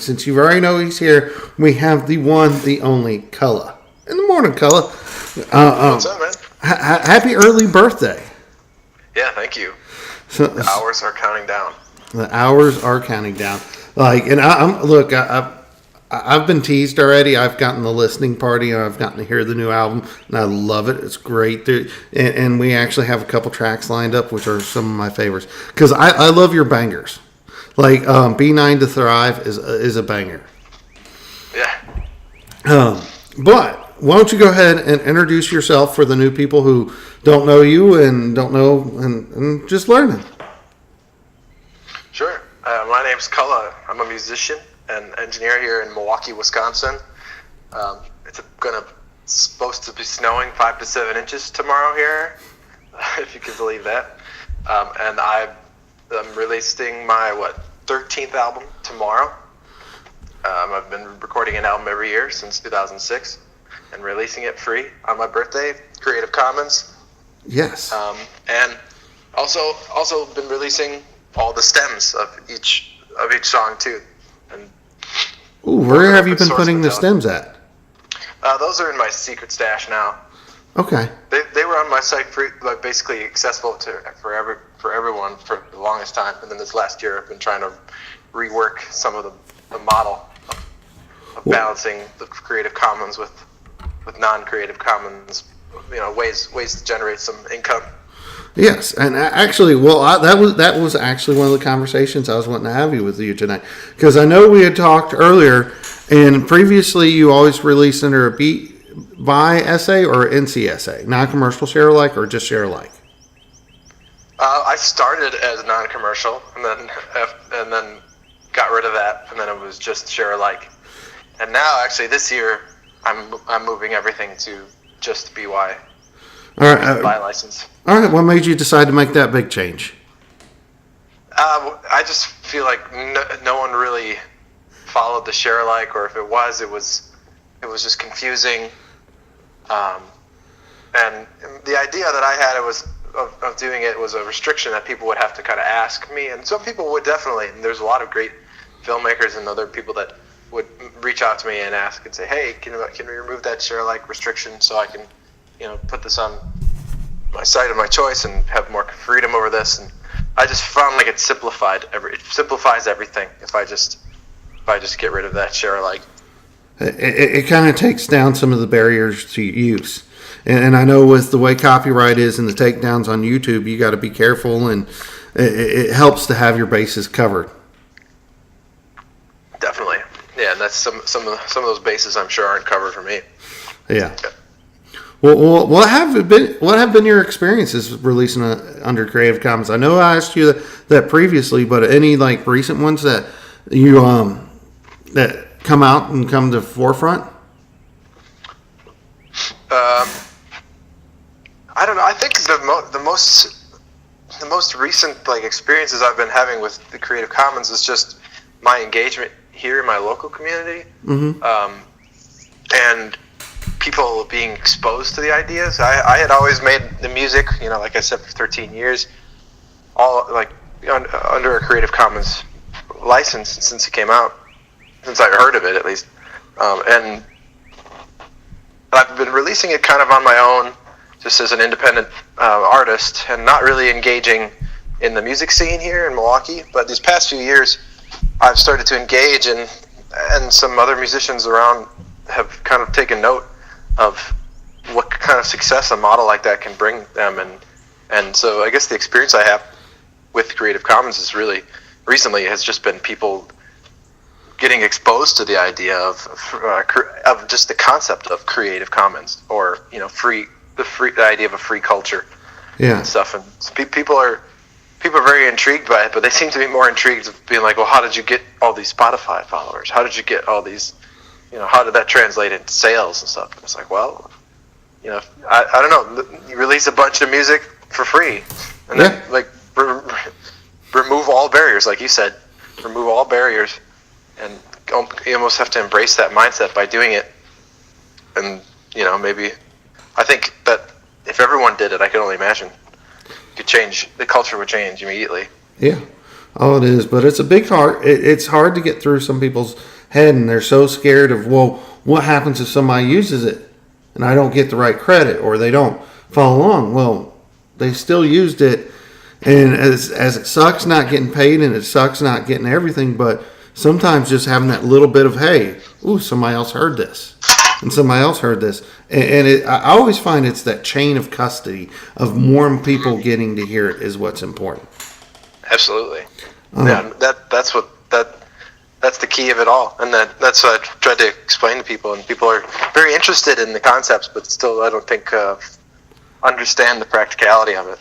Since you already know he's here, we have the one, the only Cullah. In the morning, Cullah. What's up, man? Happy early birthday. Yeah, thank you. So, The hours are counting down. the hours are counting down. I've been teased already. I've gotten the listening party. I've gotten to hear the new album, and I love it. It's great. And we actually have a couple tracks lined up, which are some of my favorites. Because I love your bangers. Like B9 to Thrive is a banger. Yeah. But why don't you go ahead and introduce yourself for the new people who don't know you and don't know and just learning. Sure. My name's Cullah. I'm a musician and engineer here in Milwaukee, Wisconsin. It's supposed to be snowing 5 to 7 inches tomorrow here, if you can believe that. And I'm releasing my 13th album tomorrow. I've been recording an album every year since 2006 and releasing it free on my birthday, Creative Commons. Yes. And also been releasing all the stems of each song too. And ooh, where have you been putting the stems at? Those are in my secret stash now. Okay. They were on my site free, basically accessible for everyone for the longest time. And then this last year, I've been trying to rework some of the model of balancing the Creative Commons with non-Creative Commons, ways to generate some income. Yes, and actually, that was actually one of the conversations I was wanting to have with you tonight, because I know we had talked earlier, and previously you always released under a beat by SA or NCSA, non-commercial share alike or just share alike. I started as non-commercial, and then got rid of that, and then it was just share alike. And now, actually, this year, I'm moving everything to just BY. All right, by license. All right, what made you decide to make that big change? I just feel like no one really followed the share alike, or if it was just confusing. And the idea that I had of doing it was a restriction that people would have to kind of ask me, and some people would definitely. And there's a lot of great filmmakers and other people that would reach out to me and ask and say, "Hey, can we remove that share alike restriction so I can, put this on my site of my choice and have more freedom over this?" And I just found like it simplifies everything if I just get rid of that share alike. It kind of takes down some of the barriers to use. And I know with the way copyright is and the takedowns on YouTube, you got to be careful, and it helps to have your bases covered. Definitely, yeah. And that's some of those bases I'm sure aren't covered for me. Yeah. Well, what have been your experiences releasing under Creative Commons? I know I asked you that previously, but any recent ones that you that come out and come to the forefront? I don't know. I think the most recent experiences I've been having with the Creative Commons is just my engagement here in my local community, and people being exposed to the ideas. I had always made the music, like I said, for 13 years, all under a Creative Commons license since it came out, since I heard of it at least, and I've been releasing it kind of on my own, just as an independent artist, and not really engaging in the music scene here in Milwaukee. But these past few years, I've started to engage, and some other musicians around have kind of taken note of what kind of success a model like that can bring them. And so I guess the experience I have with Creative Commons is really recently has just been people getting exposed to the idea of just the concept of Creative Commons, or the idea of a free culture, and stuff. And people are very intrigued by it, but they seem to be more intrigued of being like, well, how did you get all these Spotify followers? How did you get all these, how did that translate into sales and stuff? And it's like, well, I don't know. You release a bunch of music for free, and then remove all barriers, like you said, remove all barriers, and you almost have to embrace that mindset by doing it. And maybe I think that if everyone did it, I can only imagine the culture would change immediately. Yeah. Oh, it is, but it's a big hard. It's hard to get through some people's head, and they're so scared of, well, what happens if somebody uses it and I don't get the right credit, or they don't follow along? Well, they still used it, and as it sucks not getting paid, and it sucks not getting everything, but sometimes just having that little bit of, hey, ooh, somebody else heard this, and somebody else heard this, and I always find it's that chain of custody of more people getting to hear it is what's important. Absolutely. Yeah, that's the key of it all, and that's what I tried to explain to people, and people are very interested in the concepts, but still I don't think understand the practicality of it.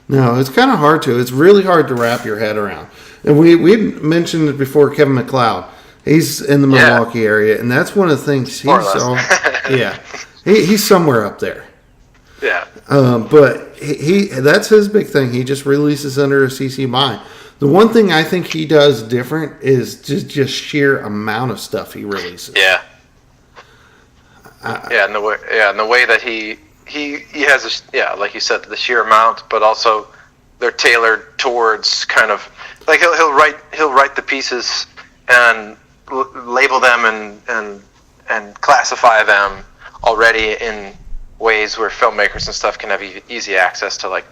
No, it's kind of hard to. It's really hard to wrap your head around. And we mentioned it before, Kevin MacLeod. He's in the Milwaukee area, and that's one of the things he's somewhere up there. Yeah. But he that's his big thing. He just releases under a CC BY. The one thing I think he does different is just sheer amount of stuff he releases. Yeah. And the way that he has like you said, the sheer amount, but also they're tailored towards kind of like he'll write the pieces and label them and classify them already in ways where filmmakers and stuff can have easy access to, like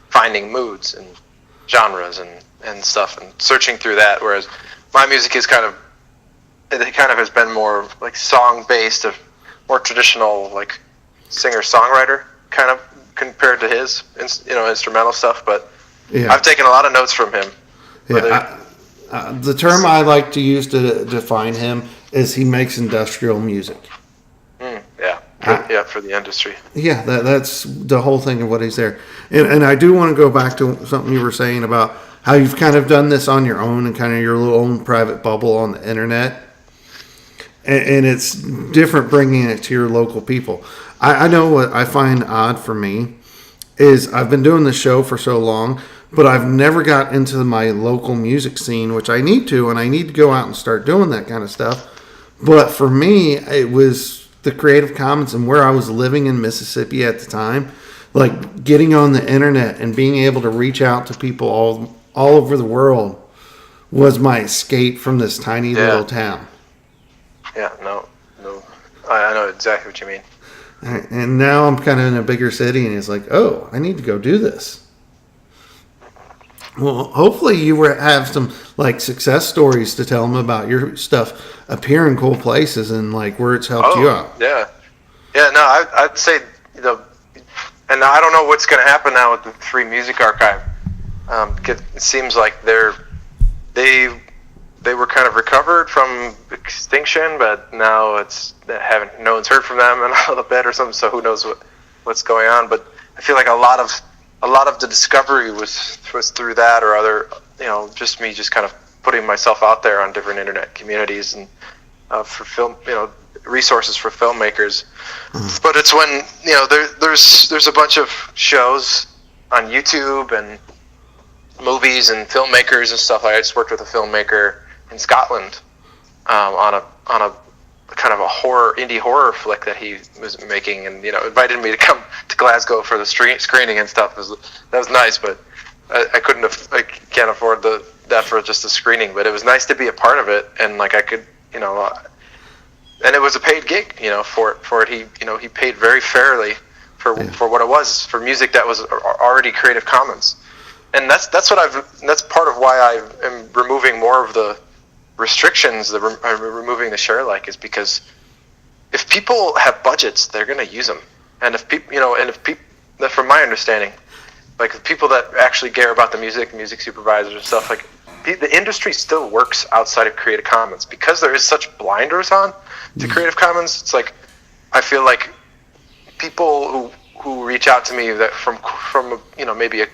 finding moods and genres and stuff and searching through that, whereas my music is kind of has been more like song based, of more traditional like singer songwriter kind of compared to his instrumental stuff, but I've taken a lot of notes from him. The term I like to use to define him is he makes industrial music. For the industry. Yeah, that's the whole thing of what he's there. And I do want to go back to something you were saying about how you've kind of done this on your own and kind of your little own private bubble on the internet. And it's different bringing it to your local people. I know what I find odd for me is I've been doing this show for so long, but I've never got into my local music scene, which I need to, and I need to go out and start doing that kind of stuff. But for me, it was the Creative Commons and where I was living in Mississippi at the time, like getting on the internet and being able to reach out to people all over the world was my escape from this tiny little town. Yeah, no, I know exactly what you mean. And now I'm kind of in a bigger city, and it's like, oh, I need to go do this. Well, hopefully you have some like success stories to tell them about your stuff appearing cool places and like where it's helped you out. Yeah. No, I'd say and I don't know what's going to happen now with the Free Music Archive. Because it seems like they were kind of recovered from extinction, but now no one's heard from them in a little bit or something. So who knows what's going on? But I feel like a lot of the discovery was through that, or other, just me just kind of putting myself out there on different internet communities and for film, resources for filmmakers. Mm. But it's when there's a bunch of shows on YouTube and movies and filmmakers and stuff. I just worked with a filmmaker in Scotland on a kind of a indie horror flick that he was making, and invited me to come to Glasgow for the screening and stuff. That was nice, but I can't afford that for just the screening. But it was nice to be a part of it, and like I could, and it was a paid gig, for it. He paid very fairly for what it was, for music that was already Creative Commons. And that's part of why I am removing more of the restrictions. I'm removing the share like is because if people have budgets, they're going to use them. And if people, from my understanding, like the people that actually care about the music supervisors and stuff, like the industry still works outside of Creative Commons because there is such blinders on to Creative Commons. It's like I feel like people who reach out to me that from maybe a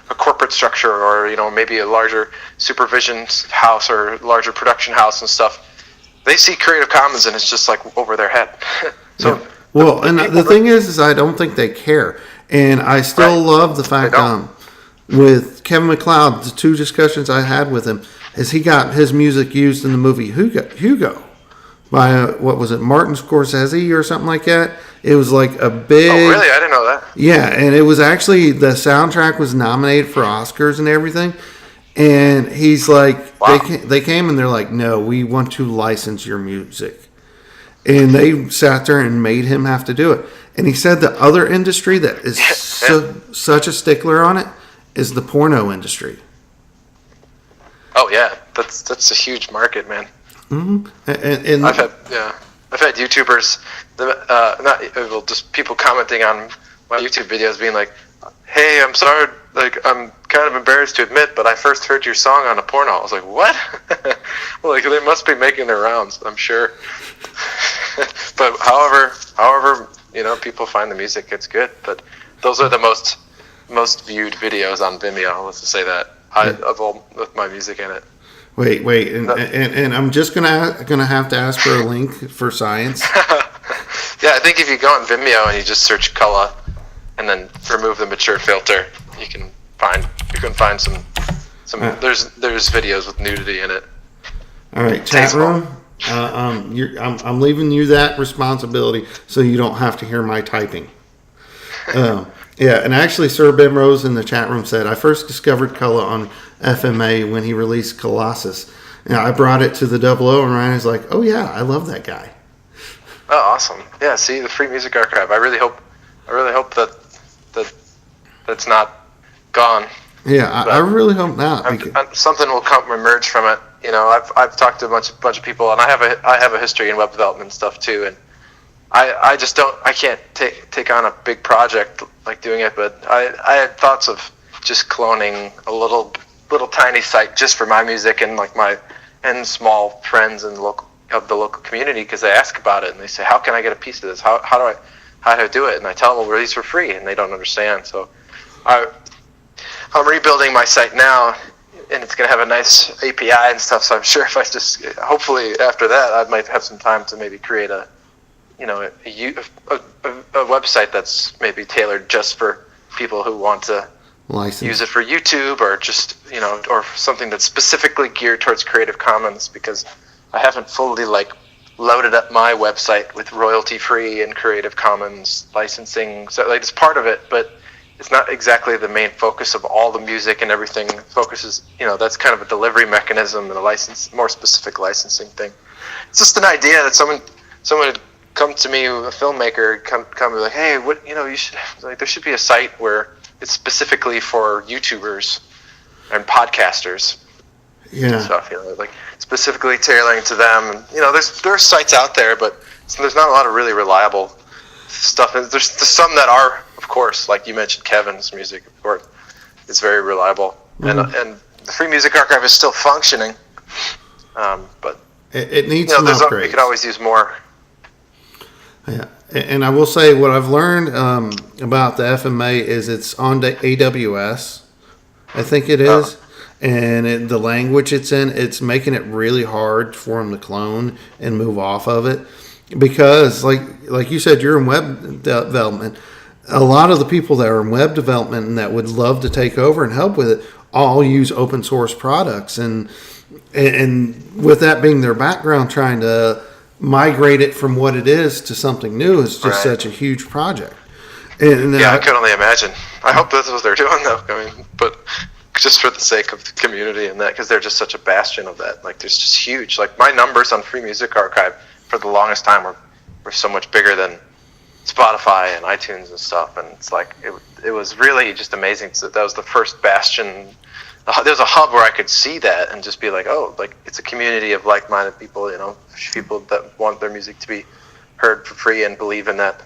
corporate structure, or maybe a larger supervision house or larger production house and stuff, they see Creative Commons and it's just like over their head. The thing is I don't think they care, and I still love the fact with Kevin MacLeod, the two discussions I had with him is he got his music used in the movie Hugo by what was it, Martin Scorsese or something like that. It was like a big... Oh, really? I didn't know that. Yeah, and it was actually, the soundtrack was nominated for Oscars and everything. And he's like, Wow. they came and they're like, no, we want to license your music. And they sat there and made him have to do it. And he said the other industry that is such a stickler on it is the porno industry. Oh yeah, that's a huge market, man. Mm-hmm. And I've had YouTubers, just people commenting on my YouTube videos, being like, "Hey, I'm sorry, like I'm kind of embarrassed to admit, but I first heard your song on a porno." I was like, "What?" Well, like they must be making their rounds, I'm sure. But however, people find the music, it's good. But those are the most viewed videos on Vimeo. Let's just say that of all with my music in it. Wait, and I'm just gonna have to ask for a link for science. Yeah, I think if you go on Vimeo and you just search Cullah and then remove the mature filter, you can find some. There's videos with nudity in it. All right, chat room. I'm leaving you that responsibility so you don't have to hear my typing. Yeah, and actually, Sir Ben Rose in the chat room said, I first discovered Cullah on FMA when he released Colossus. I brought it to the 00, and Ryan was like, oh, yeah, I love that guy. Oh, awesome. Yeah, see, the Free Music Archive. I really hope that that's not gone. Yeah, I really hope not. Something will emerge from it. I've talked to a bunch of people, and I have a history in web development stuff, too, and I can't take on a big project like doing it, but I had thoughts of just cloning a little tiny site just for my music and small friends and the local community, because they ask about it and they say, how can I get a piece of this? How do I do it? And I tell them, we'll release for free, and they don't understand. So I'm rebuilding my site now, and it's going to have a nice API and stuff. So I'm sure if hopefully after that, I might have some time to maybe create a website that's maybe tailored just for people who want to use it for YouTube, or just or something that's specifically geared towards Creative Commons, because I haven't fully loaded up my website with royalty free and Creative Commons licensing. So it's part of it, but it's not exactly the main focus of all the music and everything. Focuses, that's kind of a delivery mechanism and a more specific licensing thing. It's just an idea that someone would come to me, a filmmaker, come and be like, hey, you should there should be a site where it's specifically for YouTubers and podcasters. Yeah. Stuff, specifically tailoring to them. And, there's sites out there, but there's not a lot of really reliable stuff. And there's some that are, of course, like you mentioned, Kevin's music, of course, is very reliable. Mm-hmm. And the Free Music Archive is still functioning, but it needs some upgrades. We could always use more. Yeah, and I will say what I've learned about the FMA is it's on the AWS, I think it is, and the language it's in, it's making it really hard for them to clone and move off of it, because like you said, you're in web development. A lot of the people that are in web development and that would love to take over and help with it all use open source products, and with that being their background, trying to migrate it from what it is to something new is just such a huge project. And I can only imagine. I hope that's what they're doing, though. But just for the sake of the community and that, because they're just such a bastion of that. There's just huge. My numbers on Free Music Archive for the longest time were so much bigger than Spotify and iTunes and stuff. And it's it was really just amazing. So that was the first bastion. There's a hub where I could see that and just be like, it's a community of like-minded people, people that want their music to be heard for free and believe in that.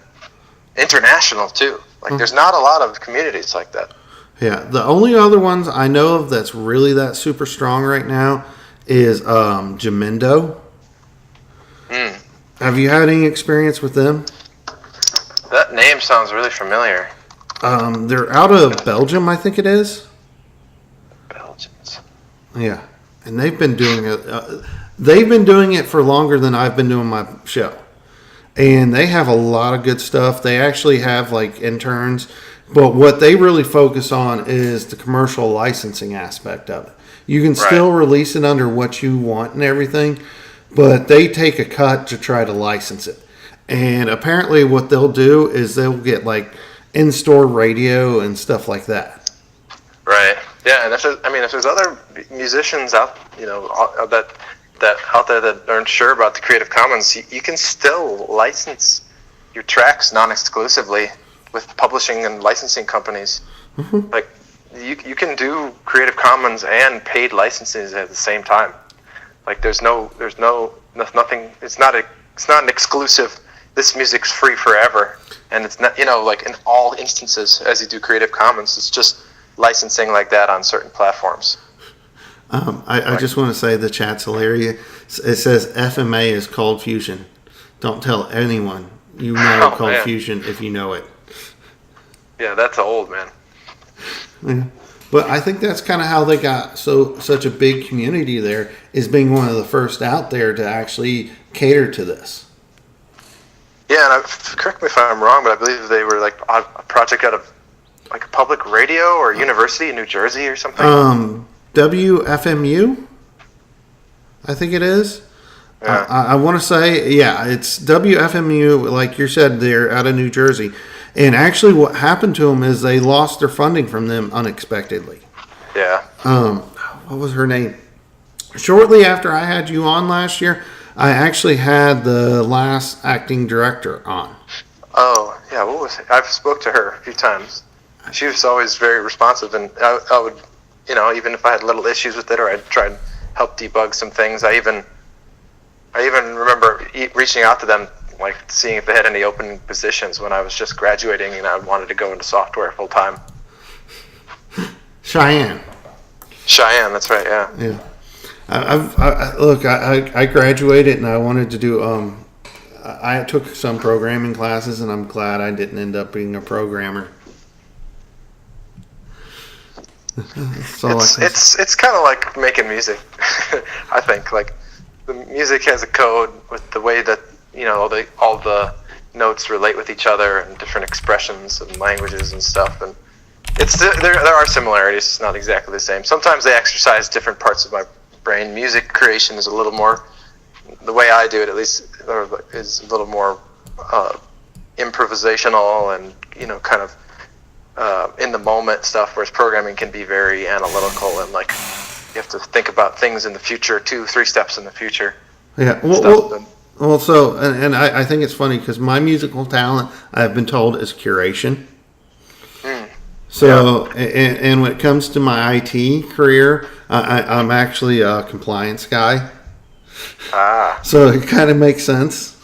International, too. There's not a lot of communities like that. Yeah, the only other ones I know of that's really that super strong right now is Jamendo. Have you had any experience with them? That name sounds really familiar. They're out of Belgium, I think it is. Belgians. Yeah, and they've been doing it. They've been doing it for longer than I've been doing my show, and they have a lot of good stuff. They actually have interns, but what they really focus on is the commercial licensing aspect of it. You can still release it under what you want and everything, but they take a cut to try to license it. And apparently what they'll do is they'll get in-store radio and stuff like that. Right. Yeah, and if there's other musicians out, that out there that aren't sure about the Creative Commons, you can still license your tracks non-exclusively with publishing and licensing companies. Mm-hmm. Like you can do Creative Commons and paid licenses at the same time. Like there's nothing. It's not an exclusive. This music's free forever, and it's not, like in all instances as you do Creative Commons, it's just licensing like that on certain platforms. I just want to say the chat's hilarious. It says FMA is Cold Fusion. Don't tell anyone you know Cold Fusion if you know it. Yeah, that's old, man. Yeah. But I think that's kind of how they got such a big community there, is being one of the first out there to actually cater to this. Yeah, and correct me if I'm wrong, but I believe they were like a project out of like a public radio or university in New Jersey or something. WFMU, I think it is. Yeah. I want to say, yeah, it's WFMU, like you said, they're out of New Jersey. And actually what happened to them is they lost their funding from them unexpectedly. Yeah. What was her name? Shortly after I had you on last year, I actually had the last acting director on. Oh, yeah, what was it? I've spoke to her a few times. She was always very responsive, and I would, even if I had little issues with it, or I'd try and help debug some things. I even remember reaching out to them, like seeing if they had any open positions when I was just graduating and I wanted to go into software full time. Cheyenne, that's right. Yeah. Yeah. I graduated and I wanted to do. I took some programming classes, and I'm glad I didn't end up being a programmer. It's kind of like making music. I think like the music has a code with the way that all the notes relate with each other and different expressions and languages and stuff, and there are similarities. It's not exactly the same. Sometimes they exercise different parts of my brain. Music creation is a little more, the way I do it at least, is a little more improvisational and kind of in the moment stuff, whereas programming can be very analytical and like you have to think about things in the future, 2-3 steps in the future. Yeah. So I think it's funny because my musical talent, I've been told, is curation. So, yeah. And when it comes to my IT career, I'm actually a compliance guy. So it kind of makes sense.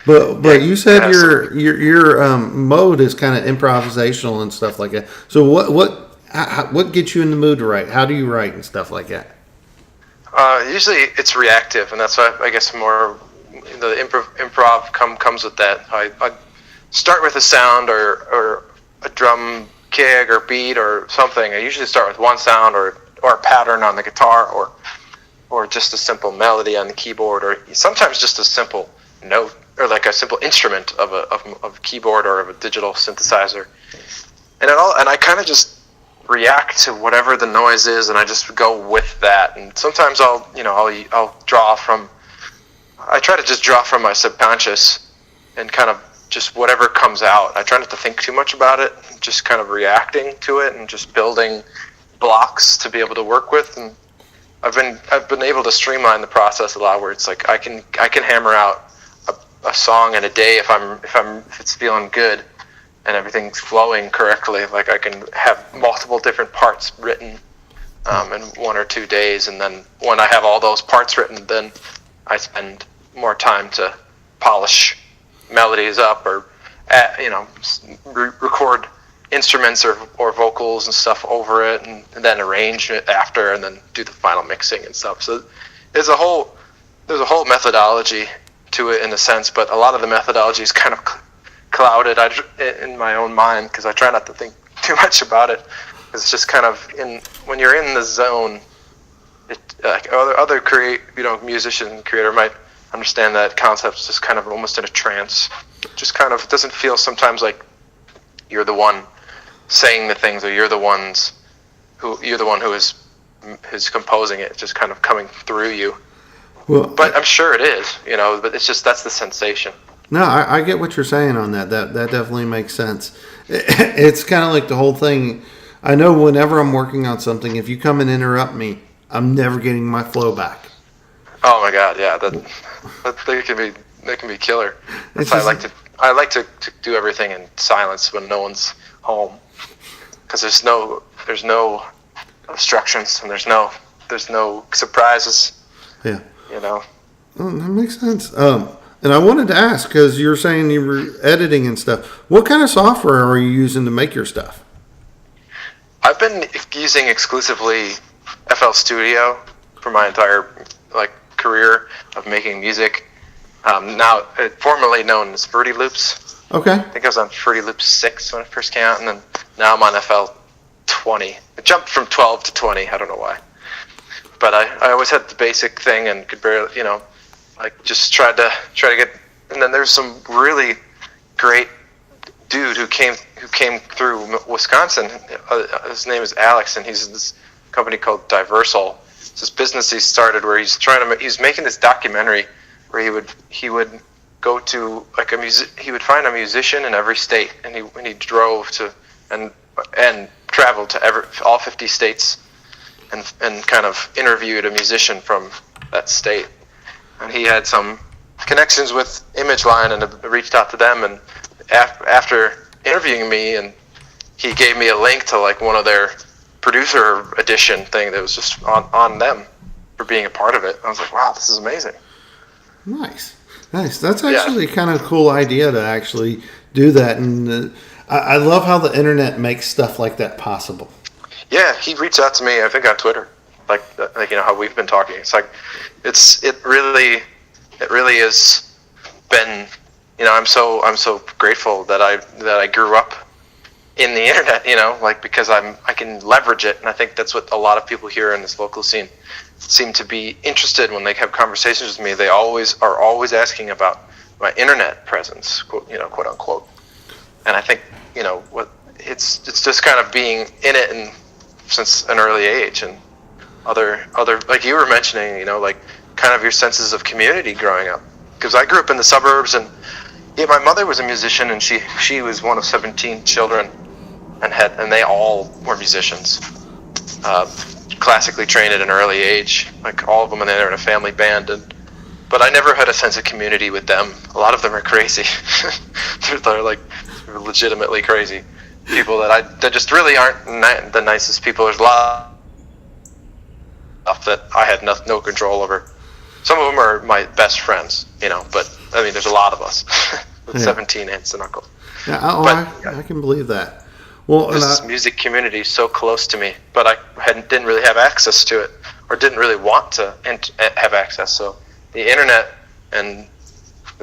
But you said your mode is kind of improvisational and stuff like that. So what gets you in the mood to write? How do you write and stuff like that? Usually it's reactive, and that's why I guess more the improv comes with that. I start with a sound or a drum kick or beat or something. I usually start with one sound or a pattern on the guitar or just a simple melody on the keyboard, or sometimes just a simple note or like a simple instrument of a keyboard or of a digital synthesizer. And I kind of just react to whatever the noise is, and I just go with that. And sometimes I'll draw from. I try to just draw from my subconscious and kind of just whatever comes out. I try not to think too much about it, just kind of reacting to it and just building blocks to be able to work with. And I've been able to streamline the process a lot, where it's like I can hammer out a song in a day if it's feeling good and everything's flowing correctly. Like I can have multiple different parts written in 1 or 2 days, and then when I have all those parts written, then I spend more time to polish melodies up or record instruments or vocals and stuff over it, and then arrange it after, and then do the final mixing and stuff. So there's a whole methodology to it in a sense, but a lot of the methodology is kind of clouded in my own mind because I try not to think too much about it. It's just kind of when you're in the zone. Like other musician and creator might understand that concept is just kind of almost in a trance. Just kind of, it doesn't feel sometimes like you're the one saying the things, or you're the one who is composing it. It's just kind of coming through you. Well, but I'm sure it is, but it's just, that's the sensation. No, I get what you're saying on that. That definitely makes sense. It's kind of like the whole thing. I know whenever I'm working on something, if you come and interrupt me, I'm never getting my flow back. Oh my God, yeah, that they can be killer. That's why I like to do everything in silence when no one's home, because there's no obstructions and there's no surprises. Yeah. You know. Oh, that makes sense. And I wanted to ask, because you're saying you were editing and stuff. What kind of software are you using to make your stuff? I've been using exclusively FL Studio for my entire career of making music. Now, formerly known as Fruity Loops. Okay. I think I was on Fruity Loops 6 when it first came out, and then now I'm on FL 20. It jumped from 12 to 20. I don't know why. But I always had the basic thing and could barely, just tried to get. And then there's some really great dude who came through Wisconsin. His name is Alex, and he's in this company called Diversal. It's this business he started where he's making this documentary where he would go to he would find a musician in every state, and he drove to and traveled to all 50 states and kind of interviewed a musician from that state. And he had some connections with ImageLine and reached out to them, and after interviewing me, and he gave me a link to one of their producer edition thing that was just on them for being a part of it. I was like, wow, this is amazing. Nice. That's actually kind of a cool idea to actually do that. And I love how the internet makes stuff like that possible. Yeah, he reached out to me, I think on Twitter, like how we've been talking. It's it really has been, I'm so grateful that I grew up in the internet, because I can leverage it, and I think that's what a lot of people here in this local scene seem to be interested when they have conversations with me. They are always asking about my internet presence, quote unquote. And I think it's just kind of being in it and since an early age, and other like you were mentioning, kind of your senses of community growing up. Because I grew up in the suburbs, and my mother was a musician, and she was one of 17 children, and they all were musicians, classically trained at an early age, all of them, and they're in a family band. But I never had a sense of community with them. A lot of them are crazy. they're legitimately crazy people that just really aren't the nicest people. There's a lot of stuff that I had no control over. Some of them are my best friends, but there's a lot of us with 17 aunts and uncles. Yeah, I can believe that. Well, this music community is so close to me, but I didn't really have access to it, or didn't really want to have access. So the internet, and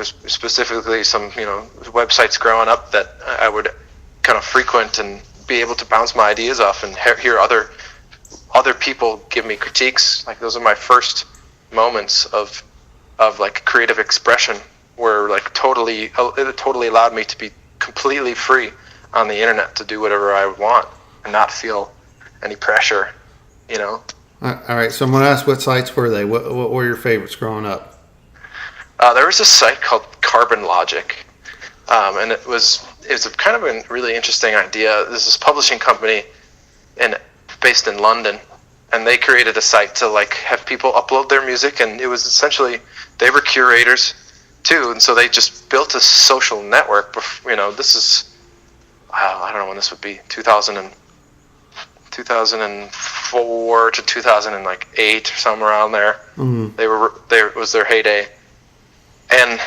specifically some websites growing up that I would kind of frequent and be able to bounce my ideas off and hear other people give me critiques. Those are my first moments of creative expression, where it totally allowed me to be completely free on the internet to do whatever I want and not feel any pressure, All right, so I'm going to ask, what sites were they? What were your favorites growing up? There was a site called Carbon Logic, and it was a kind of a really interesting idea. There's this publishing company based in London, and they created a site to have people upload their music, and it was essentially, they were curators too, and so they just built a social network. This is, I don't know when this would be, 2004 to 2008 or somewhere around there. Mm-hmm. It was their heyday, and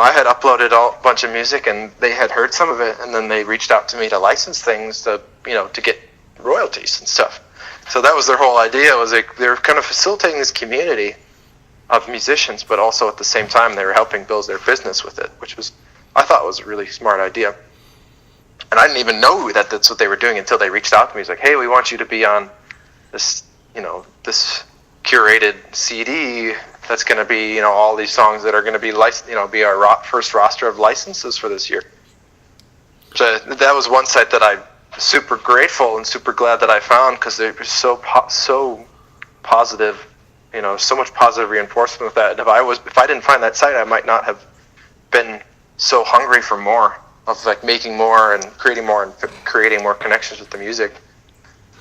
I had uploaded a bunch of music, and they had heard some of it, and then they reached out to me to license things to get royalties and stuff. So that was their whole idea, was they were kind of facilitating this community of musicians, but also at the same time they were helping build their business with it, which I thought was a really smart idea. And I didn't even know that that's what they were doing until they reached out to me. It's like, hey, we want you to be on this, this curated CD that's going to be, all these songs that are going to be be our first roster of licenses for this year. So that was one site that I'm super grateful and super glad that I found, because they were so positive, so much positive reinforcement with that. And if I didn't find that site, I might not have been so hungry for more, like making more and creating more connections with the music.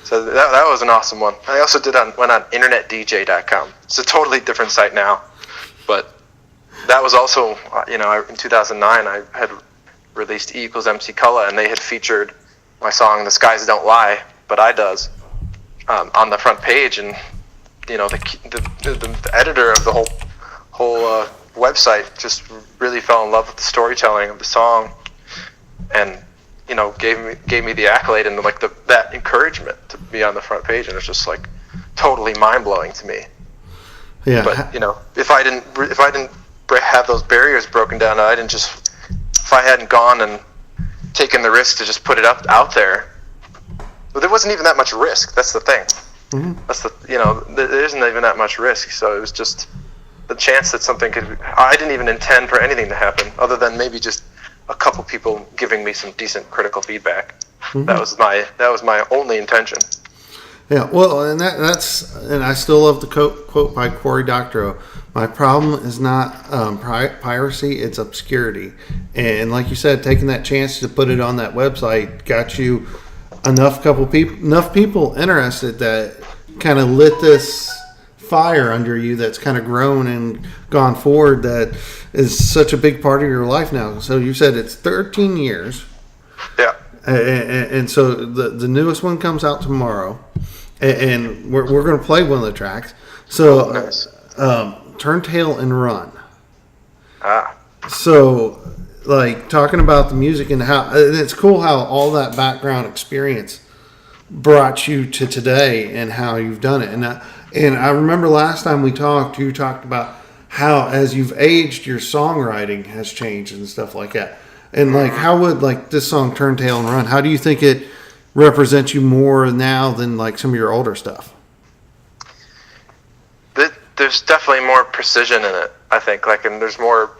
So that was an awesome one. I also went on internetdj.com. It's a totally different site now, but that was also, in 2009 I had released E = MC Cullah, and they had featured my song "The Skies Don't Lie," but I does on the front page, and the editor of the whole website just really fell in love with the storytelling of the song, and gave me the accolade and like that encouragement to be on the front page, and it's just like totally mind blowing to me. Yeah. But if I didn't have those barriers broken down, if I hadn't gone and taken the risk to just put it out there, but there wasn't even that much risk. That's the thing. Mm-hmm. There isn't even that much risk. So it was just the chance that something could. I didn't even intend for anything to happen, other than maybe just a couple people giving me some decent critical feedback. Mm-hmm. That was my only intention. Yeah, well, and and I still love the quote by Cory Doctorow. My problem is not piracy; it's obscurity. And like you said, taking that chance to put it on that website got you enough people interested that kind of lit this fire under you that's kind of grown and gone forward, that is such a big part of your life now. So you said it's 13 years. Yeah. And so the newest one comes out tomorrow, and we're going to play one of the tracks. So nice. Turn Tail and Run. Ah. So like talking about the music and how it's cool how all that background experience brought you to today and how you've done it. And I remember last time we talked, you talked about how as you've aged, your songwriting has changed and stuff like that. And like, how would like this song Turn Tail and Run, how do you think it represents you more now than like some of your older stuff? There's definitely more precision in it, I think. Like, and there's more.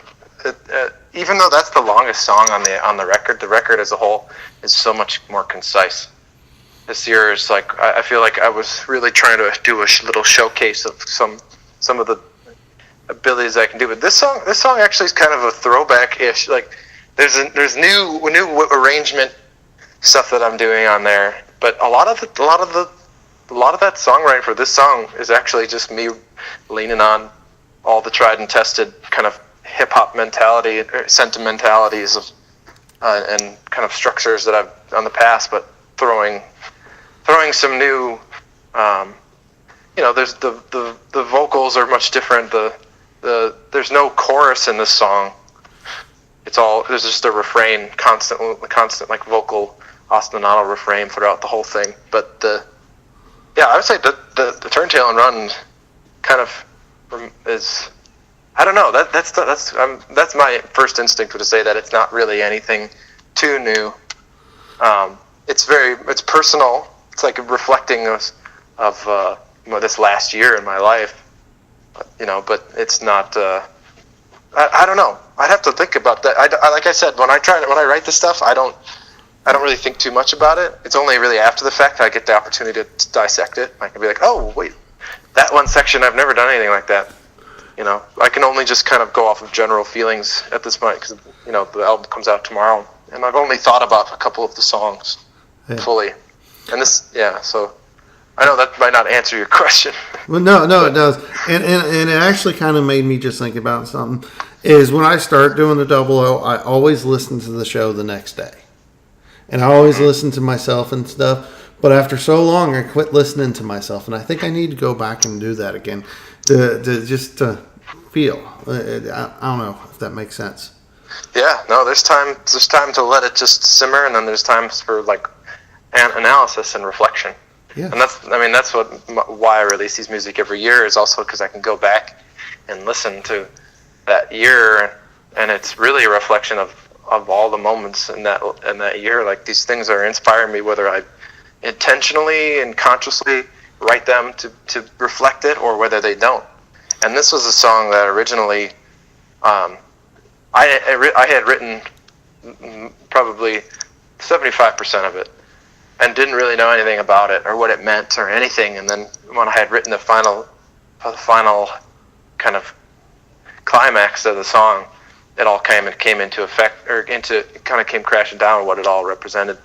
Even though that's the longest song on the record as a whole is so much more concise. This year is like, I feel like I was really trying to do a little showcase of some of the abilities I can do. But this song actually is kind of a throwback-ish. Like, there's new arrangement stuff that I'm doing on there. But a lot of that songwriting for this song is actually just me leaning on all the tried and tested kind of hip hop mentality, sentimentalities of and kind of structures that I've done in the past, but throwing some new. There's the vocals are much different. There's no chorus in this song. There's just a refrain, constant like vocal ostinato refrain throughout the whole thing. But I would say the Turn Tail and Run kind of is, I don't know, that's my first instinct to say that it's not really anything too new. It's personal. It's like reflecting of this last year in my life, but it's not. I don't know. I'd have to think about that. Like I said, when I write this stuff, I don't really think too much about it. It's only really after the fact I get the opportunity to dissect it. I can be like, oh wait, that one section I've never done anything like that. I can only just kind of go off of general feelings at this point because the album comes out tomorrow, and I've only thought about a couple of the songs fully. And so I know that might not answer your question. Well, no, it does, and it actually kind of made me just think about something. Is when I start doing the 00, I always listen to the show the next day, and I always listen to myself and stuff. But after so long, I quit listening to myself, and I think I need to go back and do that again to feel. I don't know if that makes sense. Yeah, no, there's time to let it just simmer, and then there's times for like analysis and reflection. Yeah. And that's why I release these music every year, is also because I can go back and listen to that year, and it's really a reflection of all the moments in that year. Like, these things are inspiring me, whether I intentionally and consciously write them to reflect it, or whether they don't. And this was a song that originally I had written probably 75% of it, and didn't really know anything about it or what it meant or anything. And then when I had written the final kind of climax of the song, it all came into effect, or it kind of came crashing down what it all represented,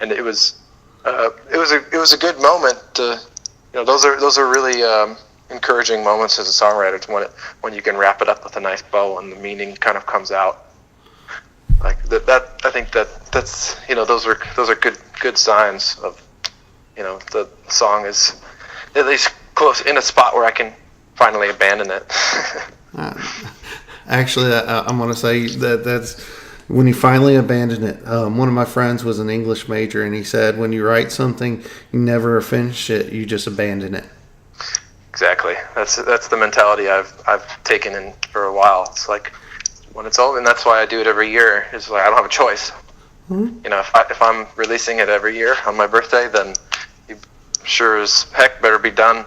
and it was a good moment. Those are really encouraging moments as a songwriter when you can wrap it up with a nice bow and the meaning kind of comes out. Like that I think that's those are good signs of the song is at least close in a spot where I can finally abandon it. Actually, I'm going to say that's when you finally abandon it. One of my friends was an English major, and he said when you write something, you never finish it, you just abandon it. Exactly. That's the mentality I've taken in for a while. It's like when it's over, and that's why I do it every year. It's like I don't have a choice. Mm-hmm. If I'm releasing it every year on my birthday, then you sure as heck better be done.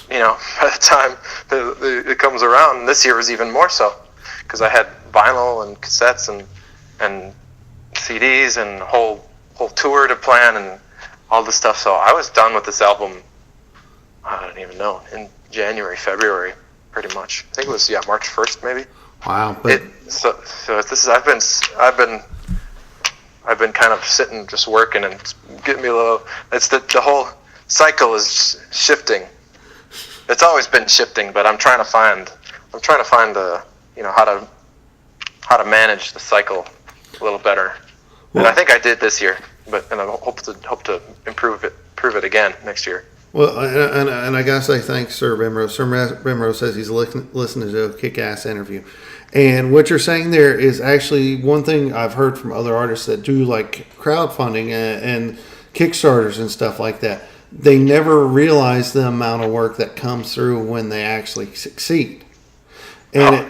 By the time it comes around. And this year was even more so because I had vinyl and cassettes and CDs and whole tour to plan and all this stuff. So I was done with this album. I don't even know, in January, February, pretty much. I think it was March 1st maybe. Wow. But so this is I've been kind of sitting just working and it's getting me a little. It's the whole cycle is shifting. It's always been shifting, but I'm trying to find how to manage the cycle a little better. Well, and I think I did this year, and I hope to improve it again next year. Well, and I gotta say thanks, Sir Bimrose. Sir Bimrose says he's listening to a kick-ass interview, and what you're saying there is actually one thing I've heard from other artists that do like crowdfunding and Kickstarters and stuff like that. They never realize the amount of work that comes through when they actually succeed. And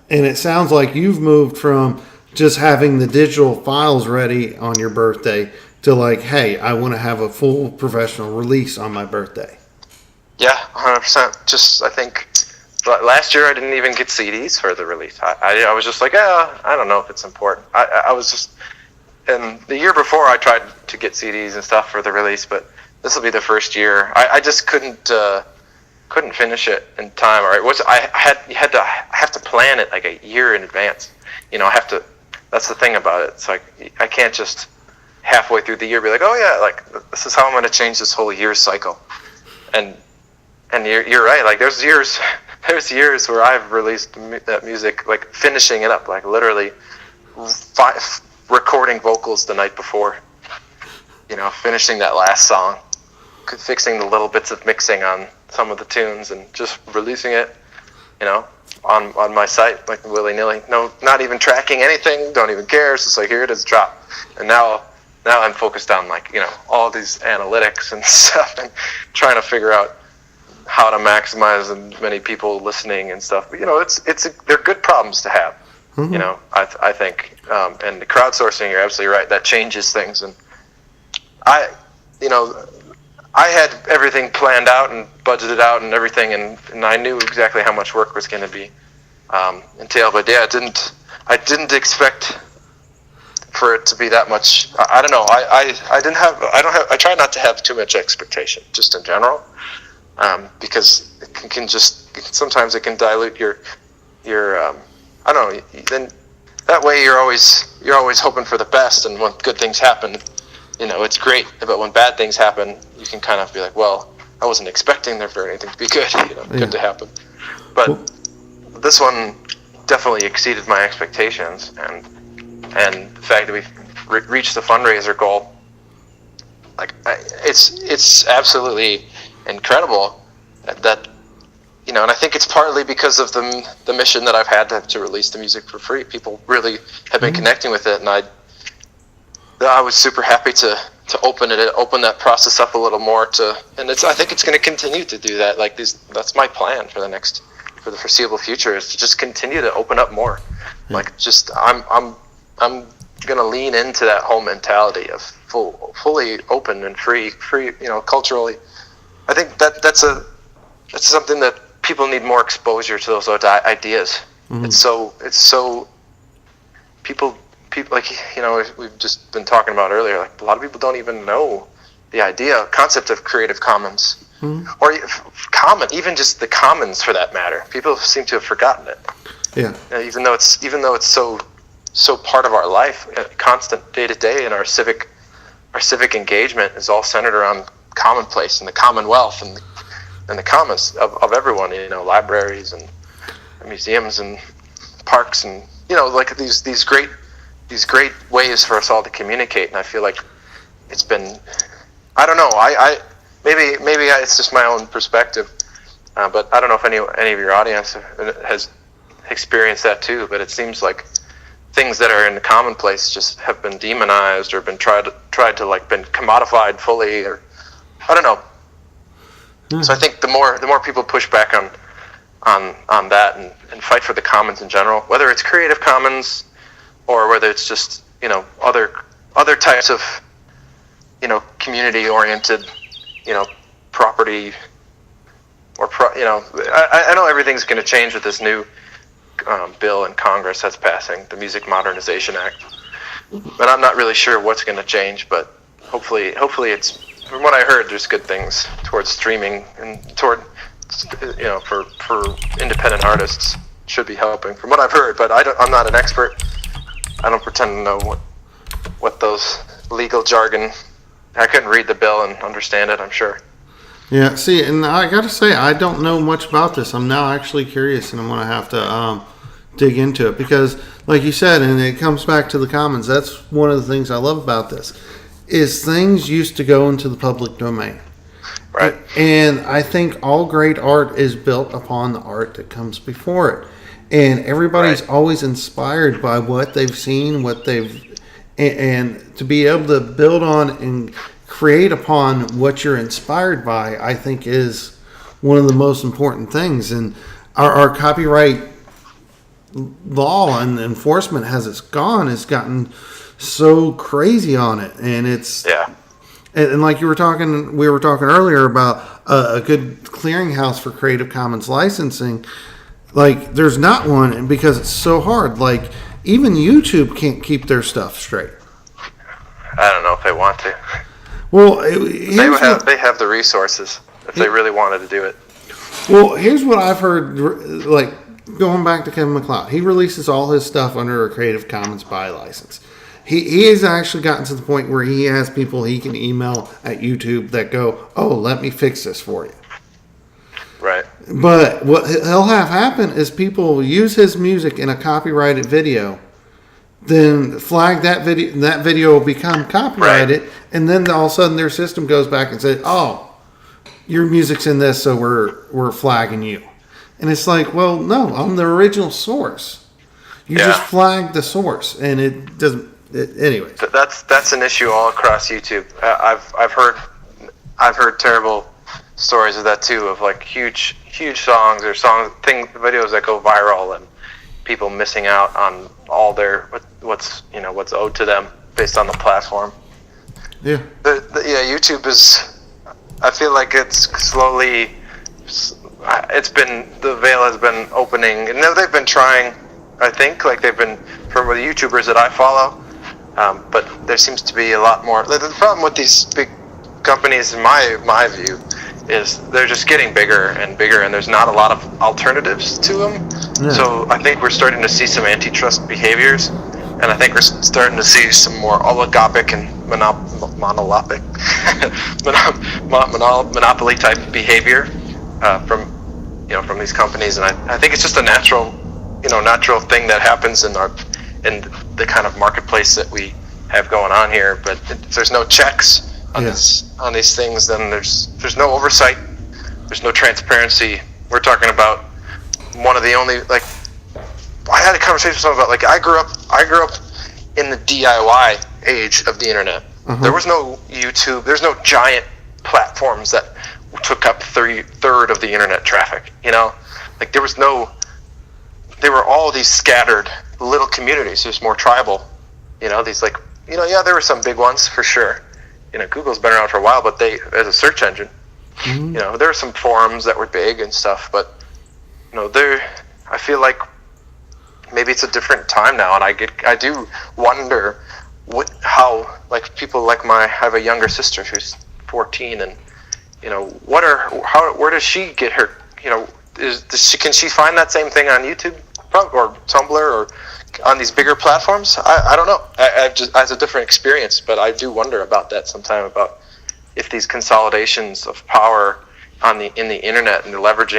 it sounds like you've moved from just having the digital files ready on your birthday to like, hey, I want to have a full professional release on my birthday. Yeah, 100%. Just, I think, last year I didn't even get CDs for the release. I was just like, I don't know if it's important. I was just, and the year before I tried to get CDs and stuff for the release, but this will be the first year. I just couldn't finish it in time. Or I have to plan it like a year in advance. I have to. That's the thing about it. It's like I can't just halfway through the year be like, oh yeah, like this is how I'm going to change this whole year cycle. And you're right. Like there's years where I've released that music, like finishing it up, like literally recording vocals the night before. Finishing that last song, fixing the little bits of mixing on some of the tunes, and just releasing it, on my site like willy-nilly. No, not even tracking anything. Don't even care. It's just like here it is, drop. And now I'm focused on like all these analytics and stuff, and trying to figure out how to maximize as many people listening and stuff. But, they're good problems to have. Mm-hmm. I think, and the crowdsourcing, you're absolutely right. That changes things, and I had everything planned out and budgeted out and everything, and I knew exactly how much work was going to be entailed. But yeah, I didn't expect for it to be that much. I don't know. I try not to have too much expectation, just in general, because it can just sometimes it can dilute your I don't know. Then that way you're always hoping for the best, and when good things happen, it's great. But when bad things happen, you can kind of be like, well, I wasn't expecting there for anything to be good, good to happen. But this one definitely exceeded my expectations, and the fact that we reached the fundraiser goal, like it's absolutely incredible that and I think it's partly because of the mission that I've had to release the music for free. People really have been connecting with it, and I was super happy to open that process up a little more and I think it's going to continue to do that. Like that's my plan for the foreseeable future, is to just continue to open up more. Like just I'm going to lean into that whole mentality of fully open and free, culturally. I think that's something that people need more exposure to, those ideas. Mm-hmm. It's so people like we've just been talking about earlier, like a lot of people don't even know the concept of Creative Commons, or even just the commons for that matter. People seem to have forgotten it. Yeah. Even though it's so so part of our life, constant day to day, and our civic engagement is all centered around commonplace and the commonwealth and the commons of everyone. Libraries and museums and parks, and like these great ways for us all to communicate. And I feel like it's been, I don't know, maybe it's just my own perspective, but I don't know if any of your audience has experienced that too. But it seems like things that are in the commonplace just have been demonized or been tried to like been commodified fully, or I don't know. So I think the more people push back on that and fight for the commons in general, whether it's Creative Commons or whether it's just other types of community oriented property or I know everything's going to change with this new bill in Congress that's passing, the Music Modernization Act. But I'm not really sure what's going to change, but hopefully it's, from what I heard, there's good things towards streaming and toward for independent artists should be helping, from what I've heard. But I'm not an expert. I don't pretend to know what those legal jargon. I couldn't read the bill and understand it, I'm sure. Yeah, see, and I got to say, I don't know much about this. I'm now actually curious, and I'm going to have to dig into it because, like you said, and it comes back to the commons. That's one of the things I love about this, is things used to go into the public domain. Right. And I think all great art is built upon the art that comes before it. And everybody's always inspired by what they've seen, and to be able to build on and create upon what you're inspired by, I think is one of the most important things. And our copyright law and enforcement has gotten so crazy on it. And it's, and like we were talking earlier about a good clearinghouse for Creative Commons licensing. Like, there's not one, and because it's so hard. Like, even YouTube can't keep their stuff straight. I don't know if they want to. Well, they have the resources if they really wanted to do it. Well, here's what I've heard. Like, going back to Kevin MacLeod, he releases all his stuff under a Creative Commons by license. He has actually gotten to the point where he has people he can email at YouTube that go, "Oh, let me fix this for you." Right. But what he'll have happen is people will use his music in a copyrighted video, then flag that video, and that video will become copyrighted, and then all of a sudden their system goes back and says, "Oh, your music's in this, so we're flagging you." And it's like, well, no, I'm the original source. You just flagged the source, and it doesn't. Anyways, that's an issue all across YouTube. I've heard terrible stories of that too, of like huge songs or videos that go viral and people missing out on all their what's owed to them based on the platform. Yeah. YouTube is, I feel like it's slowly, the veil has been opening, and they've been trying, I think, like they've been, from the YouTubers that I follow, but there seems to be a lot more. The problem with these big companies, in my view, is they're just getting bigger and bigger, and there's not a lot of alternatives to them. Yeah. So I think we're starting to see some antitrust behaviors, and I think we're starting to see some more oligopic and monopoly type behavior from these companies, and I think it's just a natural thing that happens in the kind of marketplace that we have going on here. But if there's no checks on these things, then there's no oversight, there's no transparency. We're talking about one of the only, like, I had a conversation with someone about, like, I grew up in the DIY age of the internet. There was no YouTube, there's no giant platforms that took up third of the internet traffic, like there were all these scattered little communities. It was more tribal, these there were some big ones for sure. Google's been around for a while, but they, as a search engine, there were some forums that were big and stuff, but I feel like maybe it's a different time now, and I do wonder how, like, people like I have a younger sister who's 14, and where does she get her, can she find that same thing on YouTube or Tumblr, or on these bigger platforms, I don't know. I've just as a different experience, but I do wonder about that sometime, about if these consolidations of power in the internet and the leverage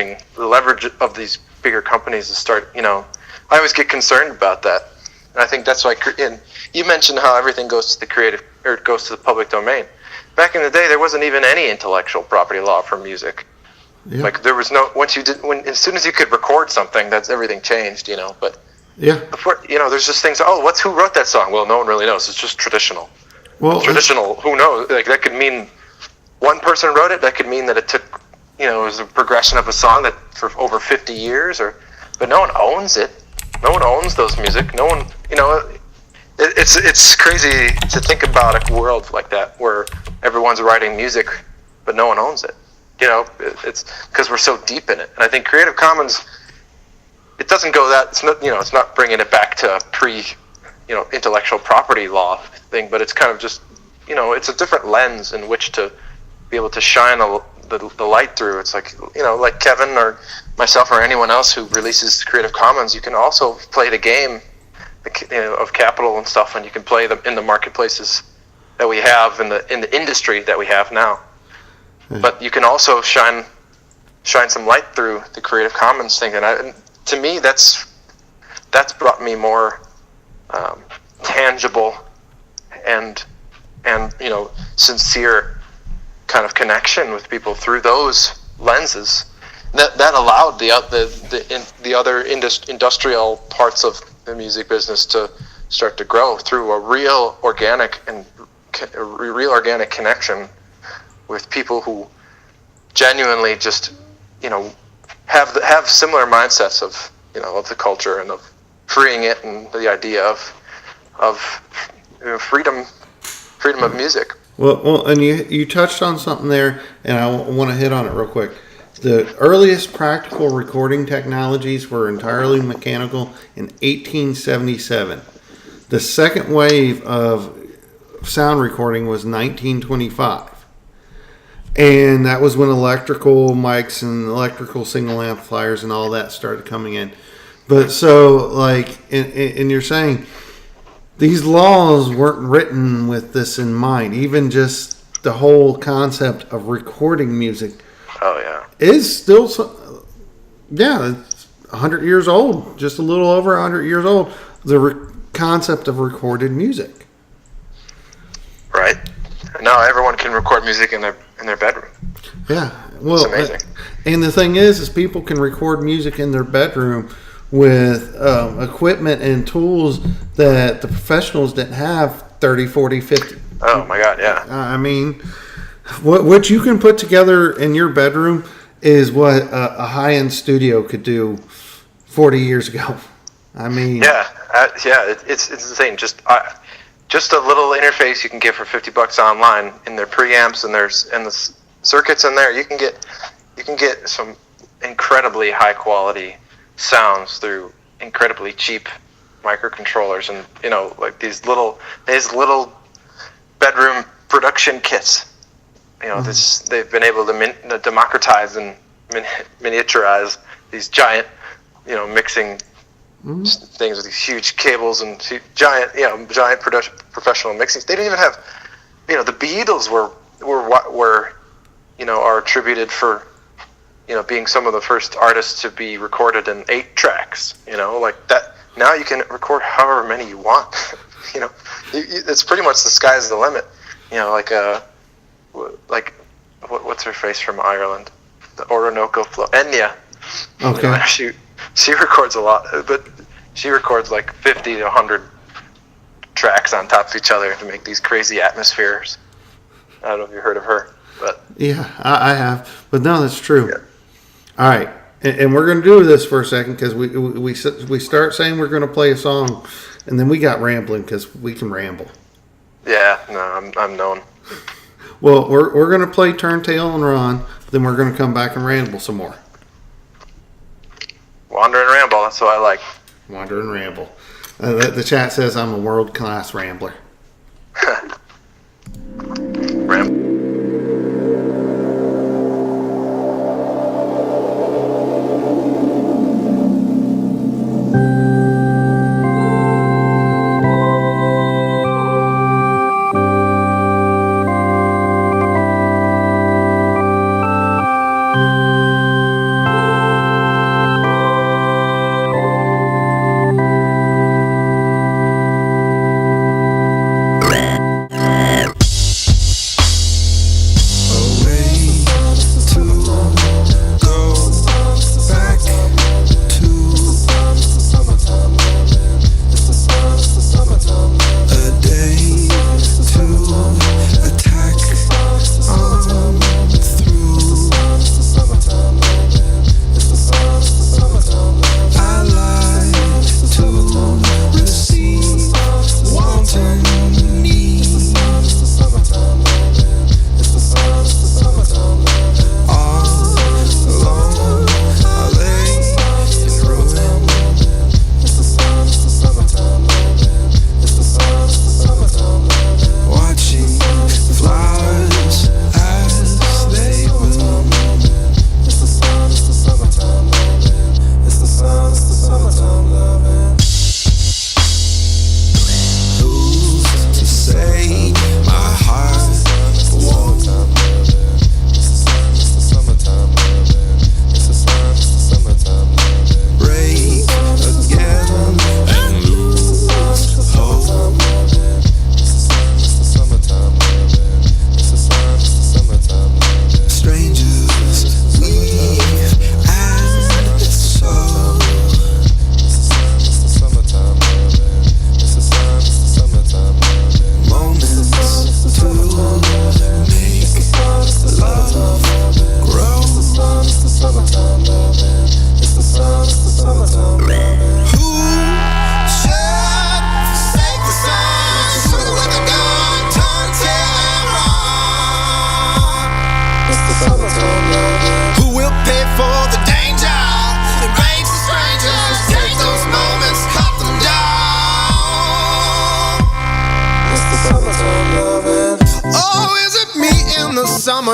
of these bigger companies to start. I always get concerned about that, and I think that's why. And you mentioned how everything goes to the creative, or goes to the public domain. Back in the day, there wasn't even any intellectual property law for music. Yeah. Like there was no, as soon as you could record something, that's everything changed, but yeah, before, there's just things, who wrote that song? Well, no one really knows. It's just traditional. Well, traditional, who knows? Like that could mean one person wrote it. That could mean that it took, it was a progression of a song that for over 50 years, but no one owns it. No one owns those music. No one, it's crazy to think about a world like that where everyone's writing music, but no one owns it. It's because we're so deep in it. And I think Creative Commons, it doesn't go that, it's not, it's not bringing it back to intellectual property law thing, but it's kind of just, it's a different lens in which to be able to shine the light through. It's like, like Kevin or myself or anyone else who releases Creative Commons, you can also play the game of capital and stuff, and you can play them in the marketplaces that we have in the industry that we have now. But you can also shine some light through the Creative Commons thing, and to me, that's brought me more tangible and sincere kind of connection with people through those lenses. That allowed the other industrial parts of the music business to start to grow through a real organic connection with people who genuinely just have similar mindsets of the culture and of freeing it, and the idea of freedom of music. Well, and you touched on something there, and I want to hit on it real quick. The earliest practical recording technologies were entirely mechanical in 1877. The second wave of sound recording was 1925. And that was when electrical mics and electrical signal amplifiers and all that started coming in. But so, and you're saying these laws weren't written with this in mind. Even just the whole concept of recording music. Oh, yeah. Is still, it's 100 years old. Just a little over 100 years old. The concept of recorded music. Right. Now everyone can record music in their bedroom. Yeah, well, it's amazing. And the thing is people can record music in their bedroom with equipment and tools that the professionals didn't have 30, 40, 50. Oh my God, yeah. I mean, what you can put together in your bedroom is what a high-end studio could do 40 years ago. I mean, it's insane. Just a little interface you can get for $50 online, in their preamps and the circuits in there. You can get some incredibly high quality sounds through incredibly cheap microcontrollers, and like these little bedroom production kits. They've been able to democratize and miniaturize these giant, mixing things with these huge cables and giant professional mixing. They didn't even have, the Beatles are attributed for, being some of the first artists to be recorded in 8 tracks. Like that. Now you can record however many you want. It's pretty much the sky's the limit. Like what's her face from Ireland? The Orinoco Flow. Enya. Okay. She records a lot, but she records like 50 to 100 tracks on top of each other to make these crazy atmospheres. I don't know if you heard of her, but yeah, I have. But no, that's true. Yeah. All right, and we're going to do this for a second because we start saying we're going to play a song, and then we got rambling because we can ramble. Yeah, no, I'm known. Well, we're going to play Turntail and Run, then we're going to come back and ramble some more. Wander and ramble, that's what I like. Wander and ramble. The chat says I'm a world-class rambler. Ramble.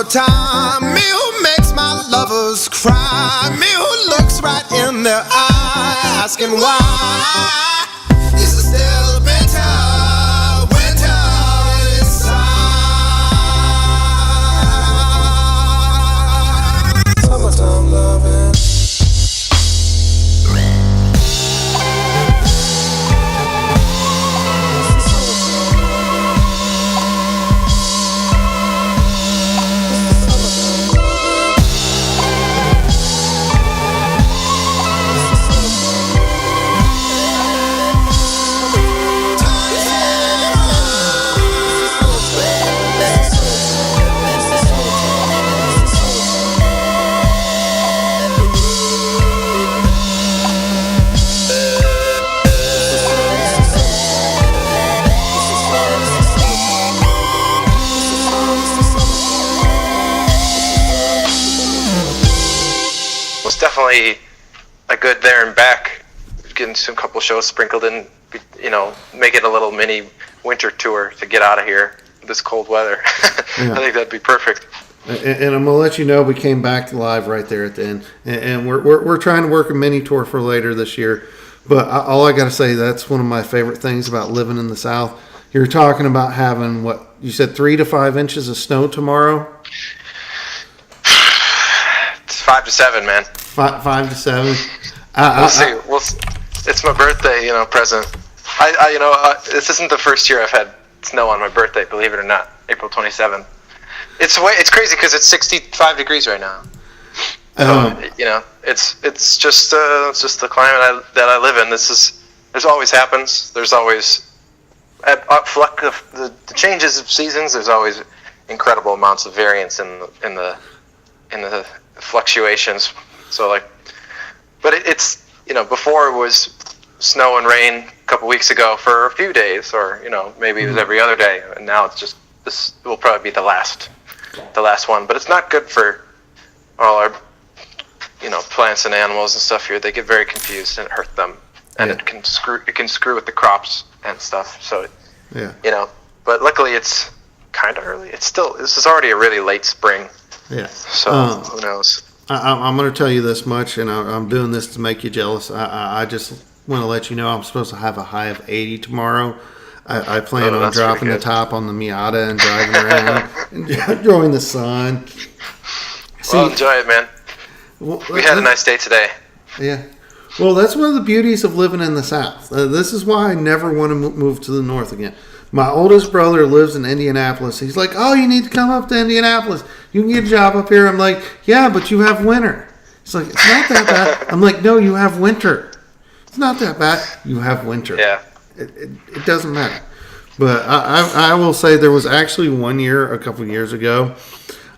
summertime. Me who makes my lovers cry. Me who looks right in their eye, asking why. Is it still winter inside? Summertime loving. Definitely a good there and back, getting some couple shows sprinkled in, make it a little mini winter tour to get out of here this cold weather. Yeah. I think that'd be perfect. And I'm gonna let you know we came back live right there at the end, and we're trying to work a mini tour for later this year. But all I gotta say, that's one of my favorite things about living in the South. You're talking about having what you said, 3 to 5 inches of snow tomorrow. It's 5 to 7, man. 5 to 7. We'll see. It's my birthday, present. This isn't the first year I've had snow on my birthday, believe it or not. April 27th. It's crazy because it's 65 degrees right now. So, it's just the climate that I live in. There's always happens. There's always the changes of seasons. There's always incredible amounts of variance in the fluctuations. So but it's before it was snow and rain a couple weeks ago for a few days, or maybe it was every other day, and now it's just, this will probably be the last one. But it's not good for all our plants and animals and stuff here. They get very confused and it hurt them, and it can screw with the crops and stuff. So but luckily it's kind of early. This is already a really late spring. Yeah. So who knows? I'm going to tell you this much, and I'm doing this to make you jealous. I just want to let you know I'm supposed to have a high of 80 tomorrow. I plan on dropping the top on the Miata and driving around and enjoying the sun. Well, enjoy it, man. We had a nice day today. Yeah. Well, that's one of the beauties of living in the South. This is why I never want to move to the North again. My oldest brother lives in Indianapolis. He's like, oh, you need to come up to Indianapolis. You can get a job up here. I'm like, yeah, but you have winter. He's like, it's not that bad. I'm like, no, you have winter. It's not that bad. You have winter. Yeah. It doesn't matter. But I will say there was actually one year, a couple years ago,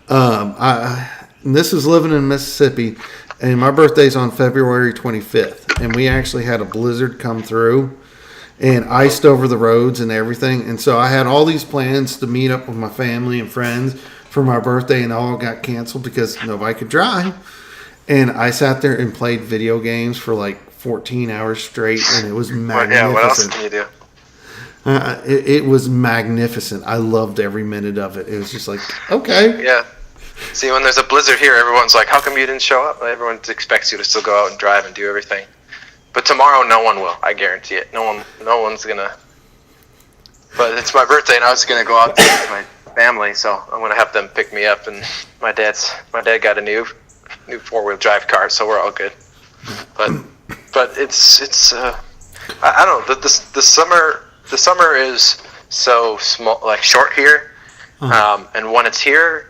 and this is living in Mississippi, and my birthday's on February 25th, and we actually had a blizzard come through and iced over the roads and everything. And so I had all these plans to meet up with my family and friends for my birthday, and all got canceled because nobody could drive. And I sat there and played video games for 14 hours straight, and it was magnificent. Yeah, what else can you do? It was magnificent. I loved every minute of it. It was just okay. Yeah. See, when there's a blizzard here, everyone's like, how come you didn't show up? Everyone expects you to still go out and drive and do everything. But tomorrow, no one will. I guarantee it. No one's gonna. But it's my birthday, and I was gonna go out with my family, so I'm gonna have them pick me up. And my dad got a new 4-wheel drive car, so we're all good. But it's I don't know. The summer is so small, short here, and when it's here,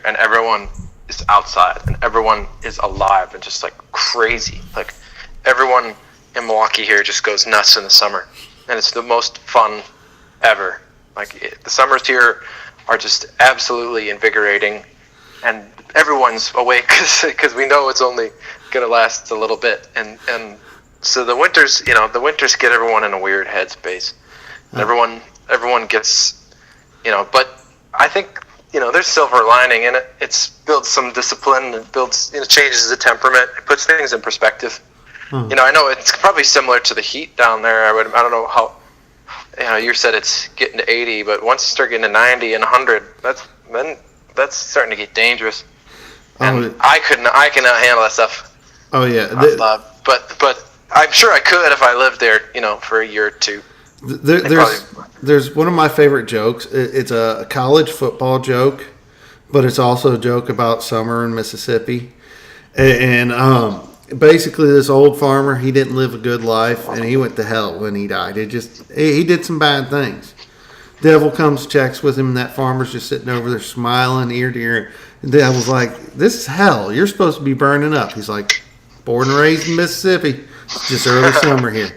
and everyone is outside, and everyone is alive and just crazy. Everyone in Milwaukee here just goes nuts in the summer, and it's the most fun ever. The summers here are just absolutely invigorating, and everyone's awake because we know it's only gonna last a little bit, and so the winters get everyone in a weird headspace. Everyone gets, but I think there's silver lining in it. It builds some discipline. It builds, changes the temperament. It puts things in perspective. I know it's probably similar to the heat down there. I don't know how. You said it's getting to 80, but once you start getting to 90 and 100, that's that's starting to get dangerous. And Oh, I cannot handle that stuff. oh yeah. But I'm sure I could if I lived there, for a year or two. There's one of my favorite jokes. It's a college football joke, but it's also a joke about summer in Mississippi. And basically, this old farmer, he didn't live a good life, and he went to hell when he died. He did some bad things. Devil comes, checks with him, and that farmer's just sitting over there smiling ear to ear. The devil's like, "This is hell. You're supposed to be burning up." He's like, "Born and raised in Mississippi. It's just early summer here."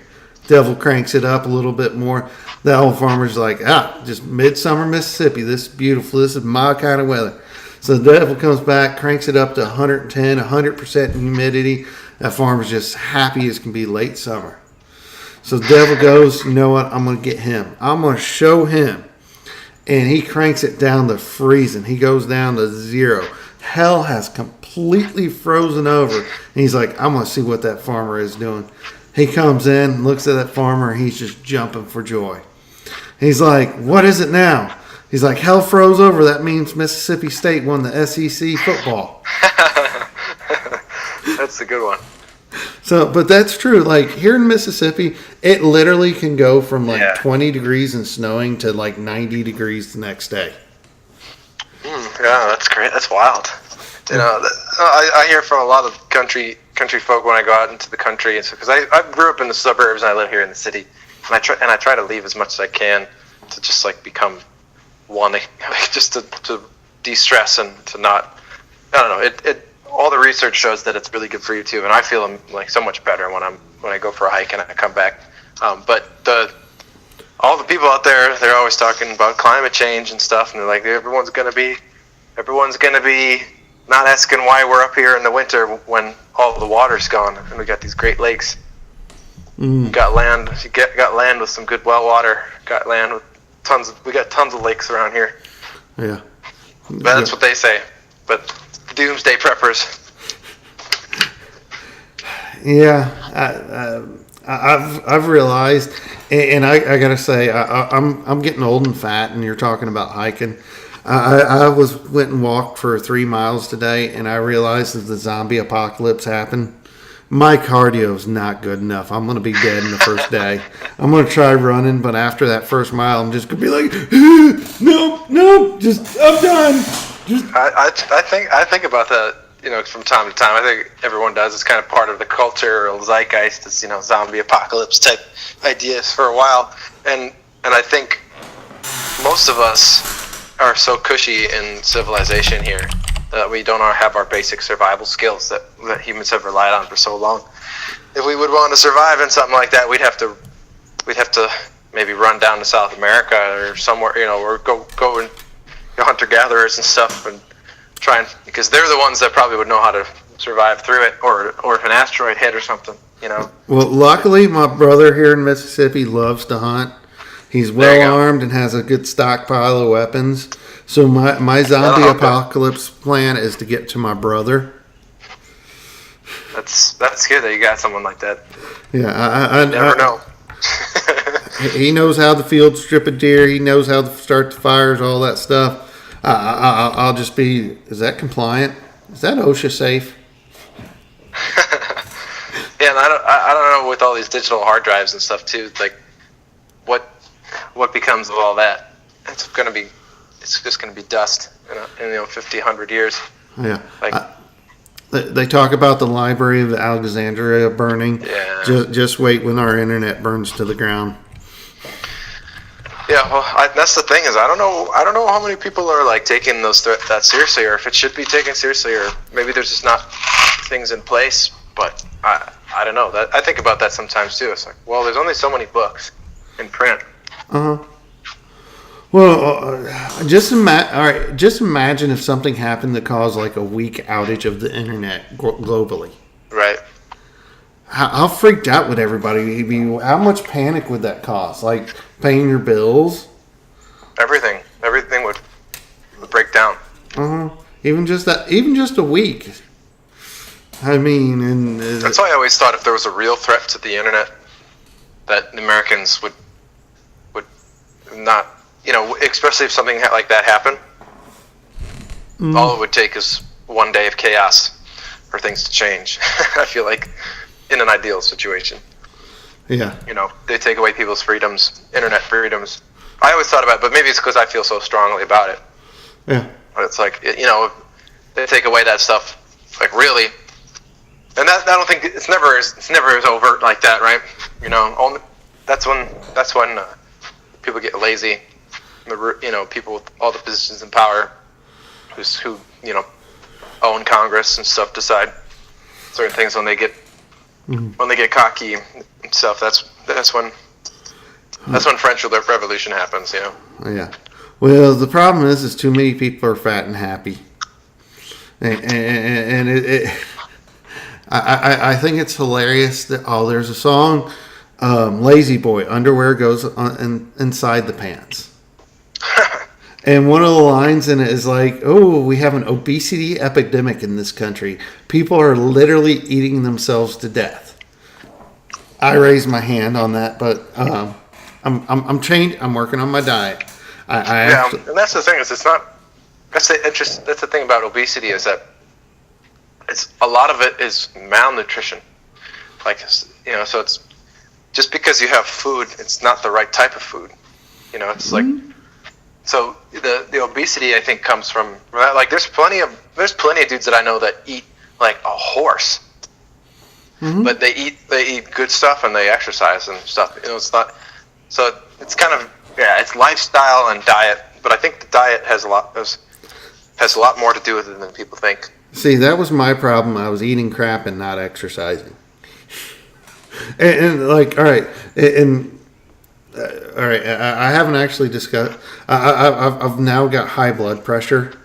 Devil cranks it up a little bit more. The old farmer's like, just midsummer Mississippi. This is beautiful. This is my kind of weather. So the devil comes back, cranks it up to 110, 100% humidity. That farmer's just happy as can be late summer. So the devil goes, "You know what? I'm going to get him. I'm going to show him." And he cranks it down to freezing. He goes down to 0. Hell has completely frozen over. And he's like, "I'm going to see what that farmer is doing." He comes in, looks at that farmer, and he's just jumping for joy. He's like, "What is it now?" He's like, "Hell froze over. That means Mississippi State won the SEC football." That's a good one. So, but that's true. Like here in Mississippi, it literally can go from 20 degrees and snowing to 90 degrees the next day. Yeah, that's great. That's wild. I hear from a lot of country folk when I go out into the country, and so because I grew up in the suburbs and I live here in the city, and I try to leave as much as I can to just become one, just to de-stress and to not. I don't know. It all the research shows that it's really good for you too, and I feel so much better when I go for a hike and I come back. But all the people out there, they're always talking about climate change and stuff, and they're like, everyone's gonna be not asking why we're up here in the winter when all the water's gone and we got these great lakes. We got land. You got land with some good well water. Got land with we got tons of lakes around here. Yeah, but that's what they say. But doomsday preppers. Yeah, I've realized, and I gotta say, I'm getting old and fat. And you're talking about hiking. I went and walked for 3 miles today, and I realized as the zombie apocalypse happened, my cardio is not good enough. I'm going to be dead in the first day. I'm going to try running, but after that first mile, I'm just going to be like, no, just I'm done. I think about that, from time to time. I think everyone does. It's kind of part of the culture or zeitgeist. It's zombie apocalypse type ideas for a while, and I think most of us are so cushy in civilization here that we don't have our basic survival skills that humans have relied on for so long. If we would want to survive in something like that, we'd have to maybe run down to South America or somewhere, or go and hunter-gatherers and stuff, and try and, because they're the ones that probably would know how to survive through it, or if an asteroid hit or something, Well, luckily, my brother here in Mississippi loves to hunt. He's well armed and has a good stockpile of weapons. So my zombie apocalypse plan is to get to my brother. That's good that you got someone like that. Yeah, I never know. He knows how to field strip a deer. He knows how to start the fires, all that stuff. I'll just be. Is that compliant? Is that OSHA safe? Yeah, and I don't know with all these digital hard drives and stuff too. Like, what becomes of all that? It's just gonna be dust in 50, 100 years. Yeah. They talk about the Library of Alexandria burning. Yeah. Just wait when our internet burns to the ground. Yeah, well, that's the thing is I don't know how many people are taking those that seriously, or if it should be taken seriously, or maybe there's just not things in place. But I don't know. I think about that sometimes too. It's like, well, there's only so many books in print. Well, just imagine if something happened that caused a week outage of the internet globally. Right. How freaked out would everybody be? How much panic would that cause? Paying your bills? Everything would break down. Even just a week. I mean, and that's why I always thought if there was a real threat to the internet, that the Americans would not, especially if something like that happened, All it would take is one day of chaos for things to change. I feel like in an ideal situation. Yeah. They take away people's freedoms, internet freedoms. I always thought about it, but maybe it's because I feel so strongly about it. Yeah. But it's like, they take away that stuff, like really. And that, I don't think it's never as overt like that, right? That's when people get lazy. People with all the positions in power, who own Congress and stuff, decide certain things when they get cocky and stuff. That's when French Revolution happens. Yeah. Well, the problem is too many people are fat and happy, and I think it's hilarious that there's a song, "Lazy Boy," underwear goes on inside the pants. And one of the lines in it is like, "Oh, we have an obesity epidemic in this country. People are literally eating themselves to death." I raised my hand on that, but I'm changed. I'm working on my diet. And that's the thing is it's not. That's the thing about obesity is that it's a lot of it is malnutrition. So it's just because you have food, it's not the right type of food. It's like. So the obesity I think comes from like there's plenty of dudes that I know that eat like a horse, but they eat good stuff and they exercise and stuff. It's not so it's kind of it's lifestyle and diet, but I think the diet has a lot more to do with it than people think. See, that was my problem. I was eating crap and not exercising, and like all right. I haven't actually discussed. I've now got high blood pressure,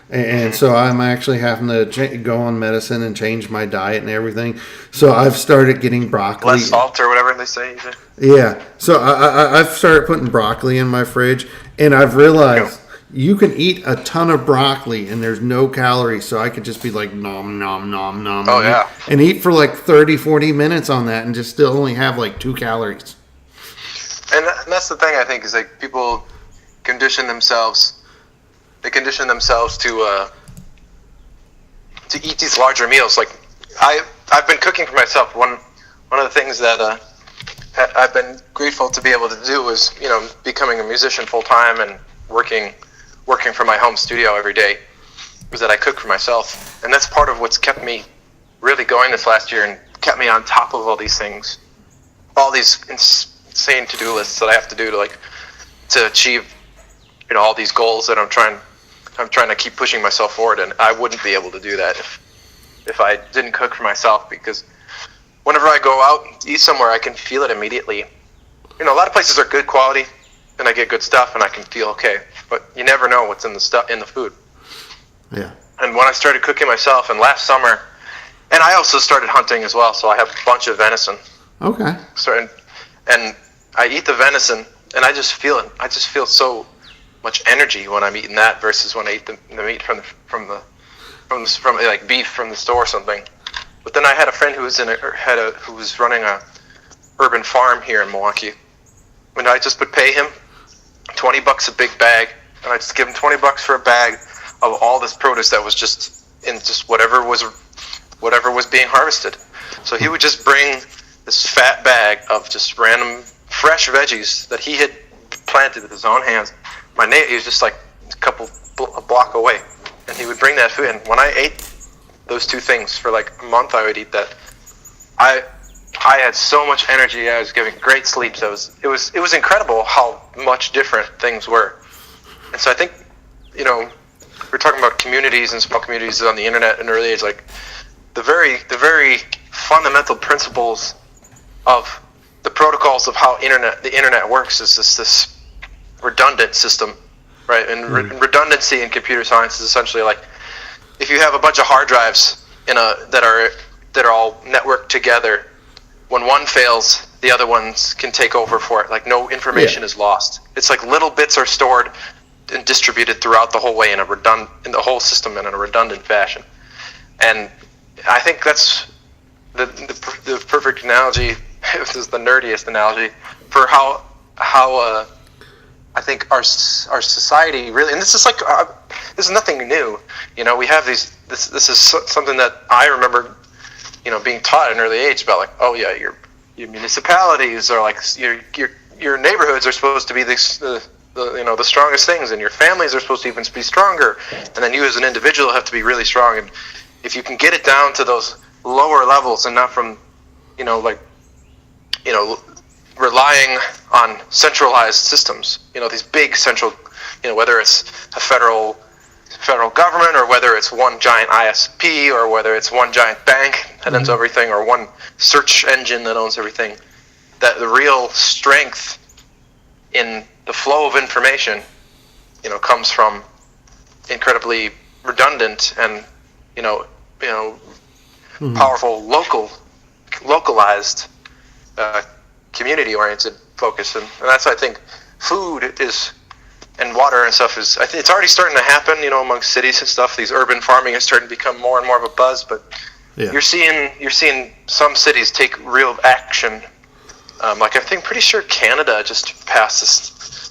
and so I'm actually having to go on medicine and change my diet and everything. So I've started getting broccoli, less salt or whatever they say. Yeah. So I've started putting broccoli in my fridge, and I've realized you can eat a ton of broccoli and there's no calories. So I could just be like nom nom nom nom. Oh yeah. And eat for like 30-40 minutes on that, and just still only have like 2 calories. And that's the thing I think is like people condition themselves. They condition themselves to eat these larger meals. Like I've been cooking for myself. One of the things that I've been grateful to be able to do is becoming a musician full time and working from my home studio every day. Was that I cook for myself, and that's part of what's kept me really going this last year and kept me on top of all these things, all these insane to-do lists that I have to do to achieve all these goals that I'm trying to keep pushing myself forward, and I wouldn't be able to do that if I didn't cook for myself, because whenever I go out and eat somewhere I can feel it immediately. A lot of places are good quality and I get good stuff and I can feel okay, but you never know what's in the food. Yeah. And when I started cooking myself and last summer, and I also started hunting as well, so I have a bunch of venison. Okay. And I eat the venison, and I just feel it. I just feel so much energy when I'm eating that versus when I eat the meat from like beef from the store or something. But then I had a friend who was running a urban farm here in Milwaukee, and I just would pay him $20 a big bag, and I just give him $20 for a bag of all this produce that was just in just whatever was being harvested. So he would just bring this fat bag of just random fresh veggies that he had planted with his own hands. He was just like a block away, and he would bring that food. And when I ate those two things for like a month, I would eat that. I had so much energy. I was getting great sleep. So it was incredible how much different things were. And so I think we're talking about communities and small communities on the internet and early age, like the very fundamental principles of the protocols of how the internet works is this redundant system, right? And redundancy in computer science is essentially like if you have a bunch of hard drives that are all networked together, when one fails, the other ones can take over for it. Like no information is lost. It's like little bits are stored and distributed throughout the whole way in the whole system in a redundant fashion. And I think that's the perfect analogy. This is the nerdiest analogy for how I think our society really, and this is like this is nothing new. You know, we have these. This is something that I remember, you know, being taught at an early age about, like, oh yeah, your municipalities are like your neighborhoods are supposed to be the you know, the strongest things, and your families are supposed to even be stronger, and then you as an individual have to be really strong. And if you can get it down to those lower levels and not from, you know, like, you know, relying on centralized systems, you know, these big central, you know, whether it's a federal government, or whether it's one giant ISP, or whether it's one giant bank that owns everything, or one search engine that owns everything, that the real strength in the flow of information, you know, comes from incredibly redundant and, you know, powerful localized, community-oriented focus, and that's why I think food is, and water and stuff is. I think it's already starting to happen, you know, amongst cities and stuff. These urban farming is starting to become more and more of a buzz, but you're seeing some cities take real action. Like, I think, pretty sure Canada just passed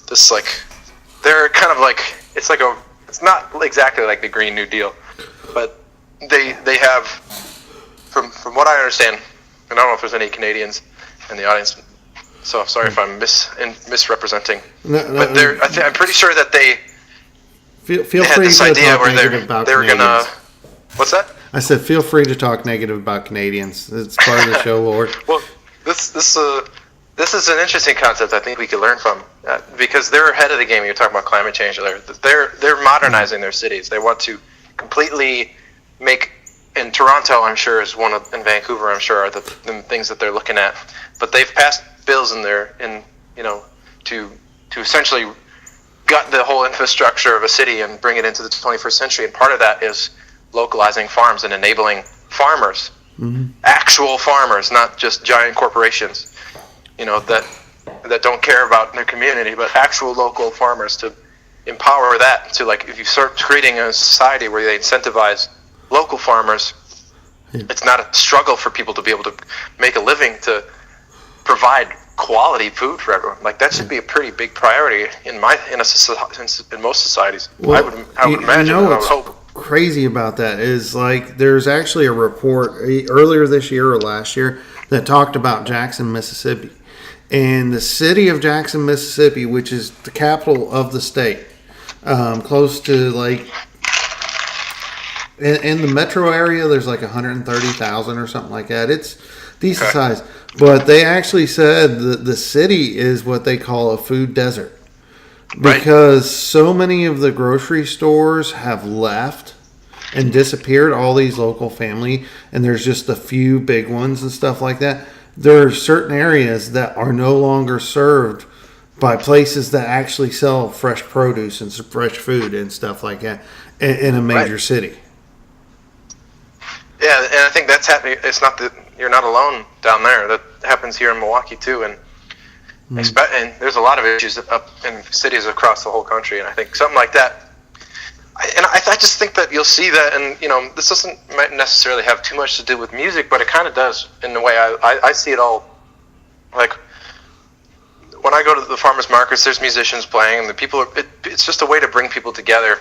this like, they're kind of like, it's not exactly like the Green New Deal, but they have, from what I understand, and I don't know if there's any Canadians in the audience, so sorry if I'm misrepresenting. But I'm pretty sure that they feel they had free this to idea talk where negative about they were Canadians. gonna. What's that? I said, feel free to talk negative about Canadians. It's part of the show, Lord. Well, this is an interesting concept I think we could learn from, because they're ahead of the game. You're talking about climate change. They're modernizing their cities. They want to completely make. In Toronto, I'm sure, is one of, in Vancouver, I'm sure, are the things that they're looking at. But they've passed bills you know, to essentially gut the whole infrastructure of a city and bring it into the 21st century. And part of that is localizing farms and enabling farmers, actual farmers, not just giant corporations, you know, that don't care about their community, but actual local farmers, to empower that. To, like, if you start creating a society where they incentivize local farmers, it's not a struggle for people to be able to make a living, to provide quality food for everyone. Like, that should be a pretty big priority in most societies. Well, I would imagine. You know, I would what's hope. crazy about that is, like, there's actually a report earlier this year or last year that talked about Jackson, Mississippi, and the city of Jackson, Mississippi, which is the capital of the state, close to, like, in the metro area, there's like 130,000 or something like that. It's decent size. But they actually said that the city is what they call a food desert. Because so many of the grocery stores have left and disappeared, all these local family, and there's just a few big ones and stuff like that. There are certain areas that are no longer served by places that actually sell fresh produce and fresh food and stuff like that in a major city. Yeah, and I think that's happening. It's not that you're not alone down there. That happens here in Milwaukee too, and and there's a lot of issues up in cities across the whole country. And I think something like that. I just think that you'll see that, and, you know, this might necessarily have too much to do with music, but it kind of does in the way I see it all. Like, when I go to the farmers markets, there's musicians playing, and the people. It's just a way to bring people together.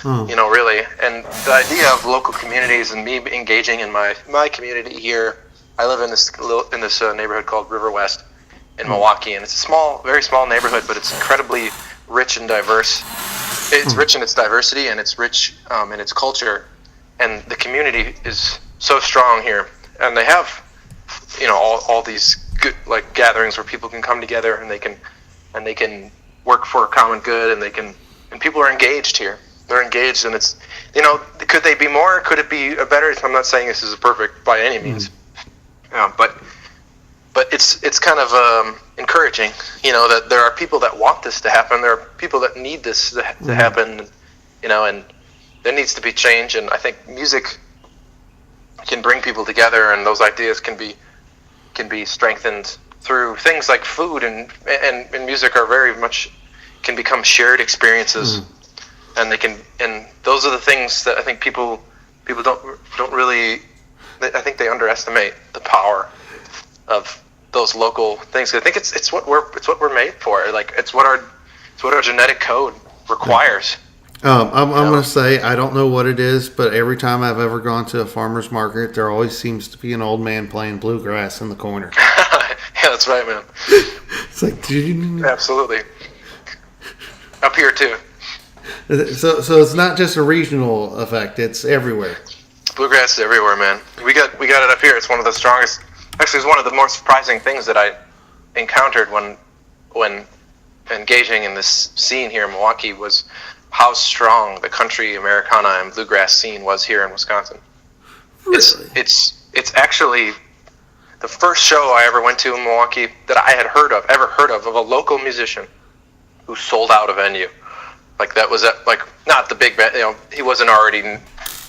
You know, really. And the idea of local communities and me engaging in my community here. I live in this neighborhood called River West in Milwaukee, and it's a very small neighborhood, but it's incredibly rich and diverse. It's rich in its diversity, and it's rich in its culture, and the community is so strong here. And they have, you know, all these good, like, gatherings where people can come together and they can work for a common good, and people are engaged here. They're engaged, and it's, you know, could they be more? Could it be a better? I'm not saying this is perfect by any means, but it's kind of encouraging, you know, that there are people that want this to happen. There are people that need this to happen, you know, and there needs to be change. And I think music can bring people together, and those ideas can be strengthened through things like food, and music are very much can become shared experiences. And those are the things that I think people don't really. I think they underestimate the power of those local things. I think it's what we're made for. Like, it's what our genetic code requires. I'm going to say I don't know what it is, but every time I've ever gone to a farmer's market, there always seems to be an old man playing bluegrass in the corner. Yeah, that's right, man. It's like, absolutely. Up here too. So it's not just a regional effect; it's everywhere. Bluegrass is everywhere, man. We got it up here. It's one of the strongest. Actually, it's one of the more surprising things that I encountered when engaging in this scene here in Milwaukee was how strong the country Americana and bluegrass scene was here in Wisconsin. Really? It's actually the first show I ever went to in Milwaukee that I had ever heard of a local musician who sold out a venue. Like that was not the big band, he wasn't already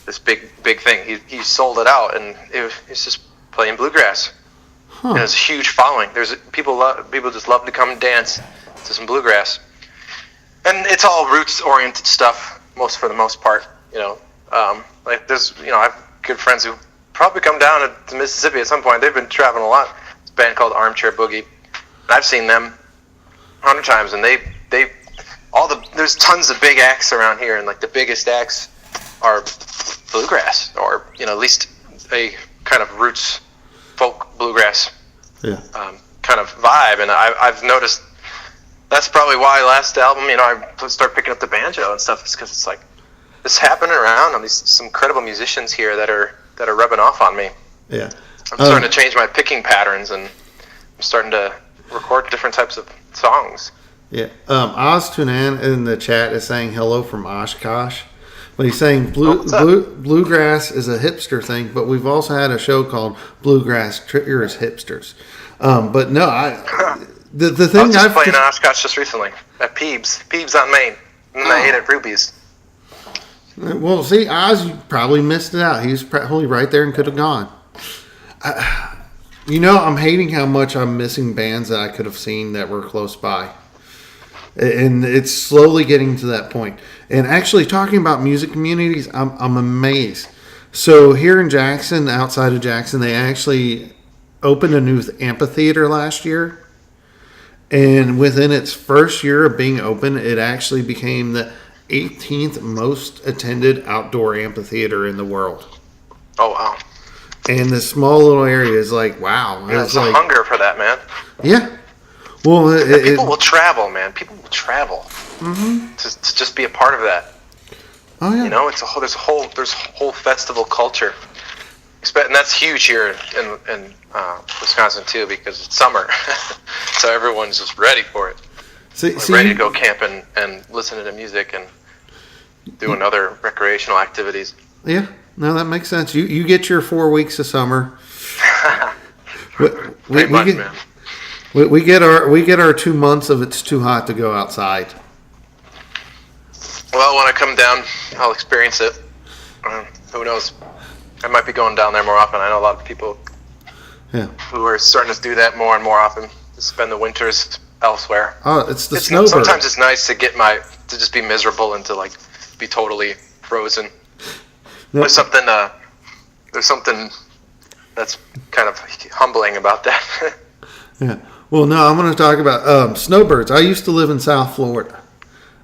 this big thing. He sold it out, and he's just playing bluegrass. Huh. And there's a huge following. People just love to come and dance to some bluegrass. And it's all roots-oriented stuff, for the most part, like there's, I have good friends who probably come down to Mississippi at some point. They've been traveling a lot. It's a band called Armchair Boogie. And I've seen them 100 times, and there's tons of big acts around here, and like the biggest acts are bluegrass, or at least a kind of roots folk bluegrass kind of vibe. And I've noticed. That's probably why last album, I started picking up the banjo and stuff. It's because it's like this happening around. And some incredible musicians here that are rubbing off on me. Yeah, I'm starting to change my picking patterns, and I'm starting to record different types of songs. Yeah, Oz Tunan in the chat is saying hello from Oshkosh, but he's saying bluegrass is a hipster thing. But we've also had a show called Bluegrass Triggers Hipsters. But no, The thing I was just playing in Oshkosh just recently at Peebs on Main, and I ate at Ruby's. Well, see, Oz, you probably missed it out. He was probably right there and could have gone. I'm hating how much I'm missing bands that I could have seen that were close by, and it's slowly getting to that point. And actually, talking about music communities, I'm amazed. So here in Jackson, outside of Jackson, they actually opened a new amphitheater last year. And within its first year of being open, it actually became the 18th most attended outdoor amphitheater in the world. Oh, wow. And this small little area is like, wow. There's a hunger for that, man. Yeah. Well, people will travel, man. People will travel to just be a part of that. Oh, yeah. There's whole festival culture. And that's huge here in Wisconsin too, because it's summer, so everyone's just ready for it. Ready to go camping and listening to music and doing other recreational activities. Yeah, no, that makes sense. You get your 4 weeks of summer. we get our 2 months of it's too hot to go outside. Well, when I come down, I'll experience it. Who knows? I might be going down there more often. I know a lot of people who are starting to do that more and more often, to spend the winters elsewhere. Oh, it's the snowbird. Sometimes it's nice to to just be miserable and to like be totally frozen. Nope. There's something that's kind of humbling about that. Yeah. Well, no, I'm going to talk about snowbirds. I used to live in South Florida,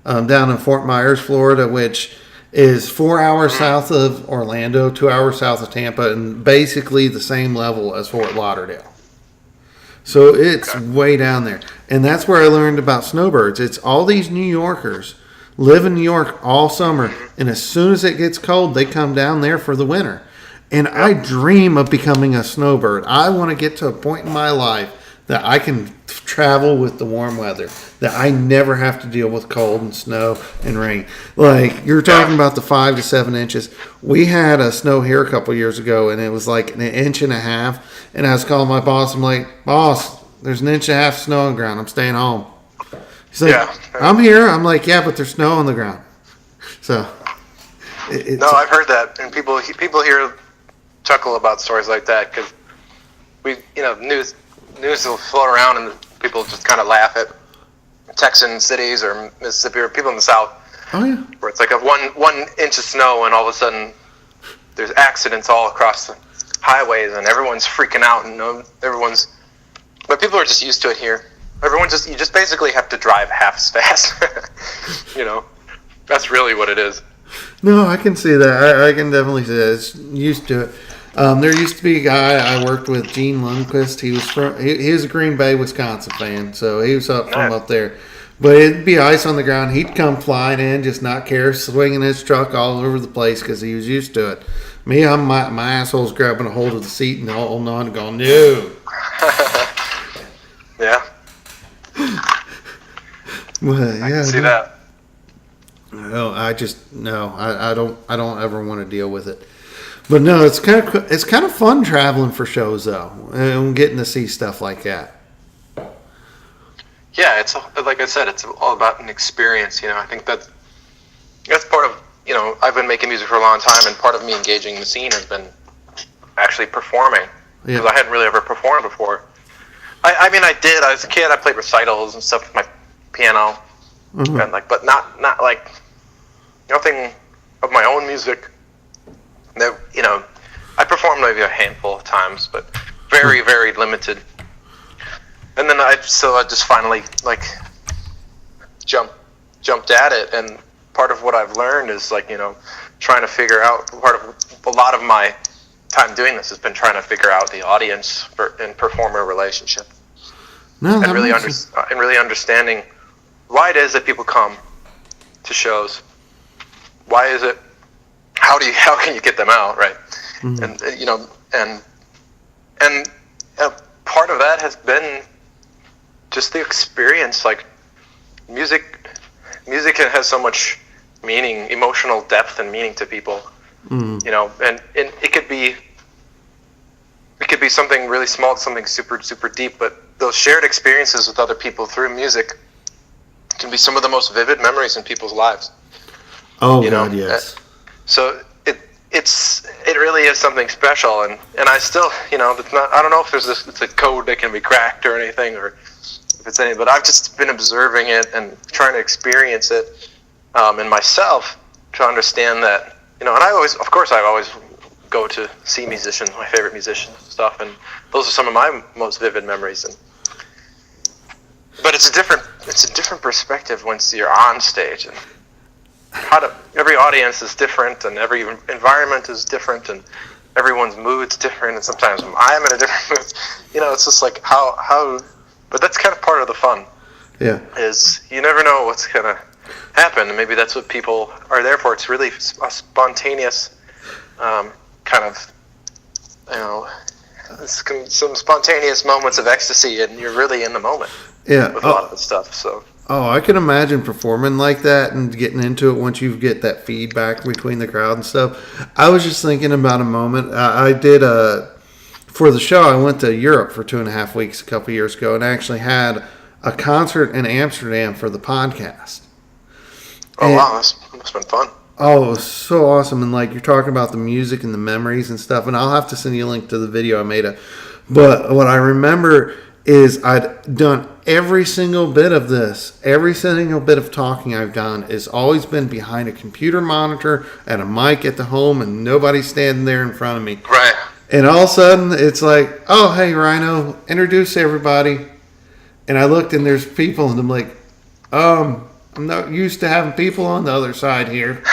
down in Fort Myers, Florida, which is 4 hours south of Orlando, 2 hours south of Tampa, and basically the same level as Fort Lauderdale. So it's way down there. And that's where I learned about snowbirds. It's all these New Yorkers live in New York all summer, and as soon as it gets cold, they come down there for the winter. And I dream of becoming a snowbird. I want to get to a point in my life that I can travel with the warm weather, that I never have to deal with cold and snow and rain. Like, you're talking about the 5 to 7 inches. We had a snow here a couple years ago, and it was like 1.5 inches. And I was calling my boss. I'm like, boss, there's 1.5 inches of snow on the ground. I'm staying home. He's like, I'm here. I'm like, yeah, but there's snow on the ground. So, no, I've heard that. And people here chuckle about stories like that because news will float around and people just kind of laugh at Texan cities or Mississippi or people in the South. Oh, yeah. Where it's like a one inch of snow and all of a sudden there's accidents all across the highways and everyone's freaking out and but people are just used to it here. You just basically have to drive half as fast, That's really what it is. No, I can see that. I can definitely see that. It's used to it. There used to be a guy I worked with, Gene Lundquist. He was a Green Bay, Wisconsin fan, so he was from up there. But it'd be ice on the ground. He'd come flying in, just not care, swinging his truck all over the place because he was used to it. Me, my asshole's grabbing a hold of the seat and holding on and going, no. Yeah. Well, yeah, I can see that. No, I don't ever want to deal with it. But no, it's kind of fun traveling for shows though, and getting to see stuff like that. Yeah, it's like I said, it's all about an experience. I think that's part of, I've been making music for a long time, and part of me engaging the scene has been actually performing, because I hadn't really ever performed before. I mean, I did. As a kid, I played recitals and stuff with my piano, and but not like nothing of my own music. I performed maybe a handful of times, but very, very limited. And then I just finally jumped at it, and part of what I've learned is trying to figure out, part of a lot of my time doing this has been trying to figure out the audience and performer relationship, and really understanding why it is that people come to shows. Why is it? How can you get them out, right? And part of that has been just the experience. Like music has so much meaning, emotional depth and meaning to people. And it could be something really small to something super, super deep, but those shared experiences with other people through music can be some of the most vivid memories in people's lives. Oh, God, yes. So it really is something special, and I still, it's not, I don't know if it's a code that can be cracked or anything, or if it's any, but I've just been observing it and trying to experience it in myself to understand that, and I always go to see musicians, my favorite musicians and stuff, and those are some of my most vivid memories. But it's a different perspective once you're on stage, and every audience is different, and every environment is different, and everyone's mood's different, and sometimes I'm in a different mood. It's just like how, but that's kind of part of the fun. Yeah. Is you never know what's gonna happen, and maybe that's what people are there for. It's really a spontaneous kind of, some spontaneous moments of ecstasy, and you're really in the moment. Yeah. With a lot of the stuff, so. Oh, I can imagine performing like that and getting into it once you get that feedback between the crowd and stuff. I was just thinking about a moment. I did for the show, I went to Europe for 2.5 weeks a couple years ago and actually had a concert in Amsterdam for the podcast. Oh, wow. That must have been fun. Oh, it was so awesome. And you're talking about the music and the memories and stuff. And I'll have to send you a link to the video I made. But what I remember is I'd done every single bit of this. Every single bit of talking I've done has always been behind a computer monitor and a mic at the home, and nobody's standing there in front of me. Right. And all of a sudden, it's like, oh, hey, Ryno, introduce everybody. And I looked, and there's people, and I'm like, I'm not used to having people on the other side here.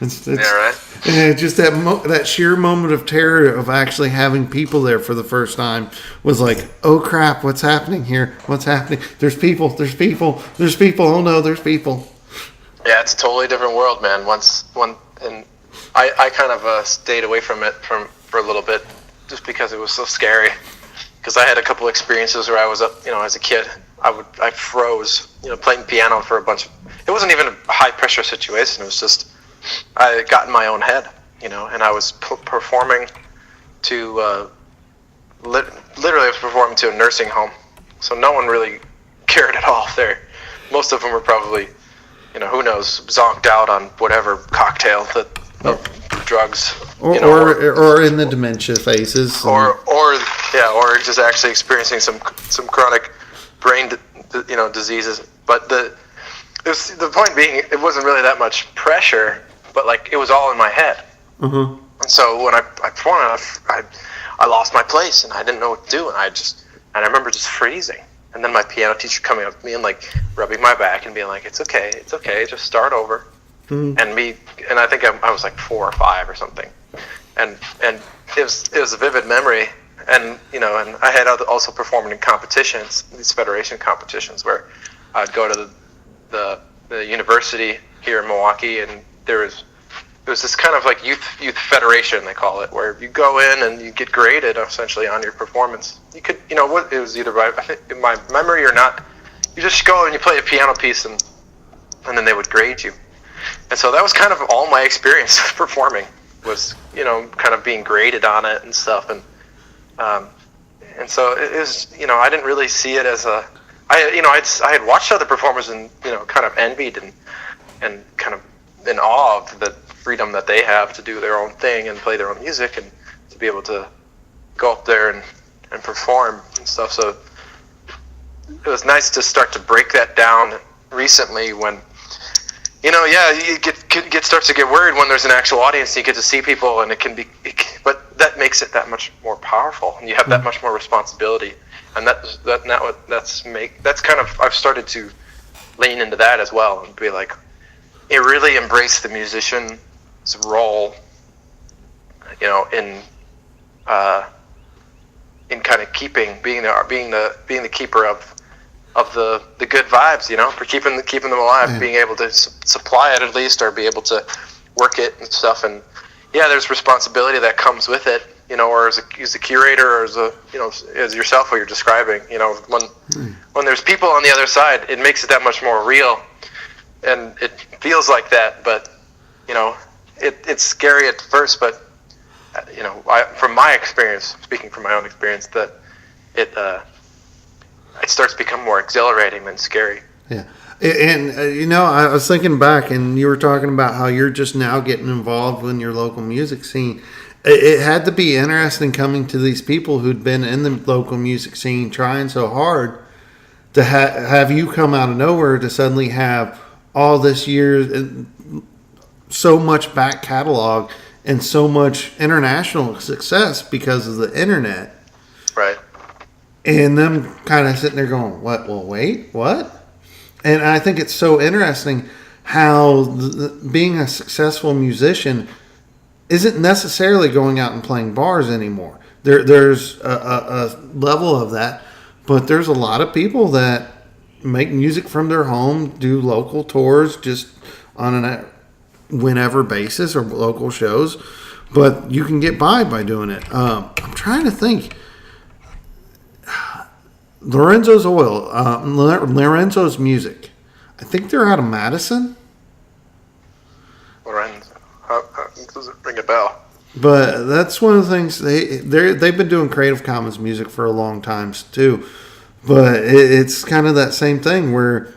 Yeah, right. And just that sheer moment of terror of actually having people there for the first time was like, oh crap, what's happening here? What's happening? There's people. Oh no, there's people. Yeah, it's a totally different world, man. And I kind of stayed away from it for a little bit just because it was so scary. Because I had a couple experiences where I was up, as a kid, I froze, playing piano for a bunch of. It wasn't even a high pressure situation. It was just I got in my own head, and I was performing to literally I was performing to a nursing home, so no one really cared at all there. Most of them were probably, who knows, zonked out on whatever cocktail of drugs, or in the dementia phases, or just actually experiencing some chronic brain diseases. But the point being, it wasn't really that much pressure, but it was all in my head. Mm-hmm. And so when I performed, I lost my place and I didn't know what to do, and I remember just freezing. And then my piano teacher coming up to me and like rubbing my back and being like, it's okay, just start over. And I think I was like 4 or 5 or something, and it was a vivid memory. And and I had also performed in competitions, these federation competitions, where I'd go to the university here in Milwaukee, and there was this kind of like youth federation, they call it, where you go in and you get graded essentially on your performance. You could what it was, either by, I think, in my memory or not, you just go and you play a piano piece and then they would grade you. And so that was kind of all my experience of performing, was kind of being graded on it and stuff. And so it was, I didn't really see it as I had watched other performers and kind of envied and kind of in awe of the freedom that they have to do their own thing and play their own music, and to be able to go up there and perform and stuff. So it was nice to start to break that down recently, when you starts to get worried when there's an actual audience. You get to see people, and but that makes it that much more powerful, and you have that much more responsibility. And that's kind of, I've started to lean into that as well, and be like, really embrace the musician's role, in kind of being the keeper of the good vibes, for keeping them alive, being able to supply it at least, or be able to work it and stuff. And there's responsibility that comes with it, or as a curator, or as yourself, what you're describing, when there's people on the other side, it makes it that much more real, and it feels like that. But it's scary at first, but from my experience, speaking from my own experience, that it starts to become more exhilarating than scary. Yeah. And, I was thinking back, and you were talking about how you're just now getting involved in your local music scene. It had to be interesting coming to these people who'd been in the local music scene trying so hard to have you come out of nowhere to suddenly have all this year, so much back catalog and so much international success because of the internet. Right. And them kind of sitting there going, what? Well, wait, what? And I think it's so interesting how being a successful musician isn't necessarily going out and playing bars anymore. There's a level of that, but there's a lot of people that make music from their home, do local tours just on a whenever basis, or local shows, but you can get by doing it. I'm trying to think. Lorenzo's Music. I think they're out of Madison. Lorenzo. Does it ring a bell? But that's one of the things they've been doing Creative Commons music for a long time too. But it's kind of that same thing where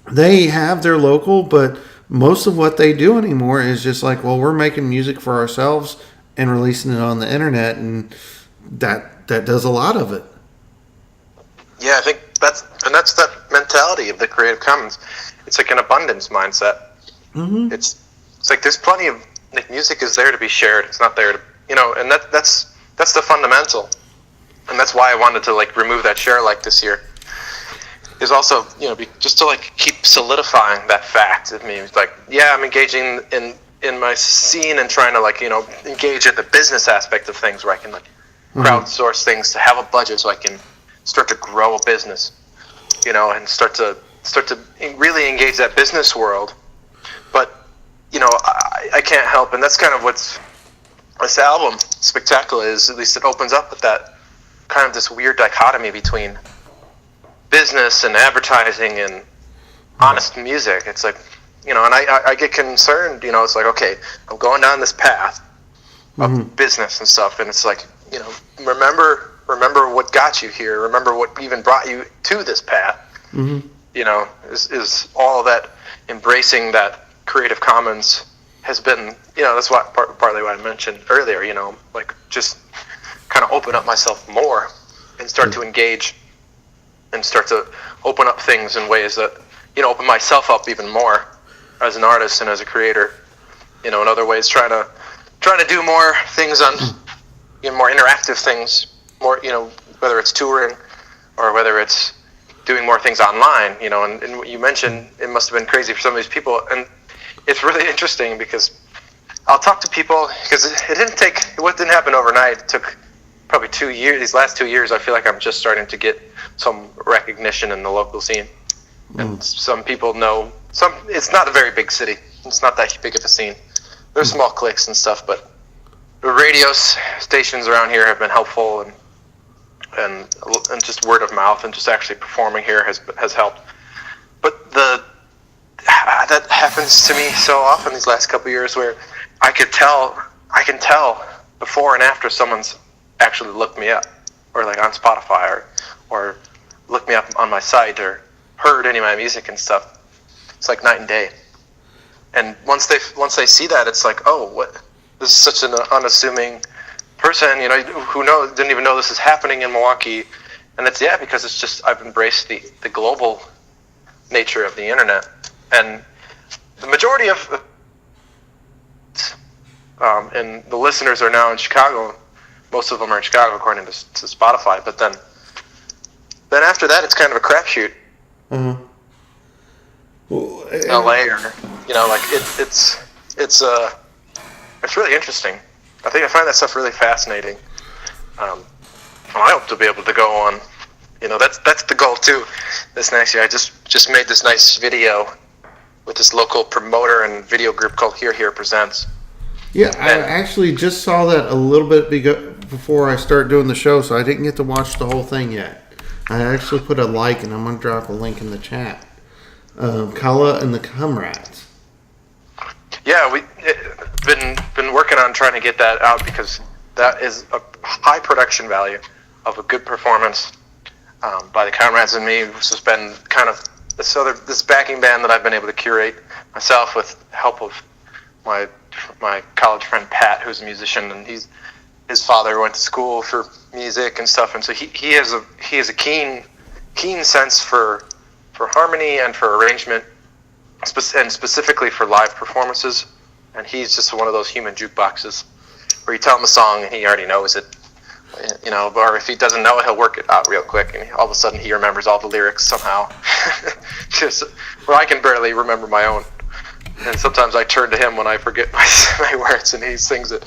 they have their local, but most of what they do anymore is just like, well, we're making music for ourselves and releasing it on the internet, and that does a lot of it. Yeah, I think that's that mentality of the Creative Commons. It's like an abundance mindset. Mm-hmm. It's like there's plenty of, like, music is there to be shared. It's not there to, and that's the fundamental, and that's why I wanted to like remove that share like this year. Is also just to like keep solidifying that fact of me. It's like, I'm engaging in my scene and trying to like engage in the business aspect of things, where I can like crowdsource things to have a budget so I can start to grow a business, and start to really engage that business world. But I can't help, and that's kind of what's this album Spectacullah is. At least it opens up with that kind of this weird dichotomy between business and advertising and honest music. It's like, and I get concerned, it's like, okay, I'm going down this path of business and stuff, and it's like, remember what got you here, remember what even brought you to this path, is all that embracing that Creative Commons has been, that's what partly what I mentioned earlier, like just kind of open up myself more and start to engage and start to open up things in ways that, open myself up even more as an artist and as a creator, in other ways, trying to do more things on, more interactive things, more, whether it's touring or whether it's, doing more things online, you know, and you mentioned it must have been crazy for some of these people, and it's really interesting because I'll talk to people, because it didn't happen overnight. It took probably 2 years. These last 2 years, I feel like I'm just starting to get some recognition in the local scene, and some people know. It's not a very big city. It's not that big of a scene. There's small cliques and stuff, but the radio stations around here have been helpful, and just word of mouth and just actually performing here has helped. But that happens to me so often these last couple of years, where I can tell before and after someone's actually looked me up, or like on Spotify, or looked me up on my site, or heard any of my music and stuff. It's like night and day. And once they see that, it's like, oh, what? This is such an unassuming person, you know, who didn't even know this is happening in Milwaukee. And it's because it's just, I've embraced the global nature of the internet. And the majority of and the listeners are now in Chicago. Most of them are in Chicago, according to Spotify. But then after that, it's kind of a crapshoot. Mm-hmm. Well, LA, or, you know, like it's really interesting. I find that stuff really fascinating. I hope to be able to go on. You know, that's the goal too. This next year, I just made this nice video with this local promoter and video group called Here Presents. Yeah, I actually just saw that a little bit before I start doing the show, so I didn't get to watch the whole thing yet. I actually put a like, and I'm going to drop a link in the chat. Cullah and the Comrades. Yeah, we've been working on trying to get that out, because that is a high production value of a good performance by the Comrades and me. This has been kind of this backing band that I've been able to curate myself with help of my college friend Pat, who's a musician, and his father went to school for music and stuff, and so he has a keen sense for harmony and for arrangement, and specifically for live performances. And he's just one of those human jukeboxes where you tell him a song and he already knows it, you know, or if he doesn't know it, he'll work it out real quick, and all of a sudden he remembers all the lyrics somehow. Just where I can barely remember my own, and sometimes I turn to him when I forget my words, and he sings it.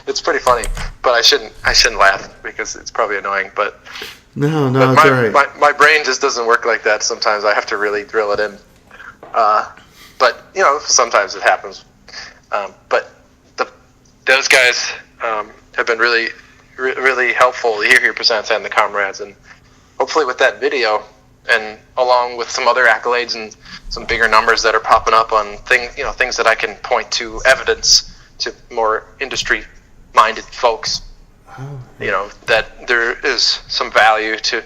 It's pretty funny, but I shouldn't laugh because it's probably annoying. But no, but it's all right. My brain just doesn't work like that. Sometimes I have to really drill it in. But you know, sometimes it happens. But those guys have been really, really helpful. Here Presents and the Comrades, and hopefully with that video, and along with some other accolades and some bigger numbers that are popping up on things that I can point to, evidence to more industry-minded folks. You know, that there is some value to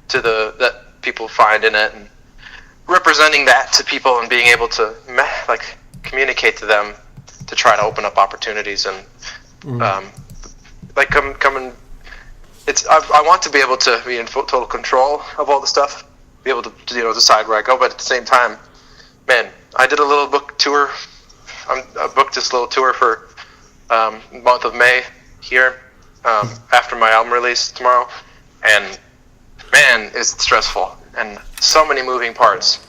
that people find in it, and representing that to people and being able to communicate to them to try to open up opportunities and come and I want to be able to be in total control of all the stuff, be able to decide where I go, but at the same time, man, I did a little book tour. I booked this little tour for month of May here after my album release tomorrow, and man, it's stressful and so many moving parts.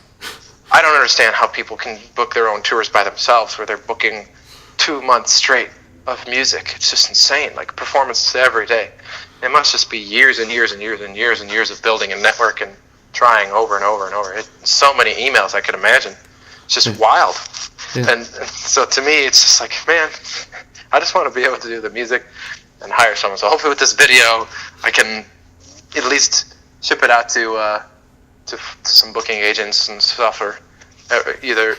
I don't understand how people can book their own tours by themselves, where they're booking 2 months straight of music. It's just insane, like performances every day. It must just be years and years and years and years and years of building a network and trying over and over and over. So many emails I could imagine. It's just wild. Yeah. And so to me, it's just like, man, I just want to be able to do the music and hire someone. So hopefully with this video, I can at least ship it out to some booking agents and stuff, or either,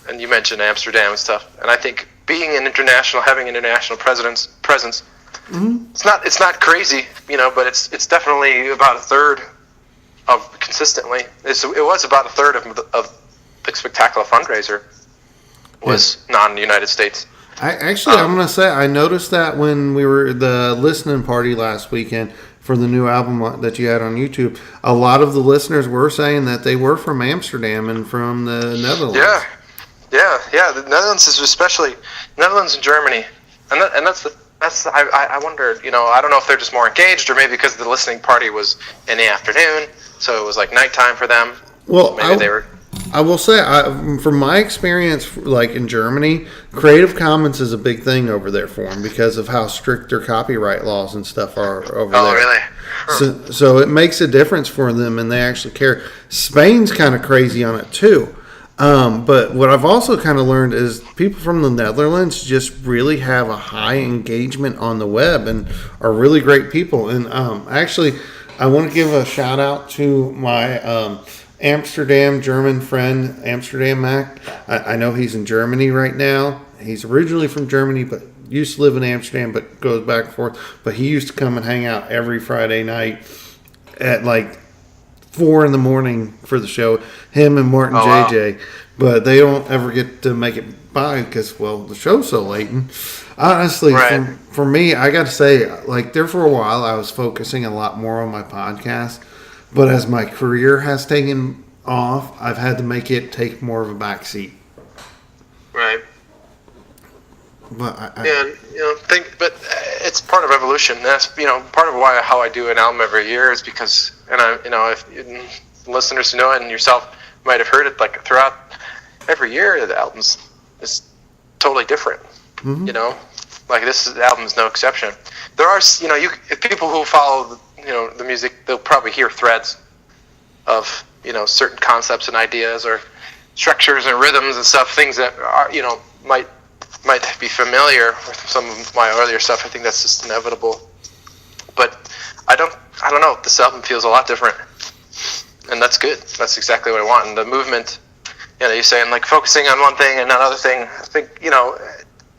and you mentioned Amsterdam and stuff. And I think having an international presence, it's not crazy, but it's definitely about a third of consistently. It was about a third of the Spectacullah fundraiser was non-United States. I'm going to say, I noticed that when we were at the listening party last weekend for the new album that you had on YouTube, a lot of the listeners were saying that they were from Amsterdam and from the Netherlands. Yeah. The Netherlands is especially Netherlands and Germany, and that's I wondered. I don't know if they're just more engaged, or maybe because the listening party was in the afternoon. So it was like nighttime for them. Well, Maybe they were. I will say, from my experience, like in Germany, Creative Commons is a big thing over there for them because of how strict their copyright laws and stuff are over there. Oh, really? Huh. So it makes a difference for them, and they actually care. Spain's kind of crazy on it too. But what I've also kind of learned is people from the Netherlands just really have a high engagement on the web and are really great people. And actually, I want to give a shout out to my Amsterdam German friend, Amsterdam Mac. I know he's in Germany right now. He's originally from Germany, but used to live in Amsterdam, but goes back and forth. But he used to come and hang out every Friday night at like 4 a.m. for the show. Him and Martin JJ. Wow. But they don't ever get to make it by because, well, the show's so late. And honestly, right. for me, I got to say, like, there for a while, I was focusing a lot more on my podcast. But as my career has taken off, I've had to make it take more of a backseat. Right. But but it's part of evolution. That's part of how I do an album every year is because, and if listeners who know it and yourself might have heard it, like throughout every year, the album's is totally different. Mm-hmm. Like this album is no exception. There are if people who follow the music, they'll probably hear threads of certain concepts and ideas or structures and rhythms and stuff, things that are might be familiar with some of my earlier stuff. I think that's just inevitable. But I don't know. This album feels a lot different, and that's good. That's exactly what I want. And the movement, you're saying like focusing on one thing and another thing. I think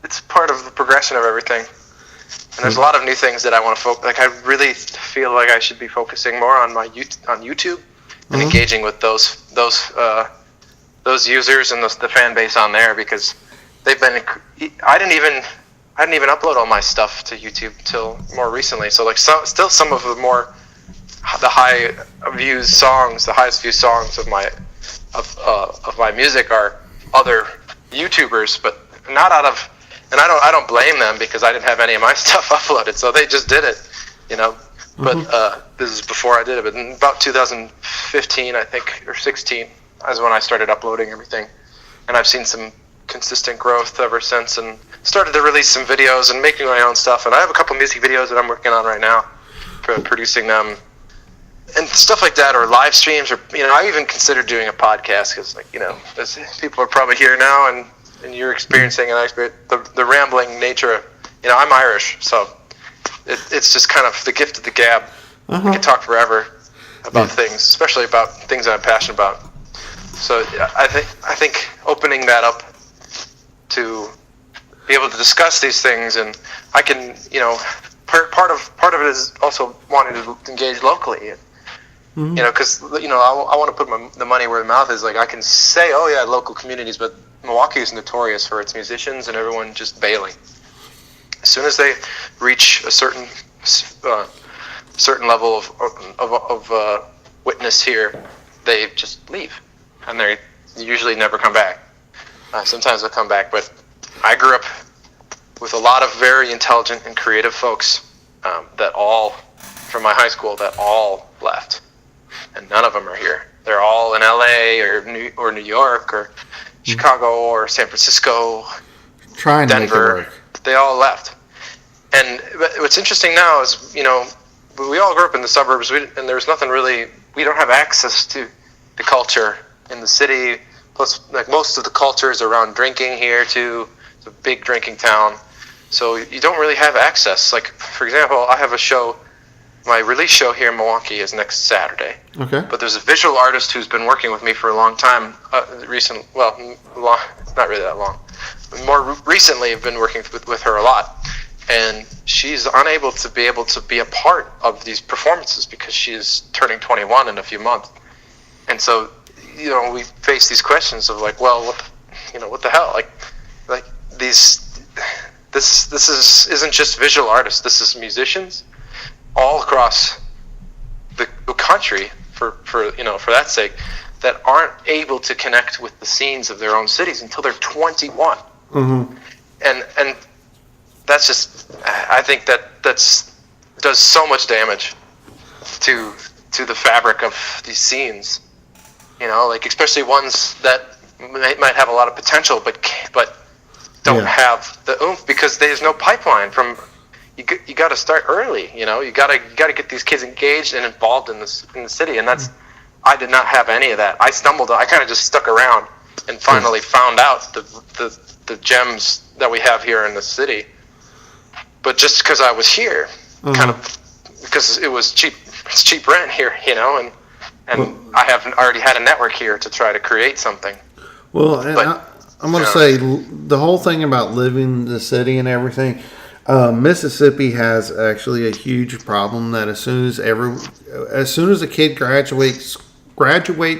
it's part of the progression of everything. And there's a lot of new things that I want to focus. Like I really feel like I should be focusing more on on YouTube and engaging with those users and the fan base on there because they've been. I didn't even upload all my stuff to YouTube till more recently. So like still some of the highest view songs of my music are other YouTubers, but not out of. And I don't blame them because I didn't have any of my stuff uploaded, so they just did it, But this is before I did it. But in about 2015, I think, or 16, is when I started uploading everything, and I've seen some consistent growth ever since, and started to release some videos and making my own stuff. And I have a couple music videos that I'm working on right now, producing them, and stuff like that, or live streams, or I even considered doing a podcast because people are probably here now and you're experiencing the rambling nature. I'm Irish, so it's just kind of the gift of the gab. I can talk forever about things, especially about things that I'm passionate about. So I think opening that up to be able to discuss these things, and I can part of it is also wanting to engage locally. Because I want to put the money where the mouth is. Like I can say, oh yeah, local communities, but Milwaukee is notorious for its musicians and everyone just bailing. As soon as they reach a certain level of witness here, they just leave, and they usually never come back. Sometimes they'll come back, but I grew up with a lot of very intelligent and creative folks that all from my high school that all left, and none of them are here. They're all in LA or New York or Chicago or San Francisco, trying Denver. To make it work. They all left. And what's interesting now is, we all grew up in the suburbs, and there's nothing really. We don't have access to the culture in the city. Plus, like most of the culture is around drinking here too. It's a big drinking town, so you don't really have access. Like for example, I have a show. My release show here in Milwaukee is next Saturday. Okay. But there's a visual artist who's been working with me for a long time. Not really that long. More recently, I've been working with her a lot, and she's unable to be a part of these performances because she is turning 21 in a few months. And so, we face these questions of like, well, what the hell? Like these, this isn't just visual artists. This is musicians all across the country for that sake, that aren't able to connect with the scenes of their own cities until they're 21. And that's just, I think that does so much damage to to the fabric of these scenes. You know, like especially ones that might have a lot of potential, but don't have the oomph because there's no pipeline from. You got to start early. You know, you got to get these kids engaged and involved in the city, and that's. I did not have any of that. I kind of just stuck around and finally found out the gems that we have here in the city. But just because I was here, kind of because it was cheap rent here, you know, and I have already had a network here to try to create something. Well, I'm going to say the whole thing about living in the city and everything. Mississippi has actually a huge problem that as soon as a kid graduates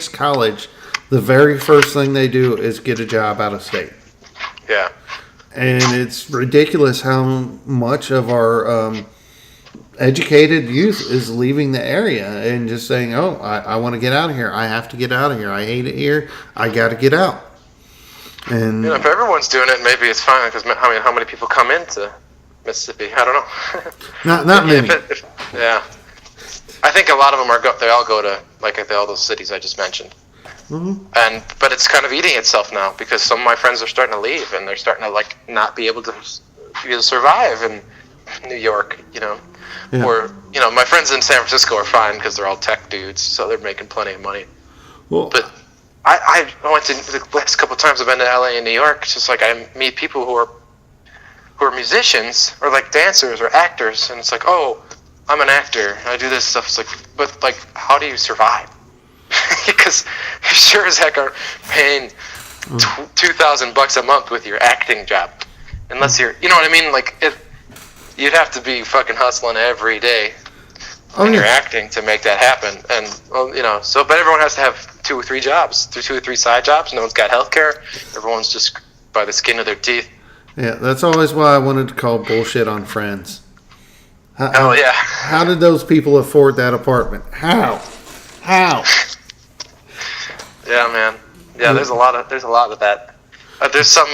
college, the very first thing they do is get a job out of state. Yeah. And it's ridiculous how much of our educated youth is leaving the area and just saying, oh, I want to get out of here. I have to get out of here. I hate it here. I got to get out. And if everyone's doing it, maybe it's fine because how many people come into Mississippi? I don't know. Not many. Yeah. I think a lot of them they all go to all those cities I just mentioned. Mm-hmm. But it's kind of eating itself now because some of my friends are starting to leave and they're starting to not be able to survive in New York, you know. Yeah. Or my friends in San Francisco are fine because they're all tech dudes, so they're making plenty of money. Well, but I went to the last couple of times I've been to LA and New York. It's just like I meet people who are musicians or like dancers or actors, and it's like, oh, I'm an actor. I do this stuff. It's like, but like, how do you survive? Because you sure as heck are paying $2,000 a month with your acting job, unless you're, you know what I mean? Like, you'd have to be fucking hustling every day when you're acting to make that happen. And but everyone has to have 2 or 3 jobs, 2 or 3 side jobs. No one's got healthcare. Everyone's just by the skin of their teeth. Yeah, that's always why I wanted to call bullshit on Friends. How did those people afford that apartment? How? Yeah, man. Yeah, there's a lot of that. There's some.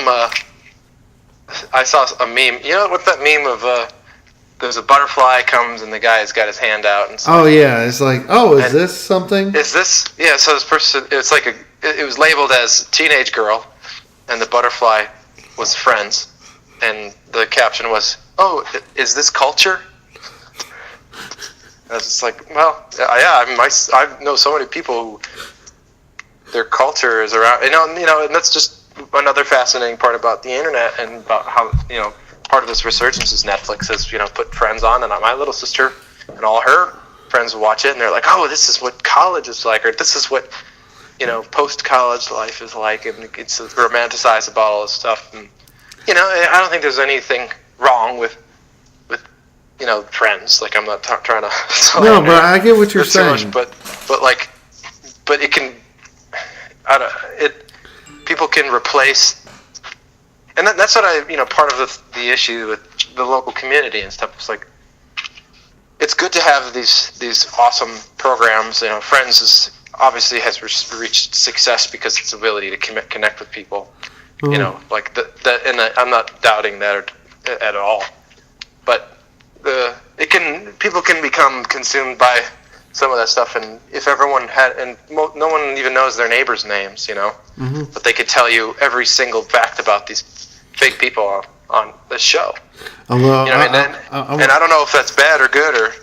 I saw a meme. You know what that meme of? There's a butterfly comes and the guy's got his hand out and stuff. Oh yeah, it's like, is this something? Is this? Yeah. So this person, it's like it was labeled as teenage girl, and the butterfly was friends, and the caption was, "Oh, is this culture?" And it's like, well, yeah. I mean, I know so many people who their culture is around, you know, and that's just another fascinating part about the internet and about how, part of this resurgence is Netflix has, put Friends on, and my little sister and all her friends watch it, and they're like, oh, this is what college is like, or this is what, post-college life is like, and it's romanticized about all this stuff, and, I don't think there's anything wrong with Friends. Like, I'm not trying to. No, but I get what you're saying. But it can. People can replace, and that's what part of the issue with the local community and stuff. It's like, it's good to have these awesome programs. Friends obviously has reached success because its ability to connect with people. Mm-hmm. Like and I'm not doubting that at all, but people can become consumed by some of that stuff, and if everyone no one even knows their neighbors' names, mm-hmm. but they could tell you every single fact about these big people on the show. Well, and I don't know if that's bad or good or.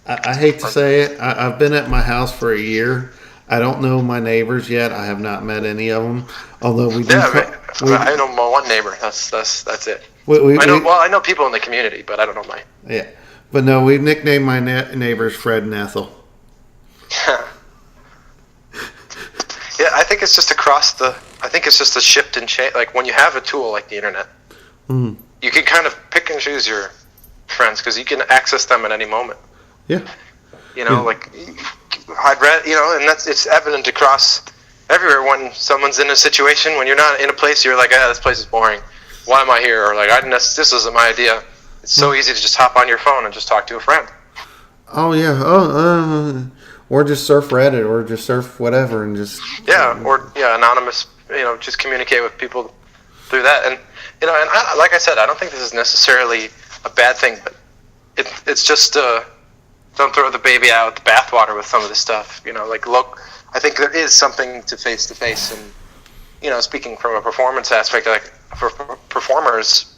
I hate to say it. I've been at my house for a year. I don't know my neighbors yet. I have not met any of them. Although we do. I know my one neighbor. That's it. I know people in the community, but I don't know my. Yeah. But no, we nicknamed my neighbors Fred and Ethel. Yeah, I think it's just a shift and change. Like when you have a tool like the internet, mm-hmm. you can kind of pick and choose your friends because you can access them at any moment. Yeah. Like I'd read, and it's evident across everywhere when someone's in a situation when you're not in a place, you're like, this place is boring. Why am I here? Or like, this isn't my idea. It's so easy to just hop on your phone and just talk to a friend. Oh yeah. Or just surf Reddit or just surf whatever and just. Yeah. Or anonymous. Just communicate with people through that. And like I said, I don't think this is necessarily a bad thing, but it's just don't throw the baby out with the bathwater with some of this stuff. You know, like look, I think there is something to face, and you know, speaking from a performance aspect, like for performers,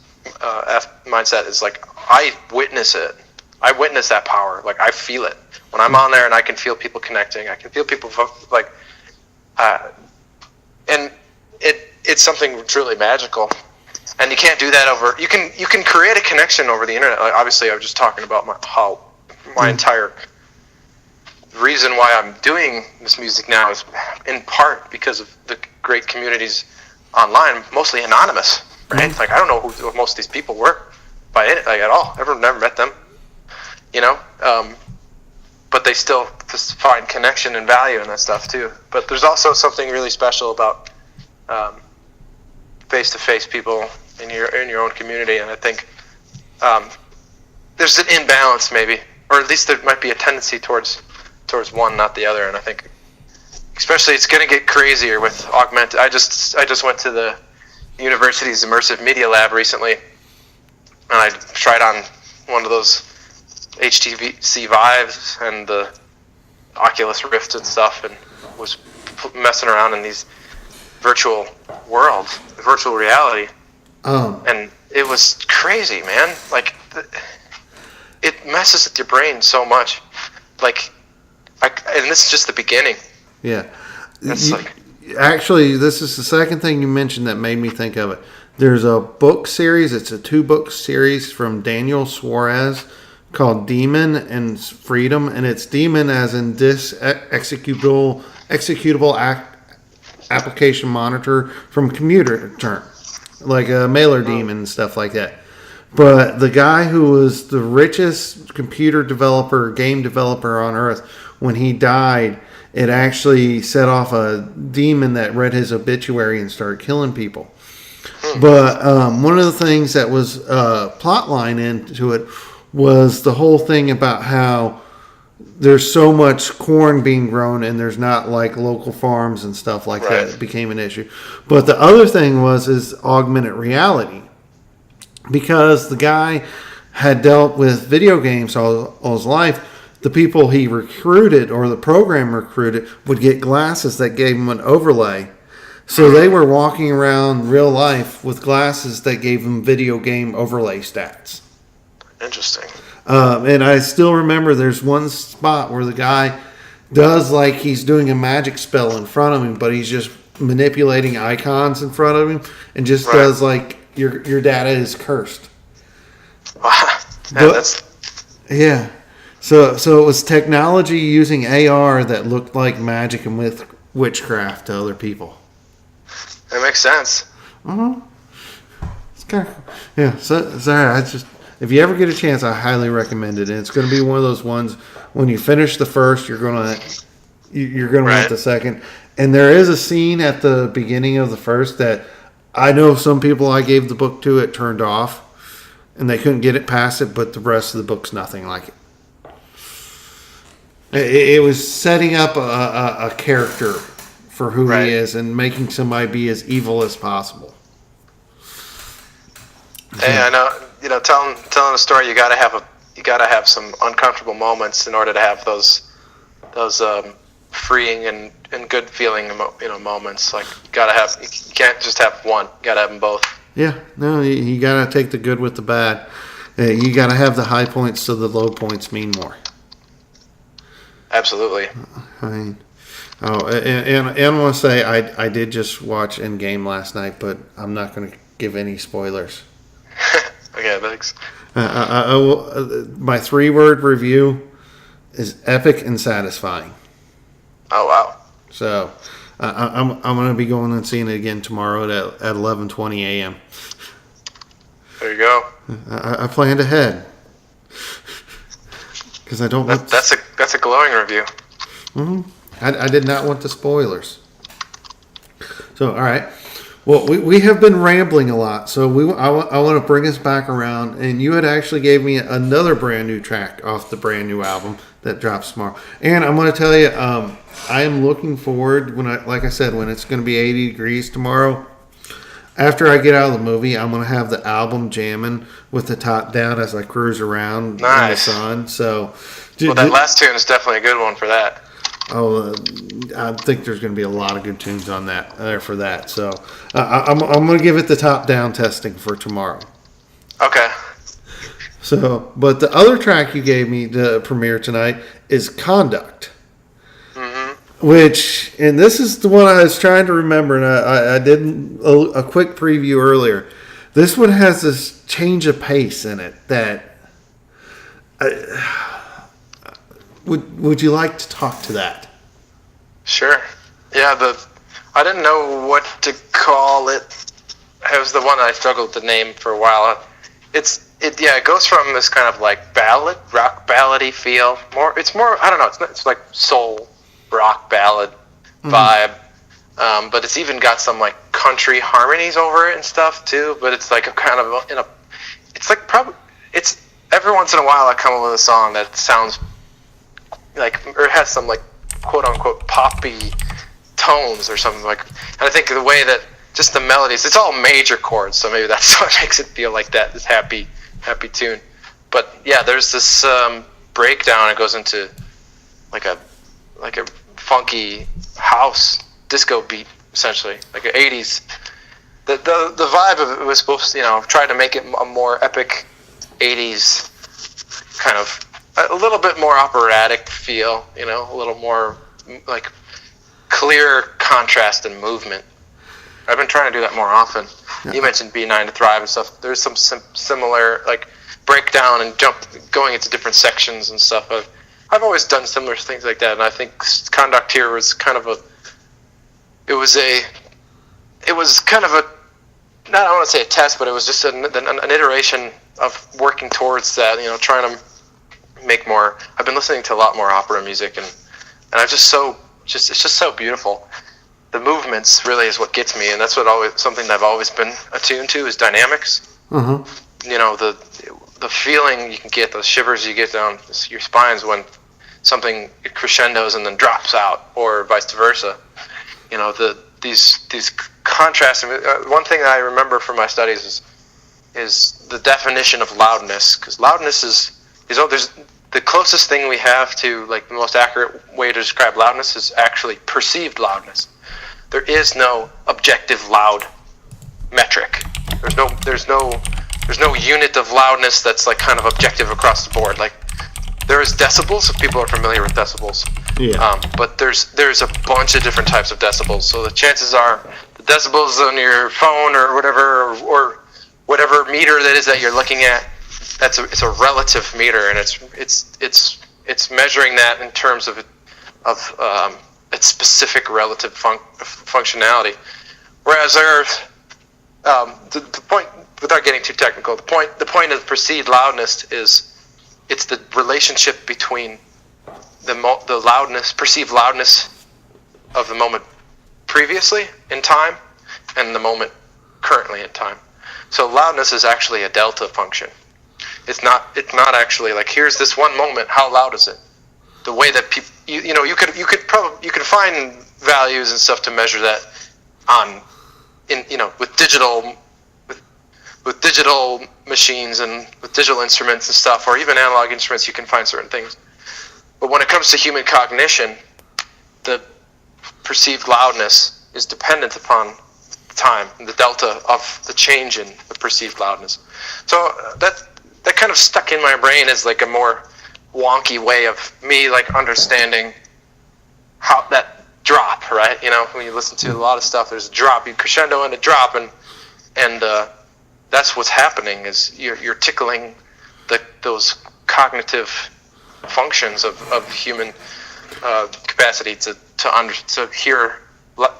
mindset is like I witness it. I witness that power. Like I feel it when I'm on there, and I can feel people connecting. I can feel people like, and it's something truly magical. And you can't do that over. You can create a connection over the internet. Like obviously, I was just talking about my entire reason why I'm doing this music now is in part because of the great communities online, mostly anonymous, right? Like I don't know who most of these people were by it, like at all. I've never met them, you know. But they still just find connection and value in that stuff too. But there's also something really special about face-to-face people in your own community, and I think there's an imbalance maybe, or at least there might be a tendency towards one, not the other. And I think especially it's going to get crazier with augmented. I just went to the university's immersive media lab recently, and I tried on one of those HTC Vives and the Oculus Rift and stuff, and was messing around in these virtual worlds, virtual reality. And it was crazy, man. Like, it messes with your brain so much. Like, and this is just the beginning. Yeah. That's Actually, this is the second thing you mentioned that made me think of it. There's a book series. It's a 2-book series from Daniel Suarez called Demon and Freedom, and it's demon as in executable application monitor from computer term, like a mailer demon and stuff like that. But the guy who was the richest computer developer, game developer on earth, when he died, it actually set off a demon that read his obituary and started killing people. But one of the things that was plot line into it was the whole thing about how there's so much corn being grown and there's not like local farms and stuff like that. It became an issue. But the other thing is augmented reality, because the guy had dealt with video games all his life. The people he recruited, or the program recruited, would get glasses that gave them an overlay. So they were walking around real life with glasses that gave them video game overlay stats. Interesting. And I still remember there's one spot where the guy does like he's doing a magic spell in front of him, but he's just manipulating icons in front of him and just does like your data is cursed. Yeah. So it was technology using AR that looked like magic and with witchcraft to other people. That makes sense. It's kind of, yeah. So I just, if you ever get a chance, I highly recommend it. And it's going to be one of those ones when you finish the first, you're gonna want the second. And there is a scene at the beginning of the first that I know some people I gave the book to, it turned off, and they couldn't get it past it. But the rest of the book's nothing like it. It was setting up a character for who he is and making somebody be as evil as possible. Hey, I know. You know, telling a story, you gotta have some uncomfortable moments in order to have those freeing and good feeling moments. Like you can't just have one. You gotta have them both. Yeah, no, you gotta take the good with the bad. You gotta have the high points so the low points mean more. Absolutely. And I want to say I did just watch Endgame last night, but I'm not going to give any spoilers. Okay, thanks. My 3-word review is epic and satisfying. Oh wow! So I'm going to be going and seeing it again tomorrow at 11:20 a.m. There you go. I planned ahead. Because I don't want... That's a glowing review. Mm-hmm. I did not want the spoilers. So, all right. Well, we have been rambling a lot, so I want to bring us back around. And you had actually gave me another brand new track off the brand new album that drops tomorrow. And I'm going to tell you, I am looking forward like I said, when it's going to be 80 degrees tomorrow. After I get out of the movie, I'm going to have the album jamming with the top down as I cruise around in the sun. So Well, that last tune is definitely a good one for that. Oh, I think there's going to be a lot of good tunes on that there for that. So I'm going to give it the top-down testing for tomorrow. Okay. So, but the other track you gave me to premiere tonight is Conduct. Mm-hmm. Which, and this is the one I was trying to remember, and I did a quick preview earlier. This one has this change of pace in it that... Would you like to talk to that? Sure. Yeah, I didn't know what to call it. It was the one I struggled with the name for a while. It goes from this kind of like ballad, rock ballady feel. It's more I don't know. It's like soul rock ballad vibe. But it's even got some like country harmonies over it and stuff too. But it's like a kind of it's every once in a while I come up with a song that sounds like, or it has some like quote unquote poppy tones or something like. And I think the way that just the melodies, it's all major chords, so maybe that's what makes it feel like that, this happy tune. But yeah, there's this breakdown. It goes into like a funky house disco beat, essentially, like an 80s. The vibe of it was supposed to, try to make it a more epic 80s kind of, a little bit more operatic feel, a little more like clear contrast and movement. I've been trying to do that more often. Yeah. You mentioned B9 to Thrive and stuff. There's some similar like breakdown and going into different sections and stuff. I've always done similar things like that, and I think Conduct here was kind of it was kind of I don't want to say a test, but it was just an iteration of working towards that, trying to make more. I've been listening to a lot more opera music, and it's just so beautiful. The movements really is what gets me, and that's something that I've always been attuned to is dynamics. Mm-hmm. The feeling you can get, the shivers you get down your spines when something crescendos and then drops out, or vice versa. These contrasts. One thing that I remember from my studies is the definition of loudness, because loudness is there's the closest thing we have to like the most accurate way to describe loudness is actually perceived loudness. There is no objective loud metric. There's no unit of loudness that's like kind of objective across the board. Like there is decibels, if people are familiar with decibels. Yeah. But there's a bunch of different types of decibels. So the chances are the decibels on your phone or whatever or whatever meter that is that you're looking at, it's a relative meter, and it's measuring that in terms of its specific relative functionality. Whereas the point, without getting too technical, the point of perceived loudness is it's the relationship between the loudness, perceived loudness of the moment previously in time and the moment currently in time. So loudness is actually a delta function. It's not actually like here's this one moment, how loud is it? The way that people you could find values and stuff to measure that with digital machines and with digital instruments and stuff, or even analog instruments, you can find certain things. But when it comes to human cognition, the perceived loudness is dependent upon time and the delta of the change in the perceived loudness. So that kind of stuck in my brain as like a more wonky way of me like understanding how that drop, right? When you listen to a lot of stuff, there's a drop, you crescendo and a drop, and that's what's happening is you're tickling those cognitive functions of human capacity to hear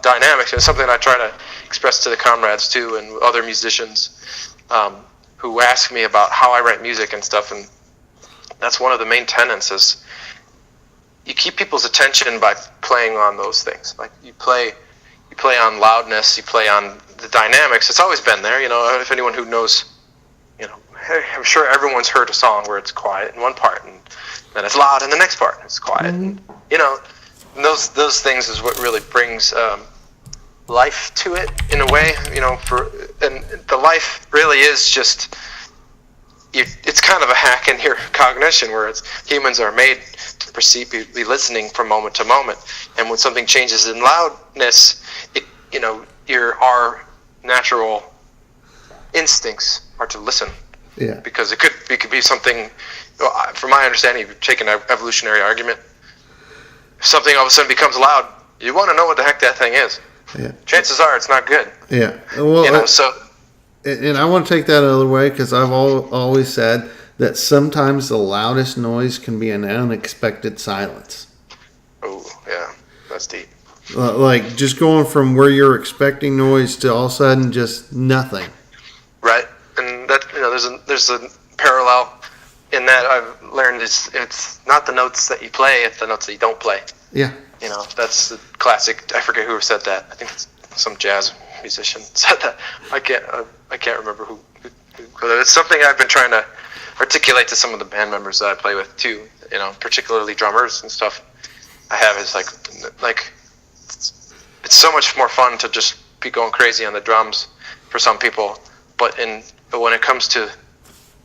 dynamics. It's something I try to express to the comrades too, and other musicians who ask me about how I write music and stuff. And that's one of the main tenets is you keep people's attention by playing on those things. Like you play on loudness, you play on the dynamics. It's always been there. If anyone who knows, I'm sure everyone's heard a song where it's quiet in one part and then it's loud in the next part and it's quiet. Mm-hmm. And those things is what really brings life to it in a way. And the life really is just it's kind of a hack in your cognition where humans are made to be listening from moment to moment, and when something changes in loudness, our natural instincts are to listen. Yeah. Because it could be something. From my understanding, if you take an evolutionary argument, if something all of a sudden becomes loud, you want to know what the heck that thing is. Yeah. Chances are it's not good. Yeah. Well, and I want to take that other way because I've always said that sometimes the loudest noise can be an unexpected silence. Oh, yeah. That's deep. Like just going from where you're expecting noise to all of a sudden just nothing. Right. And that, there's a parallel in that I've learned it's not the notes that you play, it's the notes that you don't play. Yeah. That's the classic. I forget who said that. I think it's some jazz musician said that. I can't remember who. It's something I've been trying to articulate to some of the band members that I play with too. Particularly drummers and stuff. I have is like it's so much more fun to just be going crazy on the drums for some people, but when it comes to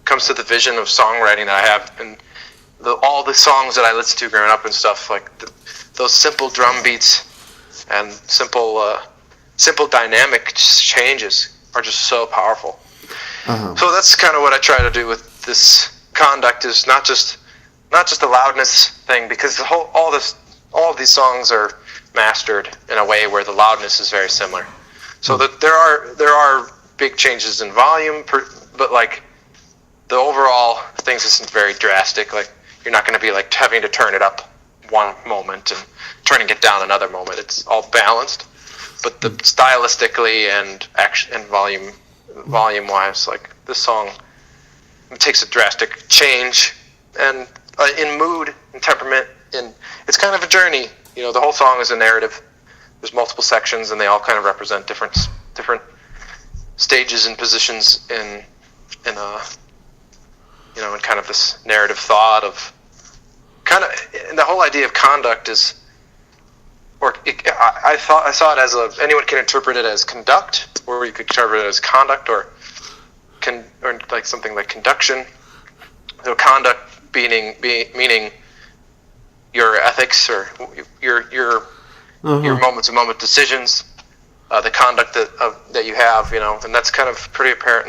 the vision of songwriting that I have and all the songs that I listened to growing up and stuff, like those simple drum beats and simple dynamic changes are just so powerful. Uh-huh. So that's kind of what I try to do with this conduct, is not just the loudness thing, because all of these songs are mastered in a way where the loudness is very similar. So that there are big changes in volume, but like the overall things isn't very drastic. Like you're not going to be like having to turn it up one moment and turning it down another moment. It's all balanced, but stylistically and action and volume wise, like this song takes a drastic change, and in mood and temperament, and it's kind of a journey. The whole song is a narrative. There's multiple sections, and they all kind of represent different stages and positions in kind of this narrative thought of and the whole idea of conduct is, I saw it as anyone can interpret it as conduct, or you could interpret it as conduct, or like something like conduction. So conduct meaning your ethics or your moment to moment decisions, the conduct that you have, and that's kind of pretty apparent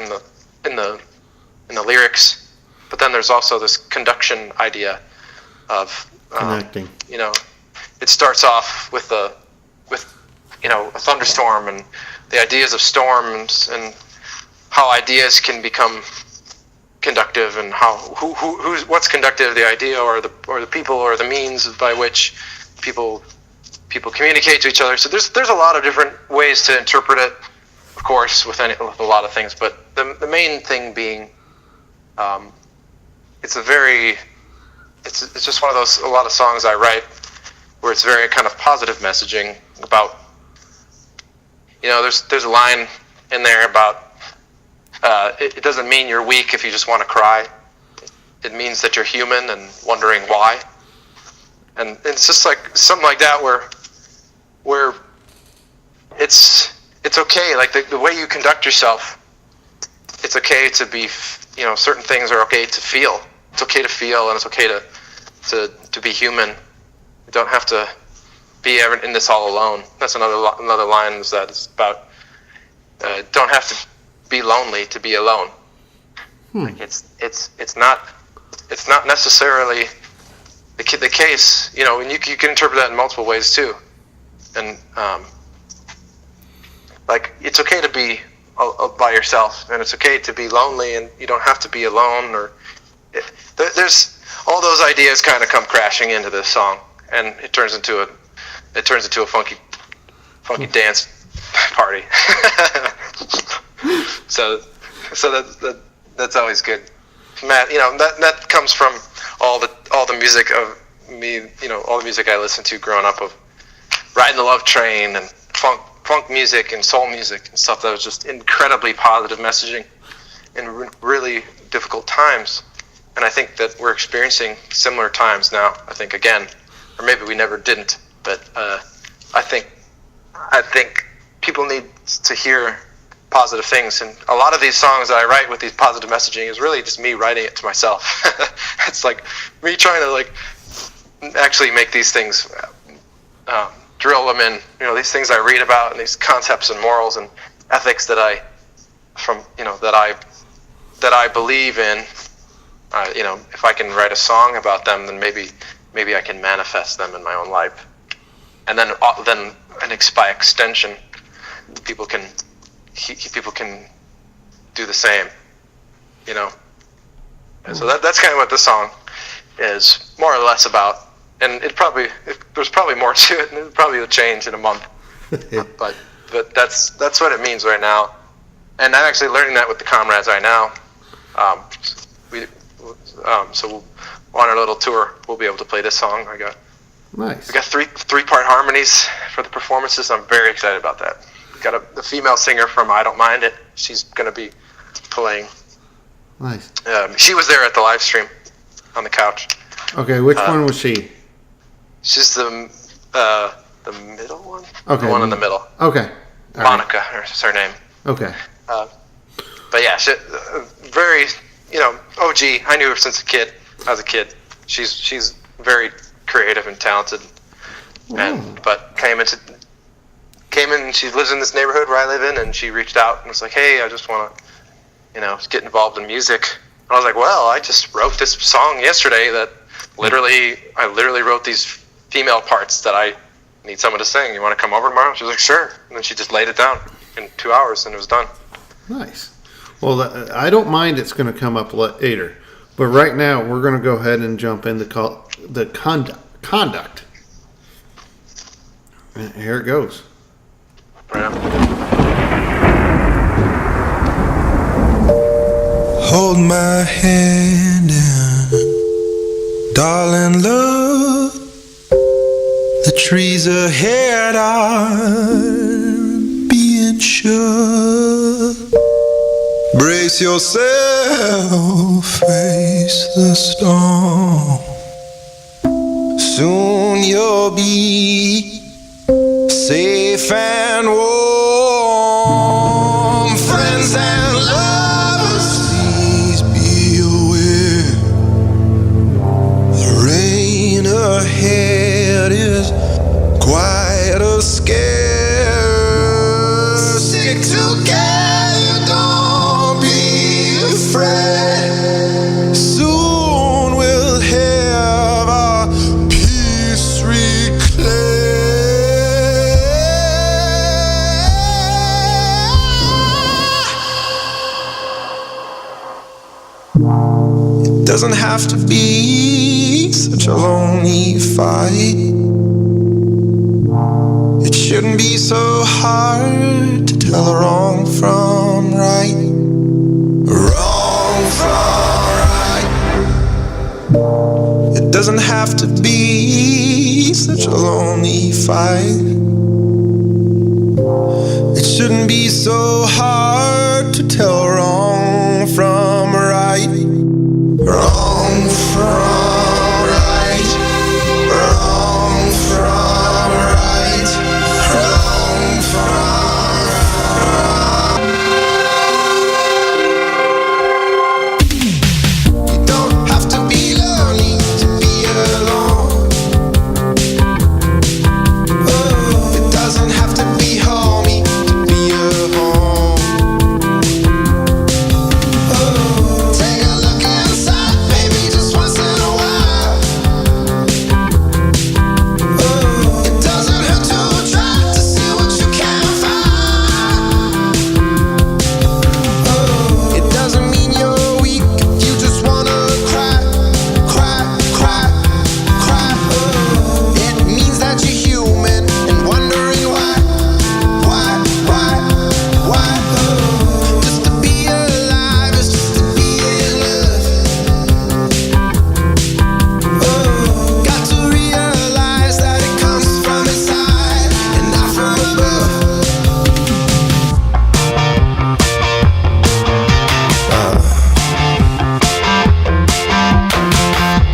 in the lyrics. But then there's also this conduction idea of connecting. It starts off with a thunderstorm and the ideas of storms and how ideas can become conductive, and how what's conductive, the idea or the people or the means by which people communicate to each other. So there's a lot of different ways to interpret it, of course, with a lot of things. But the main thing being, it's just one of those, a lot of songs I write where it's very kind of positive messaging about, there's a line in there about, it doesn't mean you're weak if you just want to cry. It means that you're human and wondering why. And it's just like something like that where it's okay, like the way you conduct yourself, it's okay to be, certain things are okay to feel. It's okay to feel, and it's okay to be human. You don't have to be in this all alone. That's another line is that it's about don't have to be lonely to be alone. Like it's not necessarily the case, and you can interpret that in multiple ways too. And like it's okay to be by yourself, and it's okay to be lonely, and you don't have to be alone. Or there's all those ideas kind of come crashing into this song, and it turns into a funky dance party. so that's always good. Matt, that comes from all the music of me, all the music I listened to growing up, of Riding the Love Train and funk music and soul music and stuff that was just incredibly positive messaging in really difficult times. And I think that we're experiencing similar times now, I think, again, or maybe we never didn't, but I think people need to hear positive things. And a lot of these songs that I write with these positive messaging is really just me writing it to myself. It's like me trying to like actually make these things, drill them in, these things I read about and these concepts and morals and ethics that I believe in. If I can write a song about them, then maybe I can manifest them in my own life. And then by extension, people can do the same, And so that's kind of what this song is more or less about. And there's probably more to it, and it probably will change in a month. but that's what it means right now. And I'm actually learning that with the comrades right now. So on our little tour, we'll be able to play this song. Nice. We got three-part harmonies for the performances. I'm very excited about that. We got the female singer from I Don't Mind It. She's going to be playing. Nice. She was there at the live stream on the couch. Okay, which one was she? She's the middle one. Okay. The one in the middle. Okay. All Monica, is her name. Okay. But yeah, she, very, OG. I knew her since I was a kid. She's very creative and talented, but came in. She lives in this neighborhood where I live in, and she reached out and was like, "Hey, I just want to, get involved in music." And I was like, "Well, I just wrote this song yesterday that I literally wrote these female parts that I need someone to sing. You want to come over tomorrow?" She was like, "Sure." And then she just laid it down in 2 hours, and it was done. Nice. Well, I don't mind it's going to come up later. But right now, we're going to go ahead and jump into the conduct. And here it goes. Right. Hold my hand and darling, love. The trees ahead are being shut. Brace yourself, face the storm. Soon you'll be safe and warm. Friends and lovers, please be aware. The rain ahead is quite a scare. Stick together, don't be afraid. Soon we'll have our peace reclaimed. It doesn't have to be such a lonely fight. It shouldn't be so hard to tell wrong from right. Wrong from right. It doesn't have to be such a lonely fight. It shouldn't be so hard to tell wrong from right. Wrong from right. Wrong from right. Wrong from You don't have to be lonely to be alone. Oh, it doesn't have to be homey to be a home. Oh, take a look inside, baby, just once in a while. Oh, it doesn't hurt to try to see what you can find. Oh, it doesn't mean you're weak if you just wanna cry, cry, cry, cry. Oh, it means that you're human and wondering why. Oh, just to be alive is just to be in love. Oh, got to realize that it comes from inside and not from above.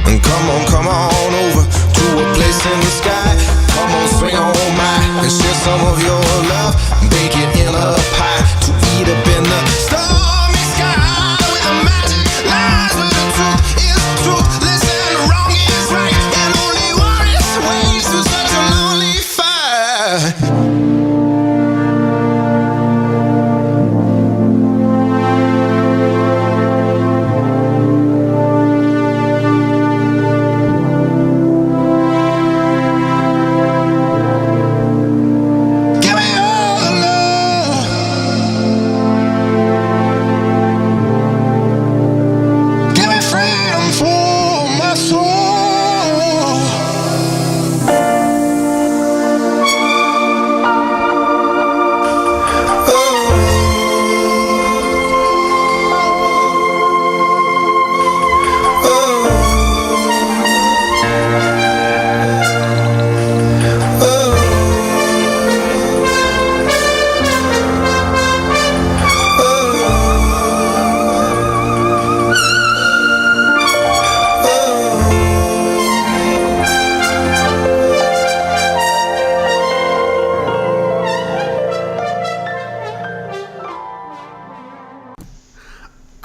And come on over to a place in the sky. Come on, swing on by and share some of your love. Bake it in a pie to eat a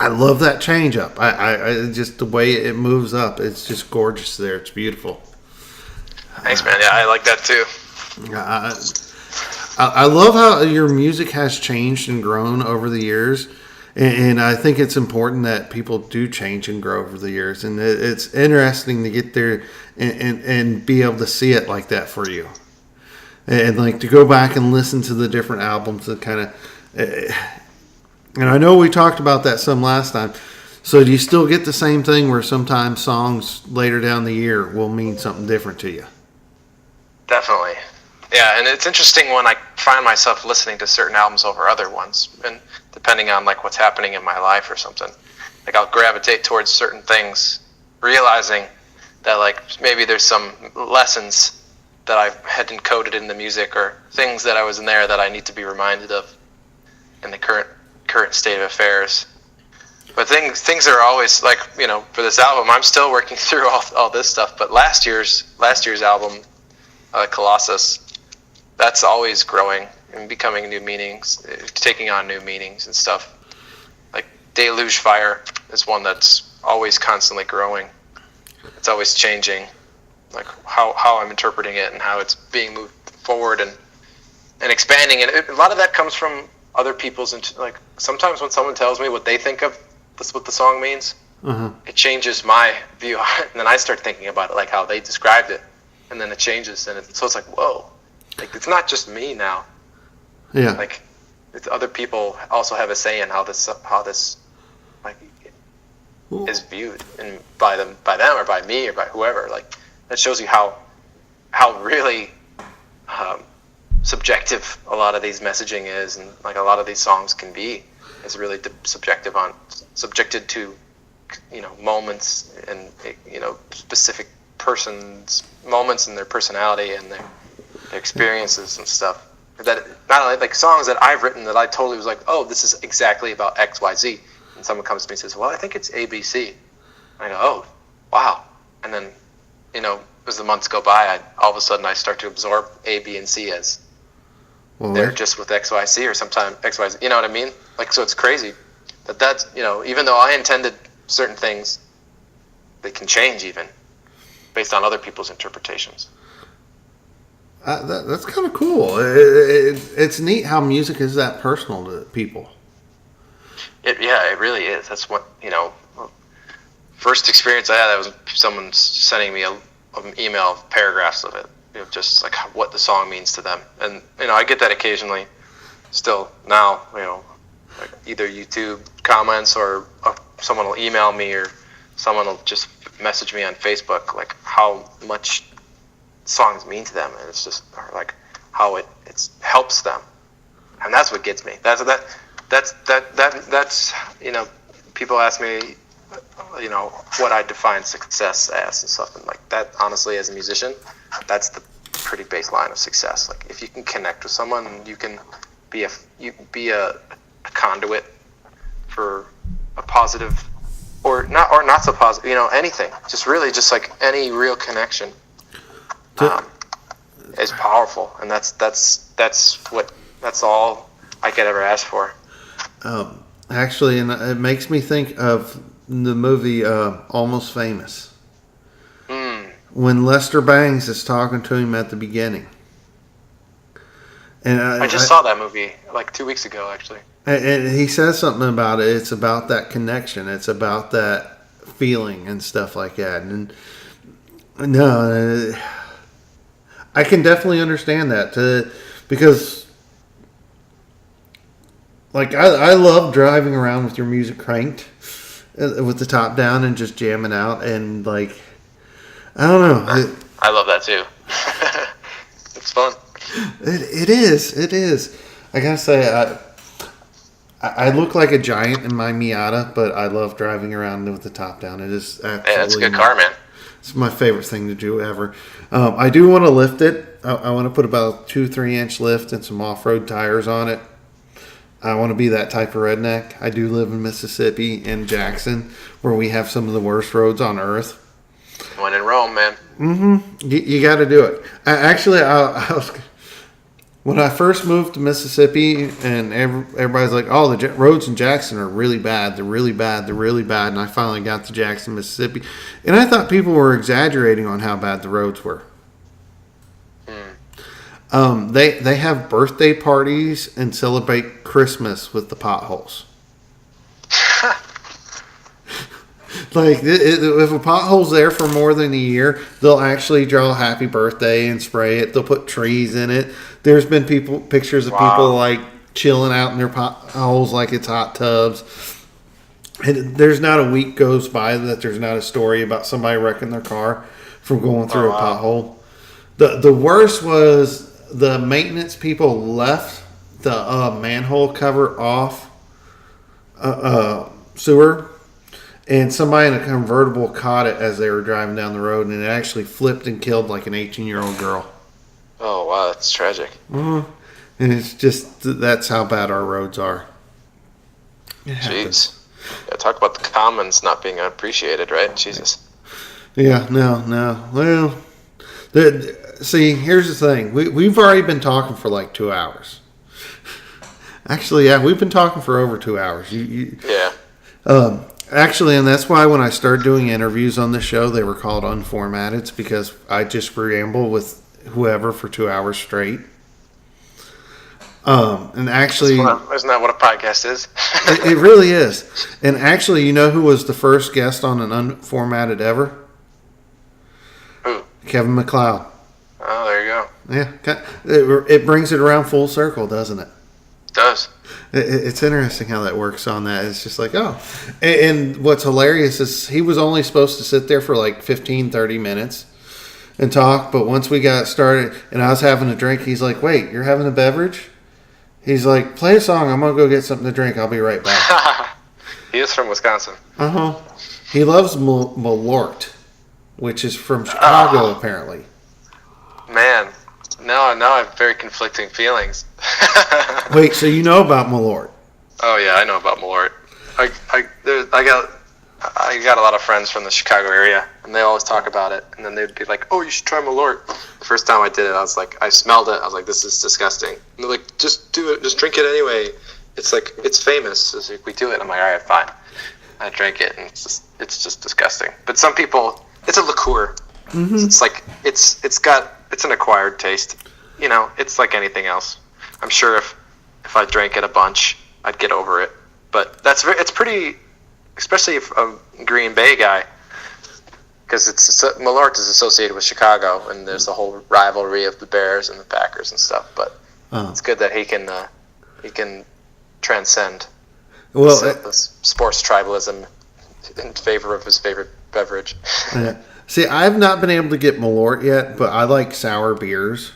I love that change up. I just the way it moves up. It's just gorgeous there. It's beautiful. Thanks, man. Yeah, I like that too. I love how your music has changed and grown over the years. And I think it's important that people do change and grow over the years. And it's interesting to get there and be able to see it like that for you. And like to go back and listen to the different albums that kind of... And I know we talked about that some last time. So do you still get the same thing where sometimes songs later down the year will mean something different to you? Definitely. Yeah, and it's interesting when I find myself listening to certain albums over other ones, and depending on like what's happening in my life or something, like I'll gravitate towards certain things, realizing that like maybe there's some lessons that I had encoded in the music or things that I was in there that I need to be reminded of in the current state of affairs. But things are always like, you know, for this album, I'm still working through all this stuff. But last year's album, Colossus, that's always growing and becoming new meanings, taking on new meanings and stuff. Like Deluge Fire is one that's always constantly growing. It's always changing, like how I'm interpreting it and how it's being moved forward and expanding. And a lot of that comes from other people's, like sometimes when someone tells me what they think of this, what the song means, it changes my view on it. And then I start thinking about it, like how they described it. And then it changes. And so it's like, whoa. Like, it's not just me now. Yeah. Like, it's other people also have a say in how this like is viewed, and by them or by me or by whoever. Like, that shows you how really subjective a lot of these messaging is, and like a lot of these songs can be. Is really subjected to, you know, moments and, you know, specific person's moments and their personality and their experiences and stuff. That not only like songs that I've written that I totally was like, oh, this is exactly about XYZ, and someone comes to me and says, well, I think it's ABC. I go, oh, wow. And then, you know, as the months go by, all of a sudden I start to absorb A, B, and C as they're just with XYZ, or sometimes XYZ. You know what I mean? Like, so it's crazy that's, you know, even though I intended certain things, they can change even based on other people's interpretations. That's kind of cool. It's neat how music is that personal to people. It really is. That's what, you know, first experience I had, that was someone sending me an email of paragraphs of it, you know, just like what the song means to them. And, you know, I get that occasionally still now, you know, like either YouTube comments or someone will email me or someone will just message me on Facebook, like how much songs mean to them, and it's just like how it helps them, and that's what gets me. That's you know, people ask me, you know, what I define success as and stuff, and like that, honestly, as a musician, that's the pretty baseline of success. Like if you can connect with someone and you can be a conduit for a positive or not so positive, you know, anything, just really just like any real connection is powerful, and that's all I could ever ask for. Actually, and it makes me think of the movie Almost Famous. When Lester Bangs is talking to him at the beginning. And I just saw that movie like 2 weeks ago, actually. And he says something about it. It's about that connection. It's about that feeling and stuff like that. And no, I can definitely understand that because, like, I love driving around with your music cranked with the top down and just jamming out, and like, I don't know. I love that too. It's fun. It is. I gotta say, I look like a giant in my Miata, but I love driving around with the top down. It is absolutely. Yeah, it's a good car, man. It's my favorite thing to do ever. I do want to lift it. I want to put about 2-3 inch lift and some off-road tires on it. I want to be that type of redneck. I do live in Mississippi and Jackson, where we have some of the worst roads on earth. When in Rome, man. You got to do it. I was When I first moved to Mississippi, and everybody's like, "Oh, the roads in Jackson are really bad. They're really bad. They're really bad." And I finally got to Jackson, Mississippi, and I thought people were exaggerating on how bad the roads were. They have birthday parties and celebrate Christmas with the potholes. Like, if a pothole's there for more than a year, they'll actually draw a happy birthday and spray it. They'll put trees in it. There's been pictures of people like chilling out in their potholes like it's hot tubs. And there's not a week goes by that there's not a story about somebody wrecking their car from going through a pothole. The worst was the maintenance people left the manhole cover off sewer. And somebody in a convertible caught it as they were driving down the road, and it actually flipped and killed like an 18-year-old girl. Oh, wow, that's tragic. And it's just, that's how bad our roads are. Jeez. Yeah, talk about the commons not being appreciated, right? Jesus. Yeah, no. Well, see, here's the thing. We've already been talking for like 2 hours. Actually, yeah, we've been talking for over 2 hours. Yeah. Actually, and that's why when I started doing interviews on the show, they were called unformatted. It's because I just ramble with whoever for 2 hours straight. And actually, isn't that what a podcast is? it really is. And actually, you know who was the first guest on an unformatted ever? Who? Kevin MacLeod. Oh, there you go. Yeah, it brings it around full circle, doesn't it? It does. It's interesting how that works on that. It's just like, oh. And what's hilarious is he was only supposed to sit there for like 15, 30 minutes and talk. But once we got started and I was having a drink, he's like, wait, you're having a beverage? He's like, play a song. I'm going to go get something to drink. I'll be right back. He is from Wisconsin. Uh-huh. He loves Malort, which is from Chicago, apparently. Man. Now I have very conflicting feelings. Wait, so you know about Malort? Oh yeah, I know about Malort. I got a lot of friends from the Chicago area, and they always talk about it. And then they'd be like, "Oh, you should try Malort." The first time I did it, I smelled it. I was like, "This is disgusting." And they're like, "Just do it. Just drink it anyway. It's famous." It's like, we do it. I'm like, "All right, fine." I drank it, and it's just disgusting. But some people, it's a liqueur. Mm-hmm. It's like it's an acquired taste. You know, it's like anything else. I'm sure if I drank it a bunch, I'd get over it. But it's pretty, especially if a Green Bay guy, because Malort is associated with Chicago, and there's the whole rivalry of the Bears and the Packers and stuff. But it's good that he can transcend the sports tribalism in favor of his favorite beverage. Yeah. See, I've not been able to get Malort yet, but I like sour beers.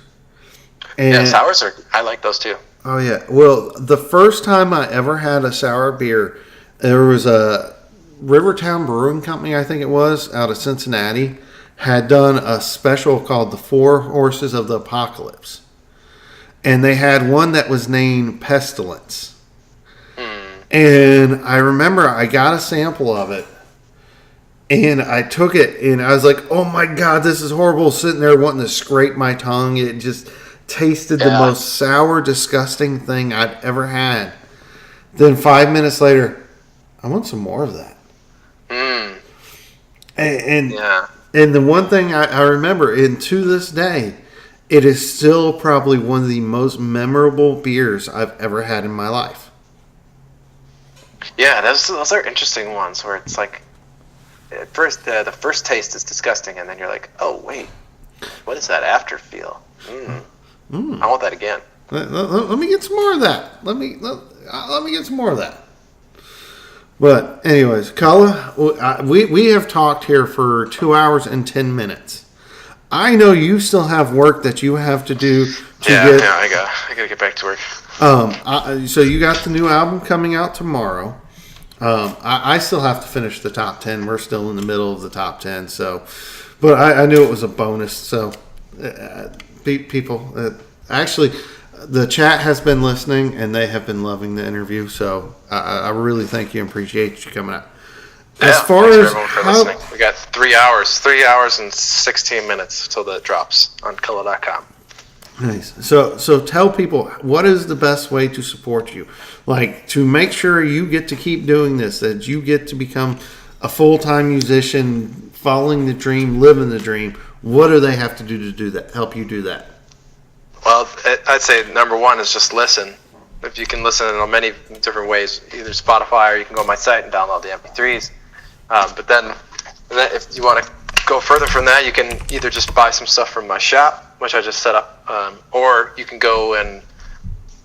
And, yeah, sours I like those too. Oh, yeah. Well, the first time I ever had a sour beer, there was a Rivertown Brewing Company, I think it was, out of Cincinnati, had done a special called the 4 Horses of the Apocalypse. And they had one that was named Pestilence. And I remember I got a sample of it. And I took it, and I was like, oh, my God, this is horrible. Sitting there wanting to scrape my tongue. It just tasted the most sour, disgusting thing I've ever had. Then 5 minutes later, I want some more of that. And the one thing I remember, and to this day, it is still probably one of the most memorable beers I've ever had in my life. Yeah, those are interesting ones where it's like, at first, the first taste is disgusting, and then you're like, "Oh wait, what is that after feel? I want that again." Let me get some more of that. Let me get some more of that. But anyways, Cullah, we have talked here for 2 hours and 10 minutes. I know you still have work that you have to do. I gotta get back to work. So you got the new album coming out tomorrow. I still have to finish the top 10. We're still in the middle of the top 10. So, but I knew it was a bonus. So, people, actually, the chat has been listening and they have been loving the interview. So, I really thank you and appreciate you coming out. As far as listening, we got 3 hours and 16 minutes till that drops on Cullah.com. Nice. So tell people, what is the best way to support you? Like, to make sure you get to keep doing this, that you get to become a full-time musician, following the dream, living the dream. What do they have to do that? Help you do that? Well, I'd say number one is just listen. If you can listen in many different ways, either Spotify or you can go to my site and download the MP3s. But then if you want to go further from that, you can either just buy some stuff from my shop, which I just set up, or you can go and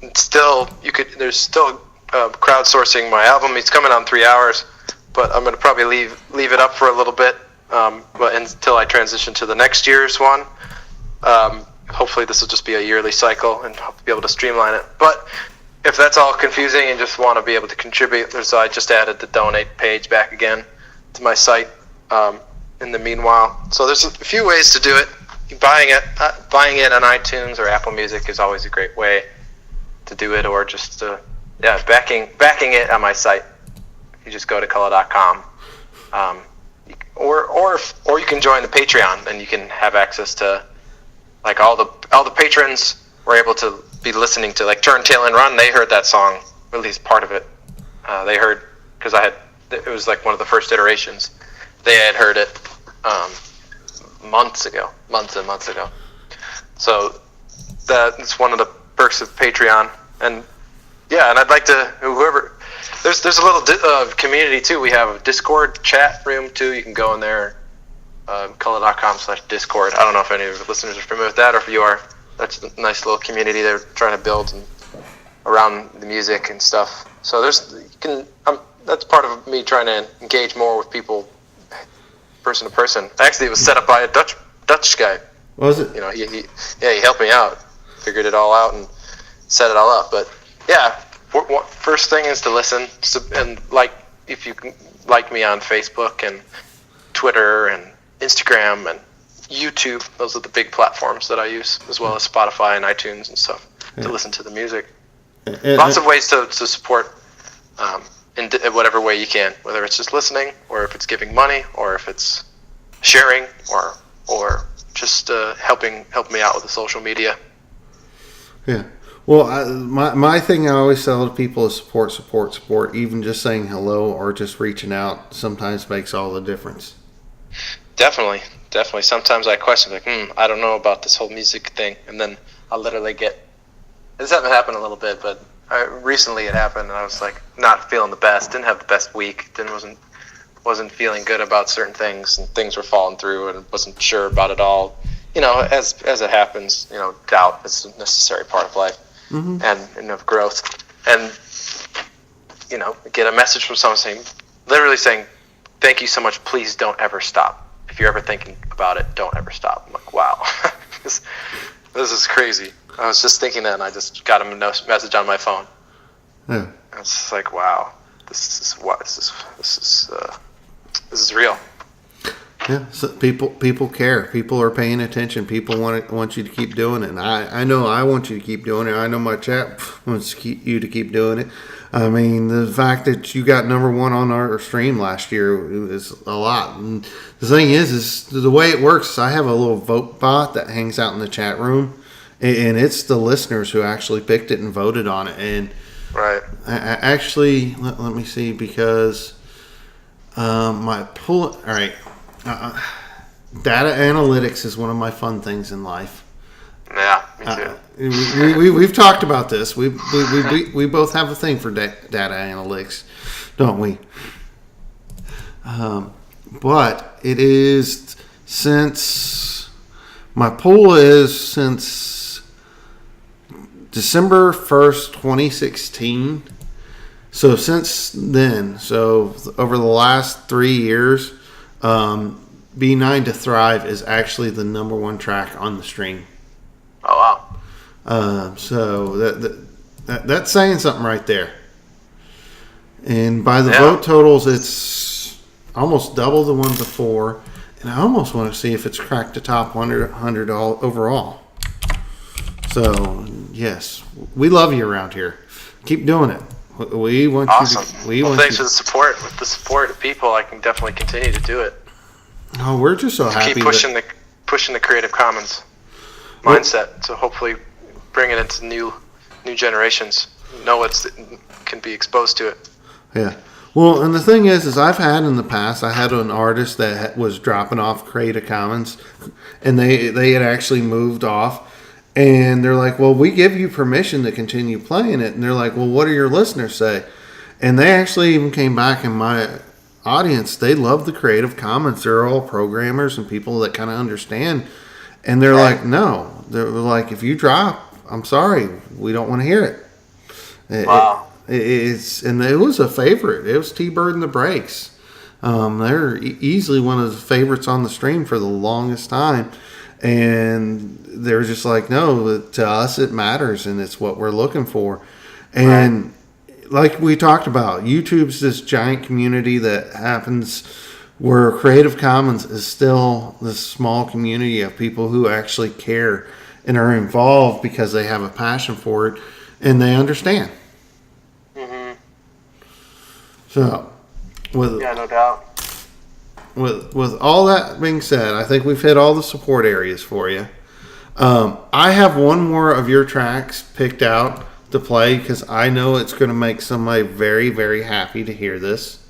there's still crowdsourcing my album. It's coming on 3 hours, but I'm going to probably leave it up for a little bit, but until I transition to the next year's one. Hopefully this will just be a yearly cycle and hope to be able to streamline it. But if that's all confusing and just want to be able to contribute, I just added the donate page back again to my site in the meanwhile. So there's a few ways to do it. Buying it on iTunes or Apple Music is always a great way to do it, or just backing it on my site. You just go to Cullah.com, or you can join the Patreon and you can have access to like all the patrons were able to be listening to, like Turn Tail and Run. They heard that song, or at least part of it. They heard, because it was like one of the first iterations. They had heard it months and months ago. So that's one of the perks of Patreon. And I'd like to, whoever, there's a little community too. We have a Discord chat room too. You can go in there, Cullah.com/Discord. I don't know if any of the listeners are familiar with that, or if you are. That's a nice little community they're trying to build around the music and stuff. So that's part of me trying to engage more with people, person to person. Actually, it was set up by a Dutch guy. Was it? You know, he helped me out, figured it all out, and set it all up. But first thing is to listen, and if you can like me on Facebook and Twitter and Instagram and YouTube. Those are the big platforms that I use, as well as Spotify and iTunes and stuff, to listen to the music. Lots of ways to support in whatever way you can, whether it's just listening, or if it's giving money, or if it's sharing, or just helping me out with the social media. Yeah. Well, my thing I always tell to people is support. Even just saying hello or just reaching out sometimes makes all the difference. Definitely. Sometimes I question, I don't know about this whole music thing, and then I'll literally this hasn't happened a little bit, but recently it happened, and I was like not feeling the best, didn't have the best week, wasn't feeling good about certain things, and things were falling through, and wasn't sure about it all. You know, as it happens, you know, doubt is a necessary part of life, and of growth, and you know, get a message from someone literally saying, "Thank you so much. Please don't ever stop. If you're ever thinking about it, don't ever stop." I'm like, wow, this is crazy. I was just thinking that, and I just got a message on my phone. Yeah. I was just like, wow, this is real. Yeah, so people care. People are paying attention. People want you to keep doing it. And I know I want you to keep doing it. I know my chat wants you to keep doing it. I mean, the fact that you got number one on our stream last year is a lot. And the thing is the way it works is I have a little vote bot that hangs out in the chat room, and it's the listeners who actually picked it and voted on it. And right, I actually let me see, because my pull. All right. Data analytics is one of my fun things in life. Yeah, me too. We've talked about this. We both have a thing for data analytics, don't we? But it is since December 1st, 2016. So since then, over the last 3 years, B9 to Thrive is actually the number one track on the stream. Oh wow! So that's saying something right there. And by the vote totals, it's almost double the one before. And I almost want to see if it's cracked the top 100 overall. So yes, we love you around here. Keep doing it. We want awesome. you to. Thanks for the support. With the support of people, I can definitely continue to do it. Oh, we're just so happy. Keep pushing the Creative Commons. mindset. So hopefully bring it into new generations. Know what can be exposed to it. Yeah. Well, and the thing is I've had in the past, I had an artist that was dropping off Creative Commons, and they had actually moved off, and they're like, well, we give you permission to continue playing it. And they're like, well, what do your listeners say? And they actually even came back in my audience. They love the Creative Commons. They're all programmers and people that kind of understand. And they're like, no. They're like, if you drop, I'm sorry, we don't want to hear it. Wow. And it was a favorite. It was T-Bird and the Breaks. They're easily one of the favorites on the stream for the longest time. And they're just like, no, to us it matters, and it's what we're looking for. And like we talked about, YouTube's this giant community that happens where Creative Commons is still this small community of people who actually care and are involved because they have a passion for it and they understand. So, no doubt. With all that being said, I think we've hit all the support areas for you. I have one more of your tracks picked out to play because I know it's going to make somebody very, very happy to hear this.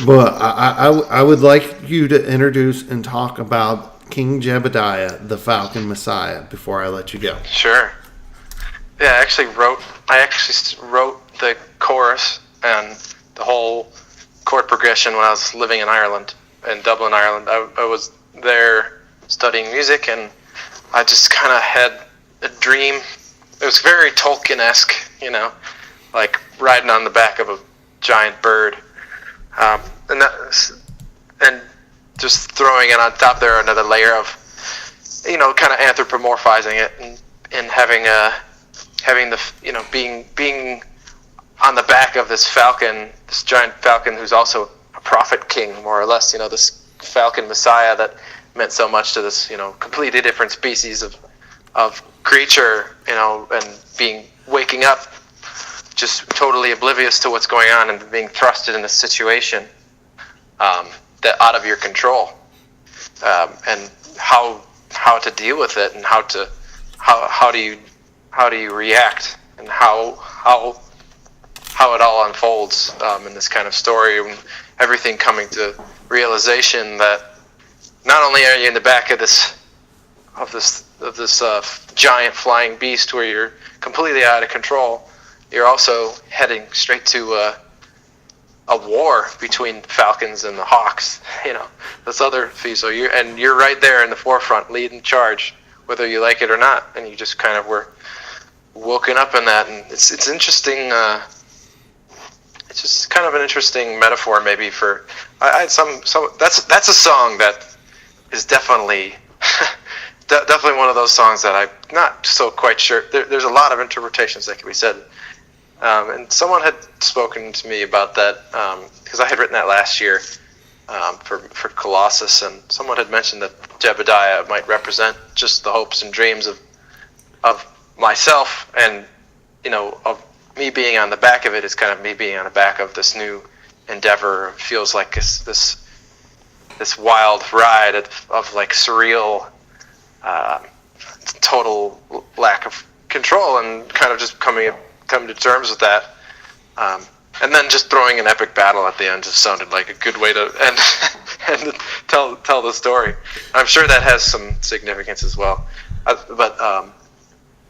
But I would like you to introduce and talk about King Jebediah, the Falcon Messiah, before I let you go. Sure. Yeah, I actually wrote the chorus and the whole chord progression when I was living in Ireland, in Dublin, Ireland. I was there studying music, and I just kind of had a dream. It was very Tolkien-esque, like riding on the back of a giant bird, and just throwing it on top there another layer of, kind of anthropomorphizing it and having the being on the back of this falcon, this giant falcon who's also a prophet king, more or less, this falcon messiah that meant so much to this, completely different species of creature, and waking up just totally oblivious to what's going on and being thrusted in a situation that out of your control, and how to deal with it, and how do you react, and how it all unfolds in this kind of story, and everything coming to realization that not only are you in the back of this giant flying beast where you're completely out of control, you're also heading straight to a war between falcons and the hawks. This other piece. So you're right there in the forefront, leading charge, whether you like it or not, and you just kind of were woken up in that, and it's interesting. It's just kind of an interesting metaphor, maybe for that's a song that is definitely definitely one of those songs that I'm not so quite sure. There's a lot of interpretations that can be said, and someone had spoken to me about that because I had written that last year for Colossus, and someone had mentioned that Jebediah might represent just the hopes and dreams of myself, and of me being on the back of it is kind of me being on the back of this new endeavor. It feels like this wild ride of like surreal, total lack of control, and kind of just come to terms with that. And then just throwing an epic battle at the end just sounded like a good way to end and tell the story. I'm sure that has some significance as well. But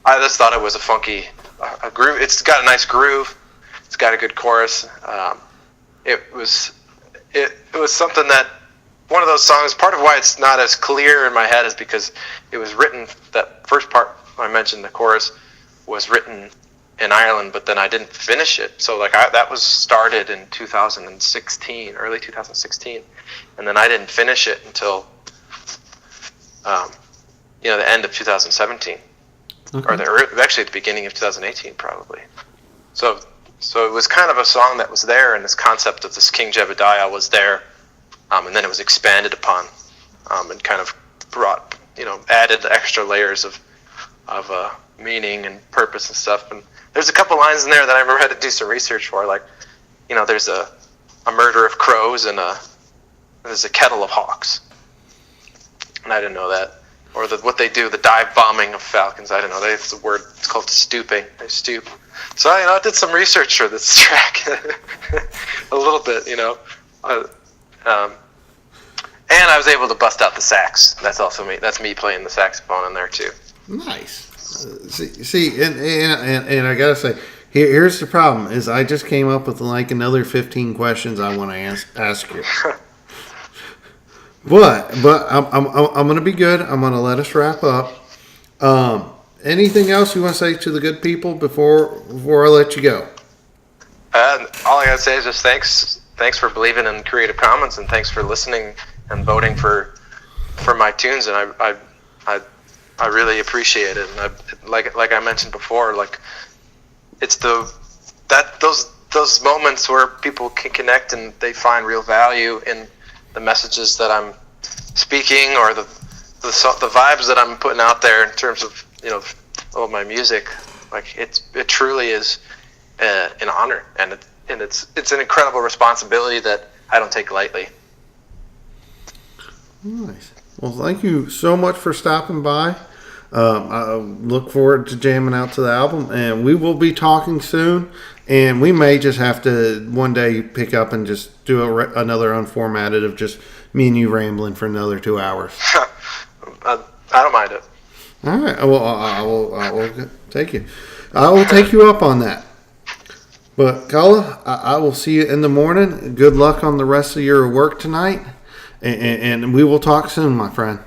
I just thought it was a funky groove. It's got a nice groove. It's got a good chorus. It was something that, one of those songs, part of why it's not as clear in my head is because it was written, that first part I mentioned, the chorus, was written in Ireland, but then I didn't finish it. So that was started in 2016, early 2016, and then I didn't finish it until the end of 2017. Okay. Or actually at the beginning of 2018, probably. So it was kind of a song that was there, and this concept of this King Jebediah was there, and then it was expanded upon, and kind of brought, added extra layers of meaning and purpose and stuff. And there's a couple lines in there that I remember had to do some research for, like, there's a murder of crows and there's a kettle of hawks, and I didn't know that. or what they do, the dive bombing of falcons. I don't know. They have the word. It's called stooping. They stoop. So I did some research for this track, a little bit, and I was able to bust out the sax. That's also me. That's me playing the saxophone in there too. Nice. See, and I gotta say, here's the problem: is I just came up with like another 15 questions I want to ask you. But I'm gonna be good. I'm gonna let us wrap up. Anything else you want to say to the good people before I let you go? All I gotta say is just thanks for believing in Creative Commons, and thanks for listening and voting for my tunes. And I really appreciate it. And like I mentioned before, like it's those moments where people can connect and they find real value in the messages that I'm speaking, or the vibes that I'm putting out there in terms of my music. Like it truly is an honor, and it's an incredible responsibility that I don't take lightly. Nice. Well, thank you so much for stopping by. I look forward to jamming out to the album, and we will be talking soon. And we may just have to one day pick up and just do another unformatted of just me and you rambling for another 2 hours. I don't mind it. All right. Well, I will take you. I will take you up on that. But Cullah, I will see you in the morning. Good luck on the rest of your work tonight, and we will talk soon, my friend.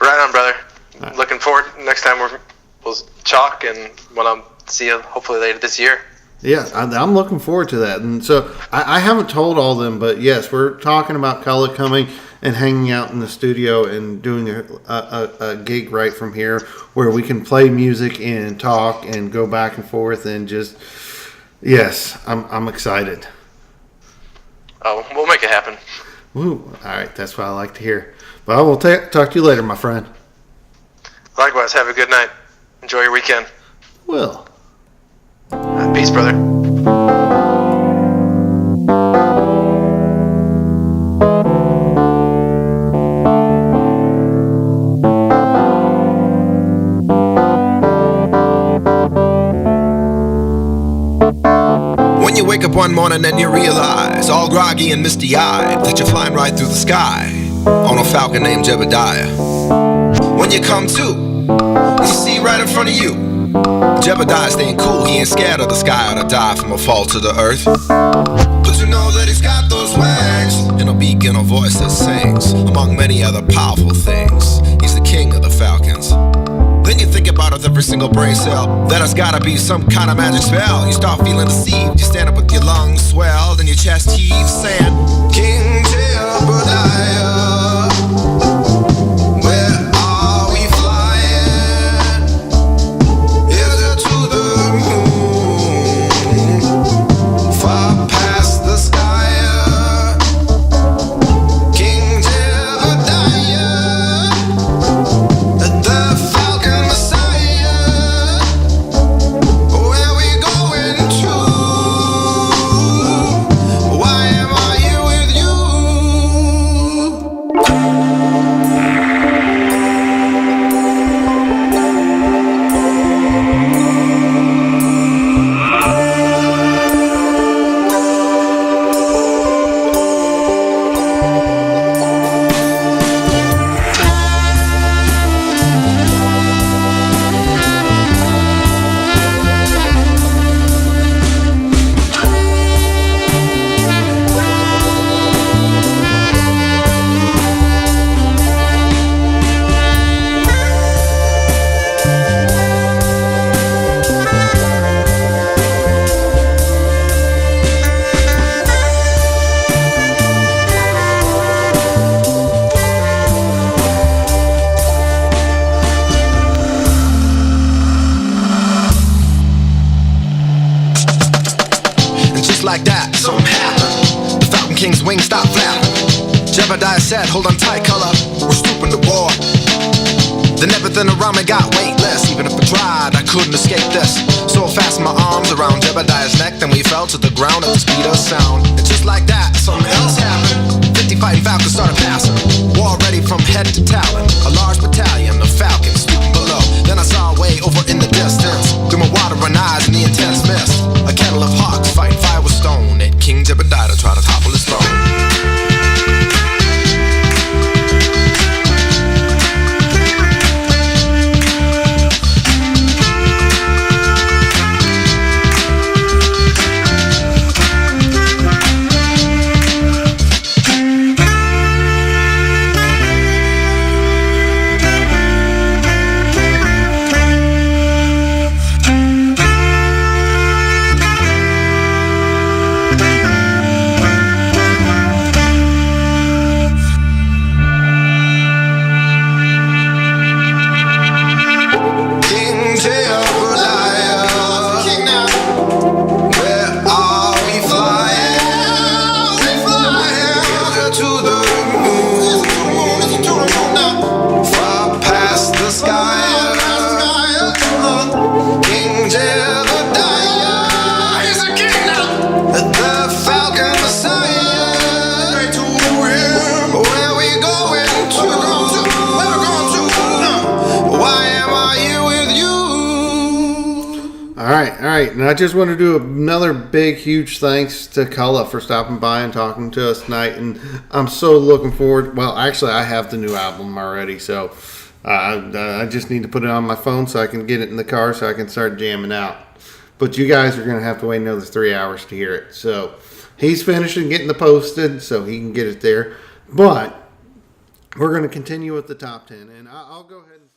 Right on, brother. Right. Looking forward. Next time we'll chalk, and when I'll see you hopefully later this year. Yeah, I'm looking forward to that. And so I haven't told all them, but yes, we're talking about Cullah coming and hanging out in the studio and doing a gig right from here where we can play music and talk and go back and forth and just, yes, I'm excited. Oh, we'll make it happen. Woo. All right, that's what I like to hear. But I will talk to you later, my friend. Likewise, have a good night. Enjoy your weekend. Will. Peace, brother. When you wake up one morning and you realize, all groggy and misty-eyed, that you're flying right through the sky on a falcon named Jebediah. When you come to, you see right in front of you Jebediah staying cool, he ain't scared of the sky or to die from a fall to the earth. But you know that he's got those wings and a beak and a voice that sings, among many other powerful things. He's the king of the falcons. Then you think about it with every single brain cell, that it's gotta be some kind of magic spell. You start feeling deceived, you stand up with your lungs swelled and your chest heaves, saying, King Jebediah, Jebediah said, hold on tight, Cullah, we're stooping to war. Then everything around me got weightless. Even if I tried, I couldn't escape this. So I fastened my arms around Jebediah's neck, then we fell to the ground at the speed of sound. And just like that, something else happened. 50 fighting falcons started passing, war ready from head to talon. A large eyes in the intense mist. A kettle of hawks fighting fire with stone. And King Jebediah tried to topple his throne. All right, and I just want to do another big, huge thanks to Cullah for stopping by and talking to us tonight. And I'm so looking forward. Well, actually, I have the new album already, so I just need to put it on my phone so I can get it in the car so I can start jamming out. But you guys are going to have to wait another 3 hours to hear it. So he's finishing getting the posted so he can get it there. But we're going to continue with the top 10, and I'll go ahead and